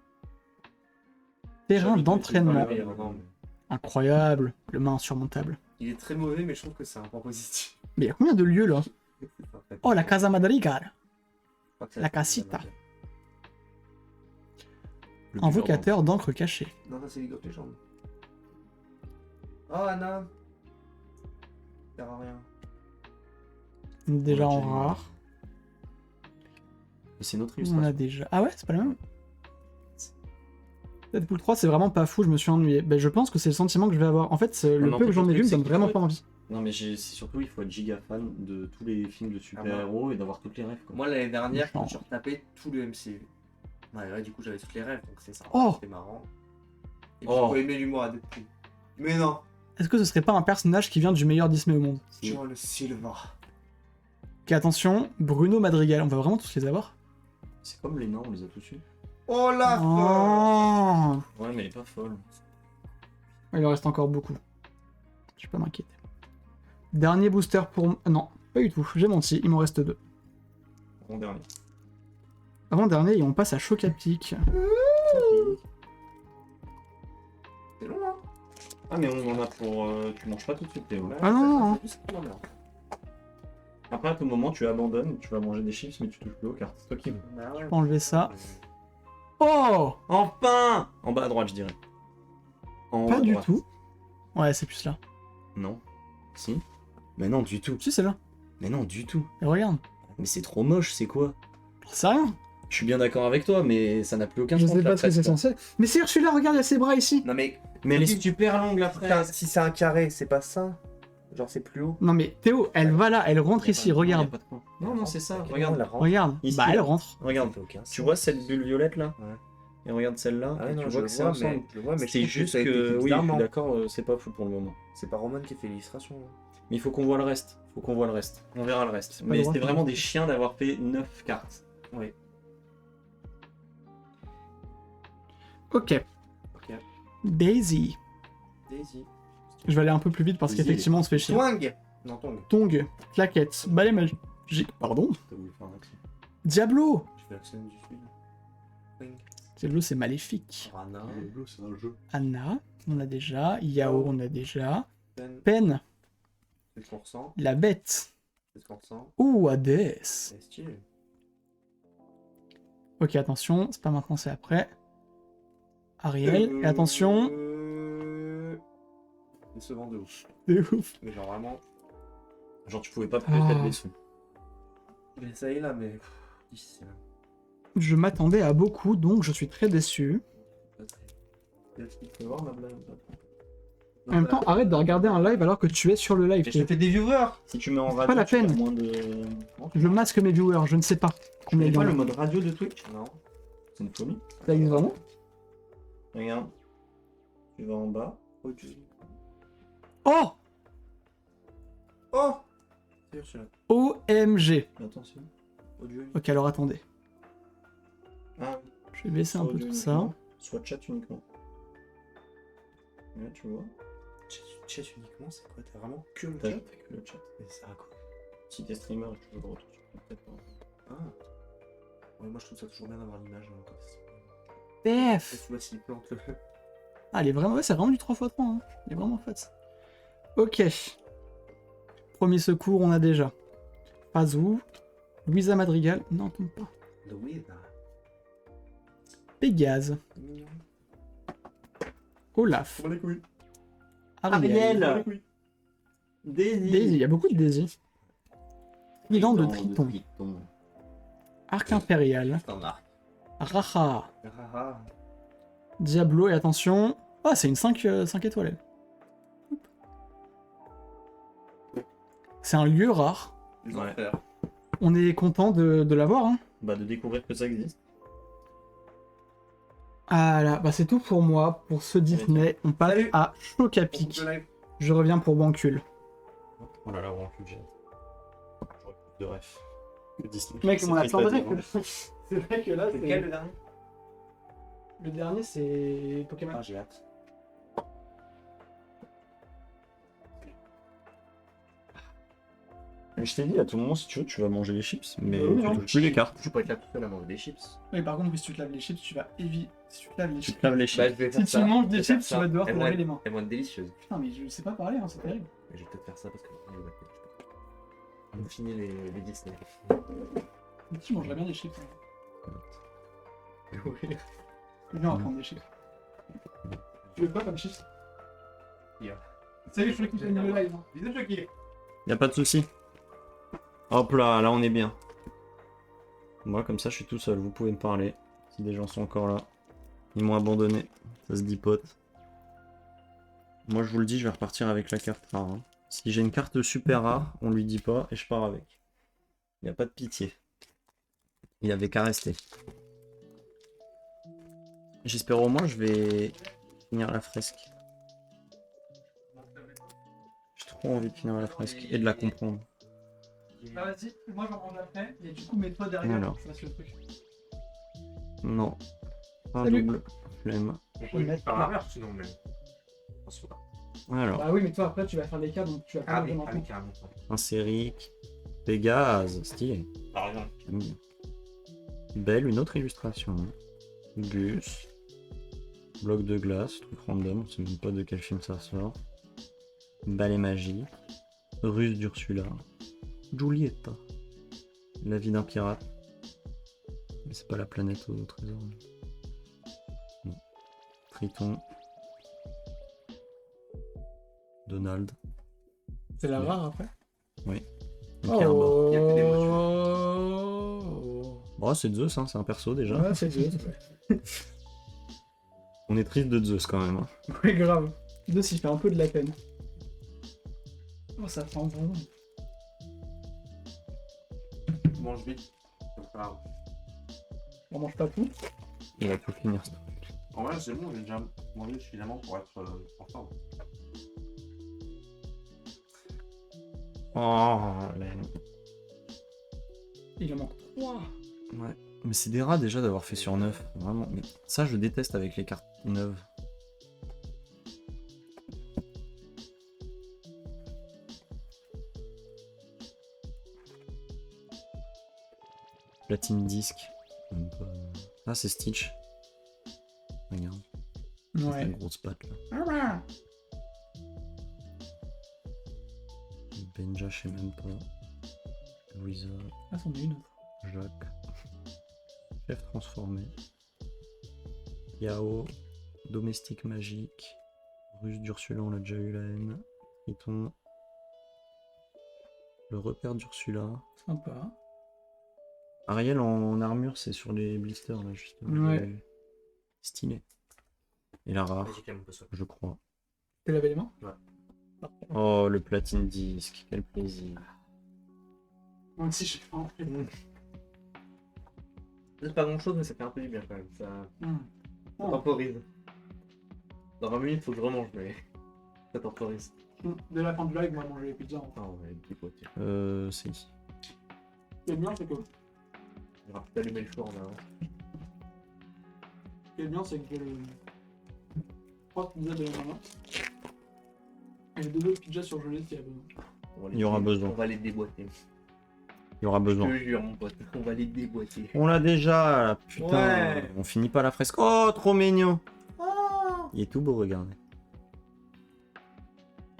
Terrain J'avoue, d'entraînement. c'est pas le meilleur, non, mais Incroyable. Le main insurmontable. il est très mauvais, mais je trouve que c'est un point positif. Mais il y a combien de lieux là? En fait. Oh, la Casa Madrigal. Je crois que c'est la film casita. Marvel. Le Invocateur d'encre cachée. Non, ça, c'est League of Legends. Oh, Anna. Ça sert à rien. Déjà On a en déjà eu. rare. Mais c'est notre On illustration. a déjà. Ah ouais, c'est pas la même? Deadpool 3, c'est vraiment pas fou, je me suis ennuyé. Ben, je pense que c'est le sentiment que je vais avoir. En fait, le mais en peu que fait, j'en le ai vu truc, me c'est donne que vraiment tu pas vois- envie. Non, mais c'est surtout, il faut être giga fan de tous les films de super-héros et d'avoir toutes les rêves. Quoi. Moi, l'année dernière, Méchant. quand j'ai retapé tout le MCU. Ouais, du coup, j'avais toutes les rêves, donc c'est ça. Oh. C'était marrant. Et puis, Oh. j'ai aimé l'humour à Deadpool. Mais non. Est-ce que ce serait pas un personnage qui vient du meilleur Disney au monde? John Silver. Ok, attention, Bruno Madrigal, on va vraiment tous les avoir? C'est comme les nains, on les a tous eu. Oh la Oh, Ouais, mais elle est pas folle. il en reste encore beaucoup. Je vais pas m'inquiéter. Dernier booster pour... Non, pas du tout, j'ai menti, il m'en reste 2. Bon dernier. Avant-dernier, et on passe à Choc Haptique. C'est long, hein. Ah, mais on en a pour. Tu manges pas tout de suite, Théo. Ah non, non, non. Après, à tout moment, tu abandonnes, tu vas manger des chips, mais tu touches plus aux cartes. C'est toi qui veux. Bah ouais. Je peux enlever ça. Oh! Enfin! En bas à droite, je dirais. En haut Pas à du droite. tout. Ouais, c'est plus là. Non. Si? Mais non, du tout. Si, c'est là. Mais non, du tout. Et regarde. Mais c'est trop moche, c'est quoi? C'est rien. Je suis bien d'accord avec toi, mais ça n'a plus aucun Je sens. sais pas la ce que c'est fresque, là. censé. Mais c'est celui-là, regarde, il y a ses bras ici. Non mais Mais elle est super longue, la putain, fraise. si c'est un carré, c'est pas ça. Genre c'est plus haut. Non mais Théo, elle va là, elle rentre ici, regarde. Non, non, c'est ça. Ok, Regarde. elle rentre. Regarde. Ici, Bah elle là. rentre. Regarde. Ça fait aucun Tu sens. vois cette bulle violette là? Ouais. Et regarde celle-là. Ah ouais, et non, tu je vois le que c'est vois, ensemble. je le vois, mais je C'est trouve juste ça a été fait que, oui, je bizarrement. suis d'accord, c'est pas fou pour le moment. C'est pas Roman qui a fait l'illustration. Hein. Mais il faut qu'on voit le reste. Faut qu'on voit le reste. On verra le reste. pas le Mais droit c'était de vraiment faire. des chiens d'avoir fait 9 cartes. Oui. Ok. Ok. Daisy. Daisy. Je vais aller un peu plus vite parce Daisy, qu'effectivement on se fait chier. Twang. Non, Twang. Tong, claquette, balai magique. Pardon. T'as voulu faire un accent. Diablo. Je fais l'accent du sud. Twang. Diablo c'est maléfique. Rana. c'est un jeu. Anna, on a déjà. Yao, on a déjà. Pen. Pen, 7%. la bête. 7%. Ouh, Hades. C'est stylé. Ok, attention, c'est pas maintenant, c'est après. Ariel, et attention. Décevant de ouf. C'est ouf. Mais genre vraiment. Genre, tu pouvais pas plus Ah. être déçu. J'ai essayé là, mais. Difficile. Je m'attendais à beaucoup, donc je suis très déçu. Tu peux voir ma blague. En même temps, arrête de regarder un live alors que tu es sur le live. Mais je te fais des viewers. Si tu mets en radio, pas la tu perds peine. moins de. Je masque mes viewers, je ne sais pas. Tu Combien connais il y pas en a. le mode radio de Twitch? Non. C'est une folie. Ça existe vraiment? Regarde. Tu vas en bas. Oh Dieu. Oh! Oh! C'est sûr, OMG. Mais attention. oh Dieu. Ok, alors attendez. Ah, Je vais baisser un peu audio tout ça. uniquement, soit chat uniquement. Là, tu vois. Chat uniquement, c'est quoi? T'as vraiment que le T'as chat? fait que le chat. Mais ça a quoi? Si t'es streamer et que tu veux le retour, tu peux peut-être pas. Ah. Ouais, moi je trouve ça toujours bien d'avoir l'image. Hein, quand PF! tu vois s'il plante le. Ah, elle est vraiment... ouais, c'est vraiment du 3x3, hein. Il est vraiment fait. Ok. Premier secours, on a déjà. Pazou. Louisa Madrigal. Non, tombe pas. The Wither. Pégase. Mignon. Olaf. les couilles. Ariel. Daisy. Daisy, il y a beaucoup de Daisy. Trident de Triton. Arc impérial. Raha. Ah, Diablo, et attention. Ah, c'est une 5 étoiles. elle. C'est un lieu rare. les Ouais. enfers. On est content de l'avoir. Hein. Bah, de découvrir que ça existe. Ah là, bah c'est tout pour moi, pour ce Disney. On passe Salut. à Choc à On Pic. coupe le live. Je reviens pour Bancule. Oh là là, vraiment plus j'ai. J'aurais plus de ref. Que Disney. Mec, C'est on a triste plein de à dire, règles. hein. C'est vrai que là, C'est quel le dernier? Le dernier, c'est Pokémon. Ah, j'ai hâte. Mais je t'ai dit, à tout moment, si tu veux, tu vas manger les chips, mais Oui, tu non. touches plus les cartes. Je peux être là tout seul à manger des chips. Oui, par contre, si tu te laves les chips, tu vas éviter. Si tu te laves les Tu chips. te laves les chips. Bah, je vais Si faire tu ça. manges Je des vais faire chips, tu ça. vas devoir te Elles vont laver être- les mains. Elles vont être délicieuses. Putain, mais je sais pas parler, hein, c'est terrible. Mais je vais peut-être faire ça parce que on finit les Disney. Mais tu mangerais bien des chips. Hein. Oui. Viens, on va prendre des chips. Tu veux quoi comme chips? Salut, je suis qui le live. Hein. Bisous, Chucky. Y a pas de souci. Hop là, là on est bien. Moi comme ça je suis tout seul, vous pouvez me parler. Si des gens sont encore là. Ils m'ont abandonné. Ça se dit pote. Moi je vous le dis, je vais repartir avec la carte rare. Hein. Si j'ai une carte super rare, on lui dit pas et je pars avec. Y a pas de pitié. Il y avait qu'à rester. J'espère au moins je vais finir la fresque. J'ai trop envie de finir la fresque et de la comprendre. Bah vas-y, moi j'en mange après, et du coup mets-toi derrière Alors. pour que je fasse le truc. Non. Pas Salut. double. Flemme. On peut mettre par l'inverse sinon, mais. Alors, Bah oui, mais toi après tu vas faire des cas, donc tu vas pas vraiment oui, carrément. insérique. Pégase, stylé. Par exemple. J'aime bien. Belle, une autre illustration. Gus. Bloc de glace, truc random, on sait même pas de quel film ça sort. Balai magique. Ruse d'Ursula. Giulietta. La vie d'un pirate. Mais c'est pas la planète au trésor. Non. Triton. Donald. C'est la rare après. Oui. Une pierre mort. Il y a plus d'émotion. Oh. Oh, c'est Zeus, hein, c'est un perso déjà. Ouais, c'est Zeus. Ouais. On est triste de Zeus quand même. Hein. Ouais, grave. Zeus, il fait un peu de la peine. Oh, ça prend vraiment. Mange vite. C'est pas grave. On mange pas tout. Il va tout finir. En vrai, c'est bon, j'ai déjà mangé suffisamment pour être en forme. Oh, Il en manque 3. ouais. Mais c'est des rats déjà d'avoir fait sur 9. Vraiment. Mais ça, je déteste avec les cartes neuves. Platine disque. Même pas... Ah, c'est Stitch. Regarde. Ouais. Une grosse patte là. Ah, Benja, je sais même pas. Louisa, c'en est une autre. Jacques. Chef transformé. Yao. Domestique magique. Ruse d'Ursula, on l'a déjà eu la haine. Triton. Le repère d'Ursula. Sympa. Ariel en armure, c'est sur les blisters là, justement. Ouais. Stylé. Et la rare, Vas-y, calme un peu ça. je crois. T'es lavé les mains? Oh, le platine disque, quel plaisir. Moi aussi, je fais un C'est pas grand chose, mais ça fait un peu du bien quand même. Ça Oh. temporise. Dans 20 minutes, faut que je remange, mais ça temporise. Dès la fin du live, moi, je manger les pizzas. Ah, on va être dépoté. C'est ici. Ce qui est bien, c'est que, On va peut-être allumer le four en avant. ce qui est bien, c'est que j'ai 3 pizzas de la main. Et j'ai 2 autres pizzas surgelées s'il y a besoin. Il y aura besoin. On va les déboîter. Il y aura Je besoin. te jure, mon pote, on va les déboîter. On l'a déjà, là, putain. Ouais. On finit pas la fresque. Oh, trop mignon. Il est tout beau, regardez.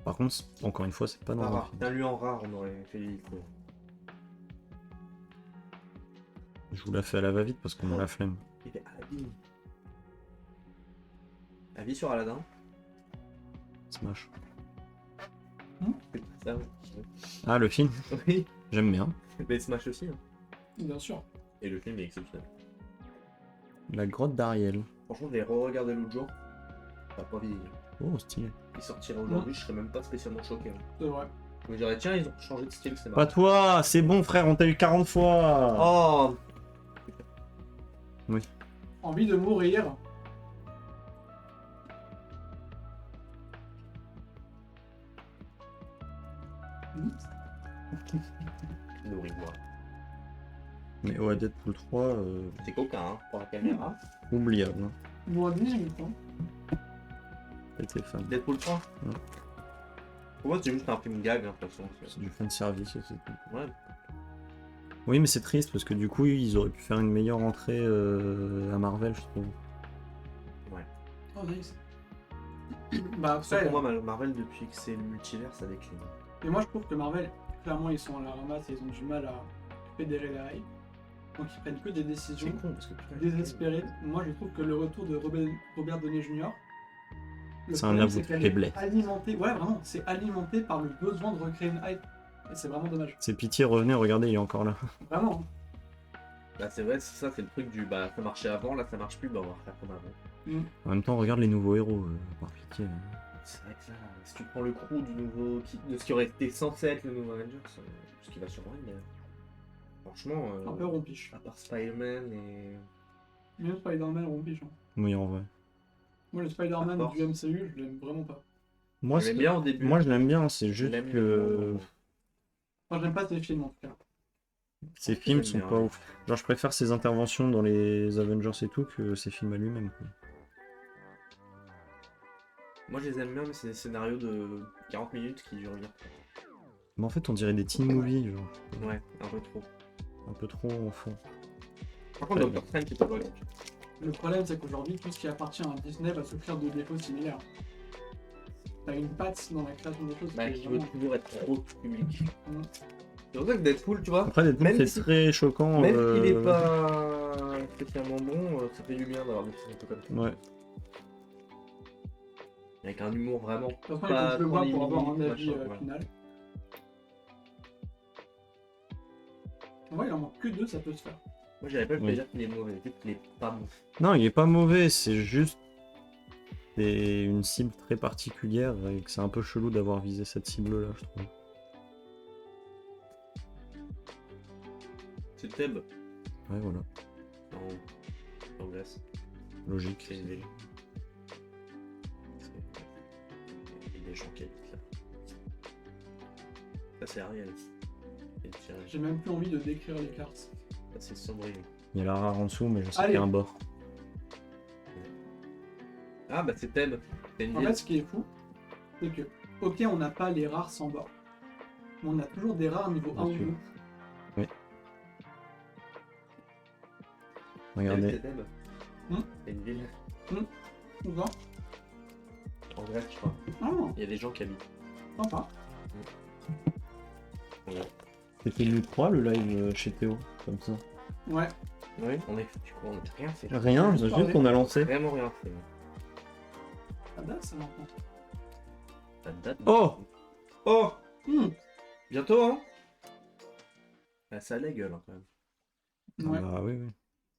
Par contre, encore une fois, c'est pas Pas dans un rare. film. D'un lui en rare, on aurait fait vite. Quoi. Je vous la fais à la va-vite parce qu'on a la flemme. Il fait Aladdin. Avis sur Aladdin? Smash. C'est pas ça. Ah, le film, Oui. j'aime bien. Mais Smash aussi. Hein. Bien sûr. Et le film est exceptionnel. La grotte d'Ariel. Franchement, je l'ai re-regardé l'autre jour. Ça a pas vieilli. Oh, stylé. Il sortirait aujourd'hui, je serais même pas spécialement choqué. Hein. C'est vrai. Je me dirais, tiens, ils ont changé de style, c'est Pas marrant. toi, c'est bon, frère, on t'a eu 40 fois. Oh. Envie de mourir. Nourris-moi. Mais ouais, Deadpool 3, C'est coquin, hein, pour la caméra. oubliable. Hein. Bon, 18 minutes. Hein. J'étais fan. Deadpool 3 Ouais. Pour moi, c'est juste un film gag, hein, de toute façon. C'est du fan service, c'est tout. Ouais. Oui, mais c'est triste parce que du coup, ils auraient pu faire une meilleure entrée à Marvel, je trouve. Oh, nice. Bah Sauf après, pour moi, Marvel, depuis que c'est le multivers, ça décline. et moi je trouve que Marvel, clairement ils sont à la ramasse et ils ont du mal à fédérer les rails. Donc ils prennent que des C'est décisions con parce que putain, désespérées. Moi je trouve que le retour de Robert Downey Jr. le C'est un problème, avou de qu'elle faiblesse. est alimentée, ouais vraiment, c'est alimenté par le besoin de recréer une hype. Et c'est vraiment dommage. C'est pitié, revenez, regardez, il est encore là. Vraiment. Bah, c'est vrai, c'est ça, c'est le truc du bah ça marchait avant, là ça marche plus, bah on va refaire comme avant. En même temps, regarde les nouveaux héros, par pitié. C'est vrai que là, si tu prends le crew du nouveau, de ce qui aurait été censé être le nouveau Avengers, ce qui va sûrement être d'ailleurs. Franchement, Un peu rompiche. à part Spider-Man et. Même Spider-Man rompiche. Hein. Oui, en vrai. Moi le Spider-Man Force. du MCU, je l'aime vraiment pas. Moi, Je l'aime bien au début. moi je l'aime bien, c'est juste l'aime que bien. Enfin j'aime pas ces films en tout cas. ces films J'aime sont bien, pas ouais. ouf. Genre, je préfère ses interventions dans les Avengers et tout que ses films à lui-même. Quoi. Moi je les aime bien, mais c'est des scénarios de 40 minutes qui durent bien. Mais en fait, on dirait des teen movies, genre. Ouais, un peu trop. Un peu trop enfant. Par contre, Ouais, Doctor Strange, c'est pas vrai. Le problème, c'est qu'aujourd'hui, tout ce qui appartient à Disney va souffrir de défauts similaires. T'as une patte dans la création des choses. Bah, qui est qui veut vraiment- toujours être trop public. Mm. C'est pour ça que Deadpool, tu vois, Après, Deadpool, même c'est si- très choquant. même s'il est pas spécialement bon, ça fait du bien d'avoir des films un peu comme ça. Ouais. Avec un humour vraiment De toute façon, il faut pas que je le trop vois pour avoir un limite, avis machin, voilà. final. En vrai, il en manque que deux, ça peut se faire. Moi, j'avais pas le Oui. plaisir qu'il est mauvais, juste qu'il est pas bon. Non, il est pas mauvais, c'est juste c'est une cible très particulière et que c'est un peu chelou d'avoir visé cette cible-là, je trouve. C'est Theb. Ouais, voilà, En glace. logique. C'est une ville. Il y a des gens qui habitent là. Ça, c'est Ariel. Et tiens, J'ai même plus envie de décrire les cartes. ça, c'est Cendrillon. Il y a la rare en dessous, mais je sais Allez. qu'il y a un bord. Ah, bah, c'est Theb. C'est une En ville. fait, ce qui est fou, c'est que, ok, on n'a pas les rares sans bord. Mais on a toujours des rares niveau 1 ou Bien sûr. 2. Regardez. C'est Theb. Hmm. C'est une ville. Tu vois? En Grèce, je crois. Ah, Il y a des gens qui habitent. sympa. C'était le 3 le live chez Théo, comme ça. Ouais. Oui, on est foutu quoi, on n'a rien fait. Rien, Juste juste parler. qu'on a lancé. Vraiment rien fait. Ça date, ça maintenant. Ça date. Oh Oh Hmm. Bientôt, hein. Ah, ça a la gueule, hein, quand même. Ouais. Bah oui, oui.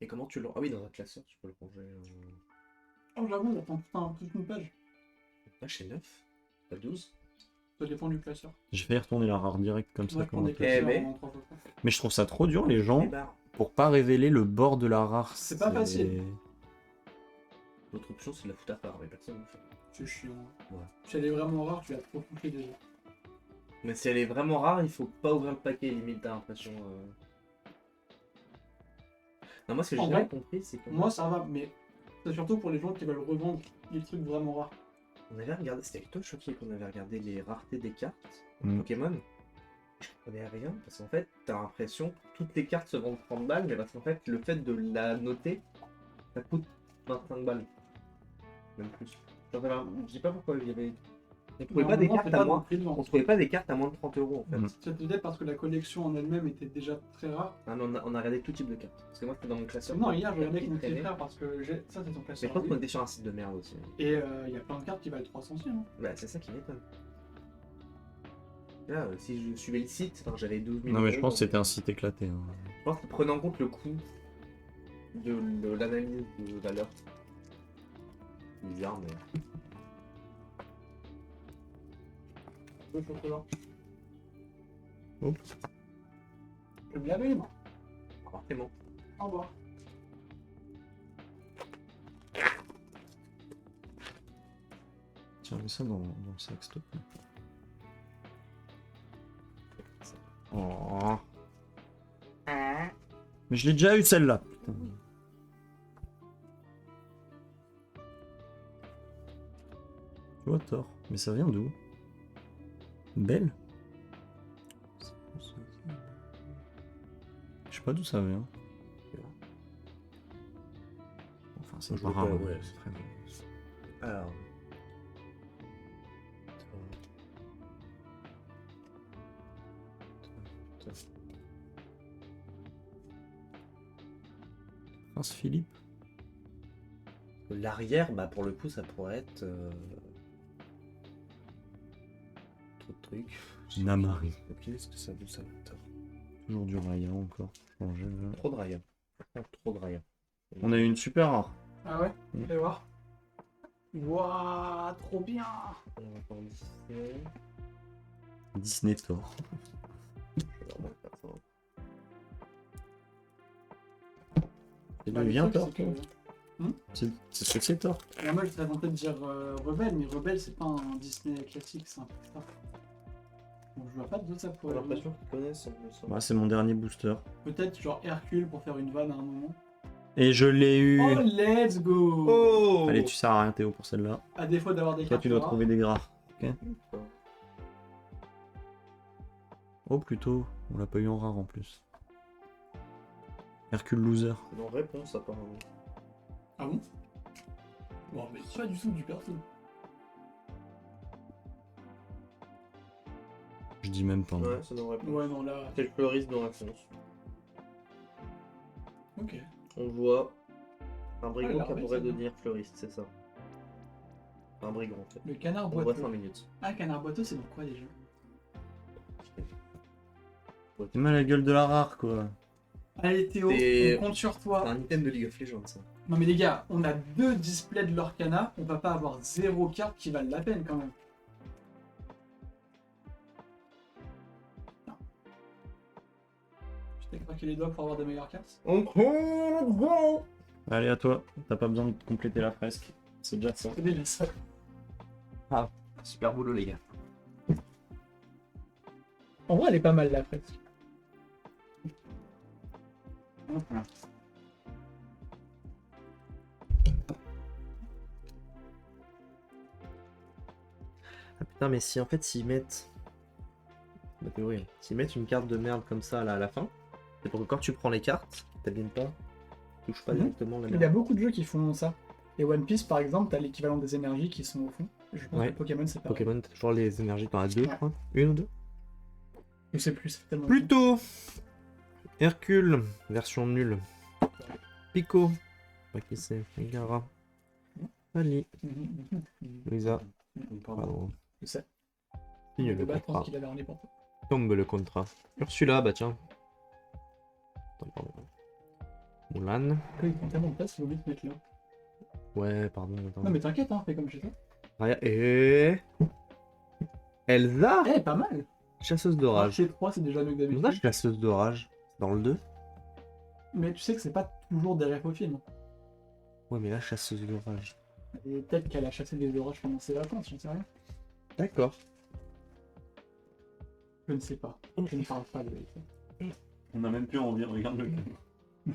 Et comment tu le... Ah oui, dans un classeur, tu peux le ranger... Oh, j'avoue, on attend toute une page. Ah, chez 9. Pas 12. Ça dépend du classeur. J'ai failli retourner la rare direct comme ça. Ouais, comme prendre un des peu. classeurs mais- en 3 fois. Mais je trouve ça trop dur, les gens, Et bah, pour pas révéler le bord de la rare. C'est pas facile. l'autre option, c'est de la foutre à part, mais personne ne le fait. C'est chiant. Ouais. Si elle est vraiment rare, tu vas trop couper déjà. Mais si elle est vraiment rare, il faut pas ouvrir le paquet, limite, t'as l'impression... Non, moi, ce que j'ai En jamais vrai, compris, c'est que... Moi, ça va, mais c'est surtout pour les gens qui veulent revendre des trucs vraiment rares. On avait regardé... C'était avec toi, Choqué, qu'on avait regardé les raretés des cartes Mm. Pokémon. Je comprenais rien, parce qu'en fait, t'as l'impression que toutes les cartes se vendent 30 balles, mais parce qu'en fait, le fait de la noter, ça coûte 25 balles. Même plus. Genre, je sais pas pourquoi il y avait... On trouvait pas des Normalement, cartes c'est à pas dans moins... le prix de vente. On trouvait pas des cartes à moins de 30 euros, en fait. Mm. C'est peut-être parce que la collection en elle-même était déjà très rare. Ah, mais on a regardé tout type de cartes. Parce que moi, c'était dans mon classeur. Non, hier, je regardais avec mon Très petit bien. frère parce que ça, c'est son Mais classeur. je pense à qu'on lui. était sur un site de merde aussi. Et il y a plein de cartes qui valent 300 centimes. Hein. Bah, c'est ça qui m'étonne. Là, si je suivais le site, enfin, j'avais 12 000 Non, mais je euros, pense que c'était un site éclaté. hein. Je pense que prenant en compte le coût de l'analyse de valeur. Bizarre, mais. Le chocolat. Oups. Je vais me laver les mains. Forcément. Au revoir. Tiens, mets ça dans le sac, s'il te plaît. Oh. Mais je l'ai déjà eu celle-là. Putain. Tu vois, tort. Mais ça vient d'où? Belle? Je sais pas d'où ça vient. Enfin, c'est Je pas veux rare. pas, hein, ouais. c'est très bien. Alors. Prince Philippe. L'arrière, bah pour le coup, ça pourrait être. Trop de trucs. Namari. Ok, est-ce que ça veut ça Toujours du Raya encore. Changer, là. Trop de Raya. Trop de Raya. On a eu une super rare. Ah ouais. Mm. Fais voir. Waouh, trop bien. On va encore Disney. Disney Thor. Je vais vraiment faire ça. C'est Bah, le le bien truc, Thor, c'est toi que- C'est ce que c'est Thor. Moi, je serais tenté de dire Rebelle, mais Rebelle, c'est pas un Disney classique, c'est un Pixar. Donc, je vois pas d'où ça J'ai pourrait venir. l'impression qu'ils connaissent. me semble. Bah, c'est mon dernier booster. Peut-être genre Hercule pour faire une vanne à un moment. Et je l'ai eu. Oh, let's go. Oh Allez, tu sers à rien Théo pour celle-là. À défaut d'avoir des Toi, cartes tu dois rares. trouver des gras. Oh, plutôt. On l'a pas eu en rare en plus. Hercule Loser. Non, réponse apparemment. Ah bon? Bon, mais c'est pas du tout du perso. Je dis même pas. Ouais, ça devrait pas. Ouais, non, là. C'est le fleuriste dans la réponse. Ok. On voit un Ah, brigand il a qui remis, pourrait ça. devenir fleuriste, c'est ça. Un brigand en fait. Le canard On voit boiteux. 5 minutes. Ah, canard boiteux, c'est pour quoi déjà? C'est mal la gueule de la rare, quoi. Allez, Théo, C'est- on compte sur C'est toi. un item de League of Legends ça. Non, mais les gars, on a 2 displays de l'Orcana. On va pas avoir 0 carte qui valent la peine quand même. Non. Je t'ai craqué les doigts pour avoir des meilleures cartes. Allez, à toi. T'as pas besoin de compléter la fresque. C'est déjà ça. C'est déjà ça. Super boulot les gars. En vrai, elle est pas mal la fresque. Ah putain, mais si en fait s'ils mettent. Ma théorie, hein. S'ils mettent une carte de merde comme ça là à la fin, c'est pour que quand tu prends les cartes, t'abîmes pas, touche pas Mhm. directement la Il y a merde. beaucoup de jeux qui font ça. Et One Piece, par exemple, t'as l'équivalent des énergies qui sont au fond. Je pense Ouais. que Pokémon, c'est pas. Pokémon, t'as toujours les énergies, t'en as deux, je Ouais. crois. Une ou deux. Je sais plus, c'est tellement. Plutôt Hercule, version nulle. Pico, pas qui c'est, Megara. Ali, Mhm. Louisa, Pardon. pardon. Je sais. Signe Le le bâton contrat. qu'il avait ramené pour toi. Tombe le contrat. Ursula, bah tiens. Attends, pardon. Mulan. Il prend tellement de place, il oublie de mettre là. Ouais, pardon. Attends. Non, mais t'inquiète, hein, fais comme chez toi. Raya- Et Elsa, Eh, pas mal! chasseuse d'orage. Chez 3, c'est déjà mieux que Elsa, d'habitude. chasseuse d'orage. Dans le 2. Mais tu sais que c'est pas toujours des refs au film. Ouais, mais là, chasseuse d'orage. Et peut-être qu'elle a chassé des orages pendant ses vacances, j'en sais rien. D'accord. Je ne sais pas. Je ne parle pas de vérité. On a même plus envie, regarde le.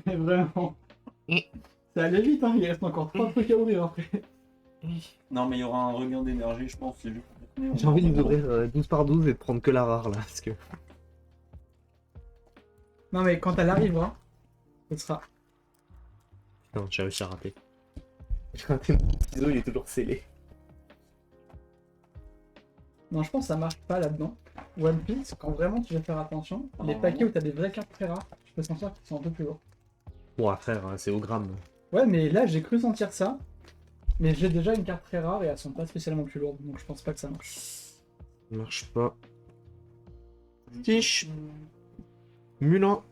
Mais vraiment. Ça allait vite, hein, il reste encore 3 trucs à ouvrir après. Non, mais il y aura un regain d'énergie, je pense. C'est juste. J'ai envie d'ouvrir 12 par 12 et de prendre que la rare là. Parce que. Non, mais quand elle arrivera, ce sera. Non, j'ai réussi à rater. J'ai raté mon ciseau, il est toujours scellé. Non, je pense que ça marche pas là-dedans. One Piece, quand vraiment tu vas faire attention, les paquets où t'as des vraies cartes très rares, je peux sentir qu'ils sont un peu plus lourds. Bon, frère, c'est au gramme. Ouais, mais là j'ai cru sentir ça, mais j'ai déjà une carte très rare et elles sont pas spécialement plus lourdes, donc je pense pas que ça marche. Ça marche pas. Tiche. Mulan.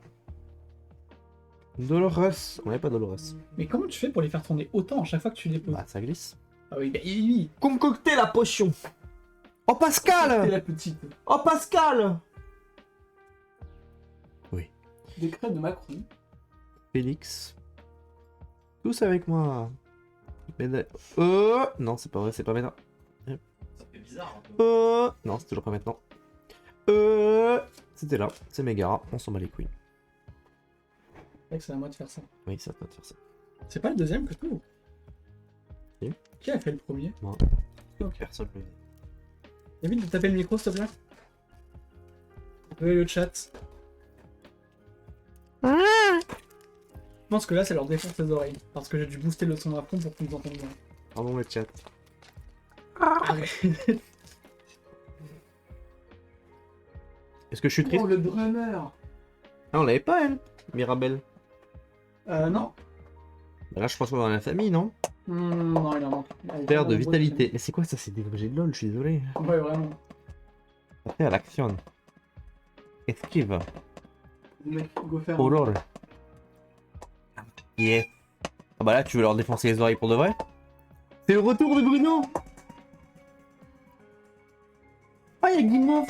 Dolores. On n'avait pas Dolores. Mais comment tu fais pour les faire tourner autant à chaque fois que tu les poses? Bah, ça glisse. Ah oui, bah oui, Concocter la potion. Oh, c'est Pascal. la petite. Oh, Pascal. Décret de Macron. Félix. Tous avec moi. Non, c'est pas vrai, c'est pas maintenant. Ça fait bizarre un peu. Non, c'est toujours pas maintenant. C'était là, c'est Megara, on s'en bat les couilles. C'est vrai que c'est à moi de faire ça. Oui, ça va te faire ça. C'est pas le deuxième que tout. Si. Qui a fait le premier? Moi. Ok. Personne le Évite de taper le micro, s'il te plaît. Oui, le chat. Je pense que là, ça leur défonce les oreilles. Parce que j'ai dû booster le son à fond pour qu'on nous entende bien. Pardon le chat. Arrête. Est-ce que je suis triste? Oh, le drummer. Ah, on l'avait pas, elle, Mirabelle. Non. Bah là, je pense qu'on est dans la famille, non? Non, il en manque. Père de vitalité. Mais c'est quoi ça? C'est des objets de LOL, je suis désolé. Ouais, vraiment. Après, à l'action. Esquive. Le mec, go faire. Aurore. Yeah. Ah bah là, tu veux leur défoncer les oreilles pour de vrai? C'est le retour de Bruno! Ah, y'a Guimauve!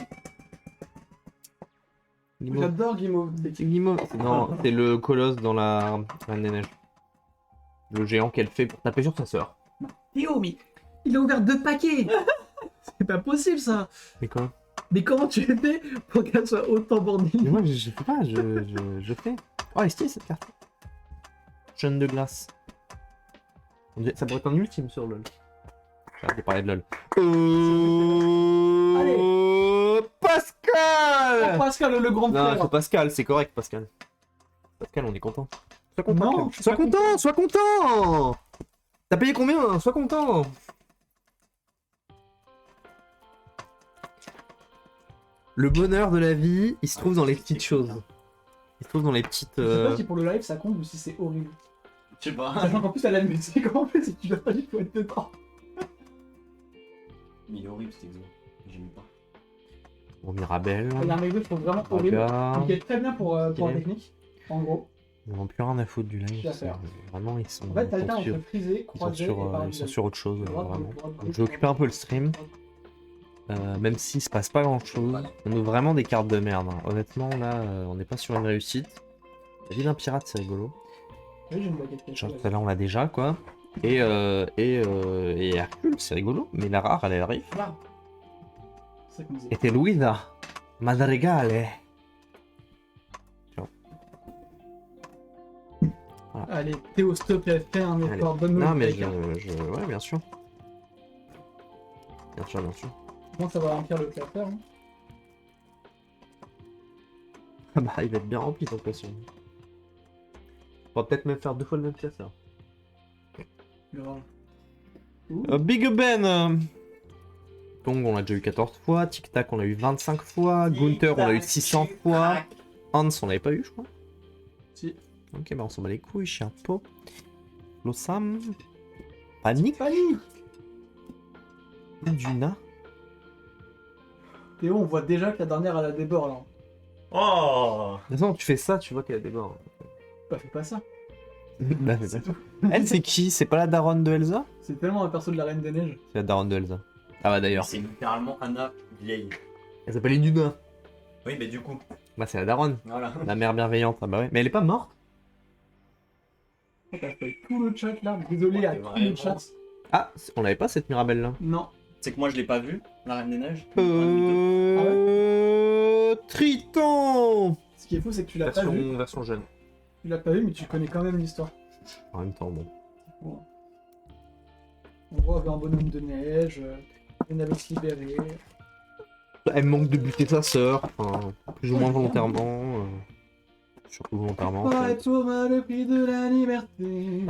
Guimauve. J'adore Guimauve. C'est Guimauve. Non, c'est le colosse dans la Reine des Neiges. Le géant qu'elle fait pour taper sur sa sœur. Théo, mais il a ouvert 2 paquets. C'est pas possible ça. Mais quoi? Mais comment tu fais pour qu'elle soit autant Mais bordée? moi, je sais pas, je fais. Oh, elle est stylée cette carte. Jeune de glace. Ça pourrait être un ultime sur LoL. J'ai arrêté de parler de LoL. Pascal! Pascal, le grand Non, frère. c'est Pascal, c'est correct, Pascal. Pascal, on est content. Sois content, Non, Clem. je suis Sois pas content, sois content! T'as payé combien? Sois content. Le bonheur de la vie, il se trouve dans les petites choses. Il se trouve dans les petites... Je sais pas si pour le live ça compte ou si c'est horrible. Je sais pas. Sachant qu'en plus, elle a la musique en plus et tu l'as pas dit, faut être dedans. Il est horrible cet exo. J'aime pas. Bon, Mirabelle. Il y a un mec je trouve vraiment horrible. Regarde. Il est très bien pour la Ok. technique, en gros. Ils n'ont plus rien à foutre du live. Je vais faire. Vraiment, ils sont, En fait, t'as le ils temps sont sur, entre friser, ils sont croiser et sur, par ils sont sur autre chose. Droite, Vraiment. gauche, droite, Donc, gauche, je vais occuper un peu le stream. Même s'il se passe pas grand chose. On a vraiment des cartes de merde. Hein. Honnêtement, là, on n'est pas sur une réussite. La vie d'un pirate, c'est rigolo. Oui, j'ai une baguette cachée, Genre, là. celle-là, on l'a déjà, quoi. Et Hercule, c'est rigolo. Mais la rare, elle arrive. Là. C'est ça qu'on disait. Et t'es Louisa. Madrigale. Allez, Théo, s'il te plaît, fais un Allez. effort, donne-nous Non, le mais break, hein. Ouais, bien sûr. Bien sûr, bien sûr. Comment ça va remplir le classeur hein. Ah bah, il va être bien rempli, ton poisson. On va peut-être même faire 2 fois le même classeur. Grave. Ouh. Big Ben Tong, on l'a déjà eu 14 fois. Tic Tac, on l'a eu 25 fois. Gunther, on l'a eu 600 fois. Hans, on l'avait pas eu, je crois. Si. Ok, bah on s'en bat les couilles, chien pot. Lossam. Panique. Fanny Duna. Théo, on voit déjà que la dernière, elle a des bords, là. Oh. De toute façon, tu fais ça, tu vois qu'elle a des bords. Bah, fais pas ça. Bah, c'est C'est ça. tout. Elle, c'est qui? C'est pas la daronne de Elsa? C'est tellement un perso de la Reine des Neiges. C'est la daronne de Elsa. Ah bah d'ailleurs. C'est littéralement Anna vieille. Elle s'appelle Duna. Oui, mais du coup. Bah c'est la daronne. Voilà. La mère bienveillante. Ah bah ouais. Mais elle est pas morte? Oh, t'as fait tout le chat, là. Désolé à Ouais, tout le vraiment. chat. Ah, on l'avait pas cette Mirabelle là. Non. C'est que moi je l'ai pas vu, la Reine des Neiges. Triton. Ce qui est fou, c'est que tu l'as pas vu. Version jeune. Tu l'as pas vu, mais tu connais quand même l'histoire. En même temps, bon. Bon. En gros, avait un bonhomme de neige, une avait se libérer. Elle manque de buter sa sœur, enfin, plus ou moins volontairement. Surtout volontairement. en Oh, et fait. pour moi, le prix de la liberté.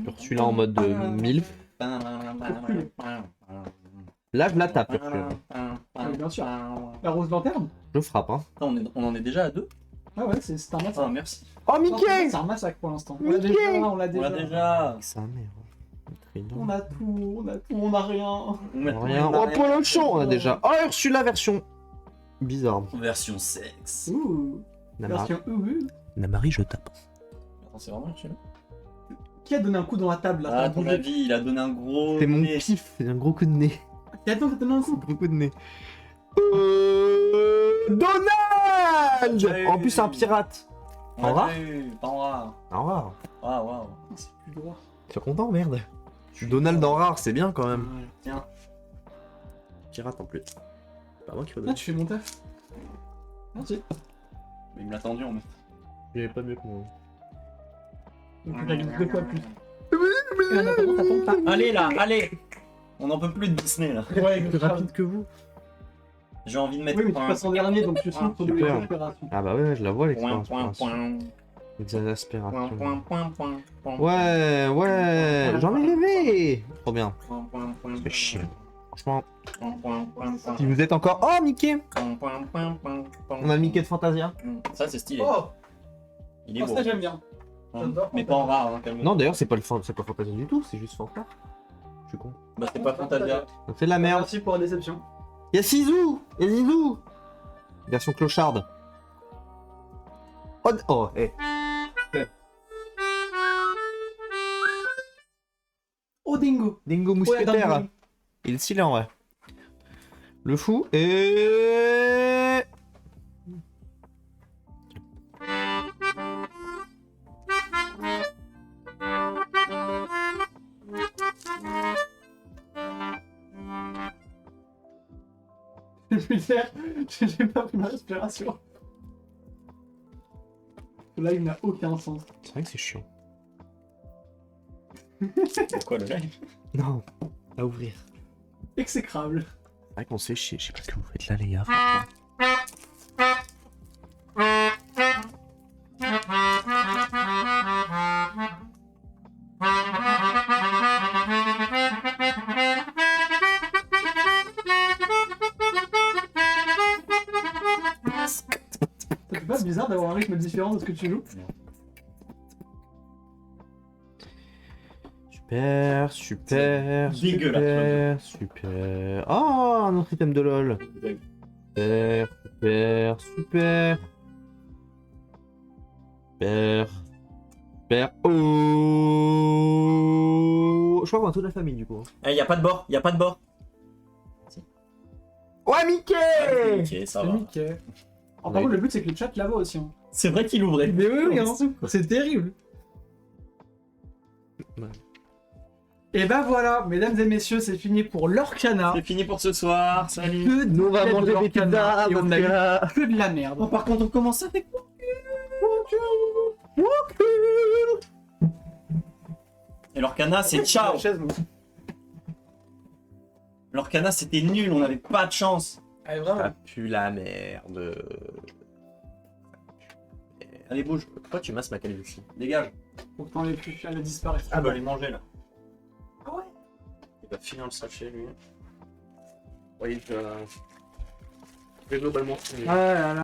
Ursula en mode MILF. Là, je la tape, Ursula. Oui, bien sûr. La rose lanterne. Je frappe, hein. On en est déjà à 2. Ah ouais, c'est un massacre. Ah, merci. Oh, Non, Mickey! c'est un massacre pour l'instant. On Mickey l'a déjà, on l'a On déjà. l'a déjà. Sa mère. Trident. On a tout, on a rien. Rien. Oh, Polochon, on a déjà. Oh, Ursula version. Bizarre. Version sexe. Ouh. Version ouh. Namari, je tape. Attends, c'est vraiment celui-là. Qui a donné un coup dans la table là Ah, à ça a ton bougé. avis, il a donné un gros. C'est mon nez. pif, c'est un gros coup de nez. Qui a donné un coup Gros coup de nez. Donald! En plus, c'est un pirate. On l'a En rare déjà eu, pas en rare. En rare. Waouh, waouh. C'est plus droit. Tu es content, merde? Donald en rare, c'est bien quand même. Tiens. Pirate en plus. C'est pas moi qui fais Ah, tu fais mon taf. Merci. Mais il me l'a tendu en fait. J'avais pas mieux que moi. Donc tu gagnes 2 fois plus. Et en attendant, ça tombe pas. Allez là, allez. On n'en peut plus de Disney là. Ouais, Plus rapide que vous. J'ai envie de mettre. Oui, mais tu passes en dernier, donc tu sautes sur les Super. opérations. Ah bah ouais, je la vois Point, l'expérience. point, point. Exaspération. Point, point, point, point. Ouais, ouais, j'en ai rêvé. Trop bien. Point, point, point, C'est chiant. Franchement, point, point, point, point. si vous êtes encore... Oh, Mickey! Point, point, point, point, point. On a Mickey de Fantasia. Ça c'est stylé. Oh, Il est beau. ça j'aime bien. Hein. j'adore. Mais pas en rare, hein, calme-toi. Non, d'ailleurs, c'est pas Fantasia du tout, c'est juste Fantasia. Je suis con. Bah c'est pas Fantasia. Donc c'est de la merde. Merci pour la déception. Y'a Zizou! Y'a Zizou! Version clocharde. Oh, oh, eh. Oh dingo. Dingo Ouais, mousquetaire. dingo. Il est stylé en vrai. Le fou et... Putain, j'ai pas pris ma respiration. Là, il n'a aucun sens. C'est vrai que c'est chiant. Pourquoi le live? Non, à ouvrir. Exécrable. C'est vrai qu'on se fait chier, je sais pas ce que vous faites là les gars. rythme différent de ce que tu joues. Super, super, Dégueulasse, super. Oh, un autre item de LOL. Super, super, super. Super. Super. Oh. Je crois qu'on a toute la famille du coup. Eh, y a pas de bord, y a pas de bord. Ouais, Mickey. Ok, ça C'est va. Mickey. En par contre, le but c'est que le chat là-bas aussi. Hein. C'est vrai qu'il ouvrait. Mais oui, hein. C'est terrible. Ouais. Et ben voilà, mesdames et messieurs, c'est fini pour l'Orcana. C'est fini pour ce soir. Salut. Que de Nous on va de manger des l'Orcana, pizzas et on parce a que eu là... que de la merde. Bon, par contre, on commence avec quoi? Et l'Orcana, c'est ciao. La chaise, moi. L'Orcana, c'était nul, on avait pas de chance. Allez, vraiment. Ça pue la merde. Allez, bouge, Pourquoi tu masses ma calvitie? dégage. Faut que t'enlèves plus, elle disparaît. On va aller manger là. Ah ouais. Il va finir le sachet lui. Oui, globalement. Ah là là.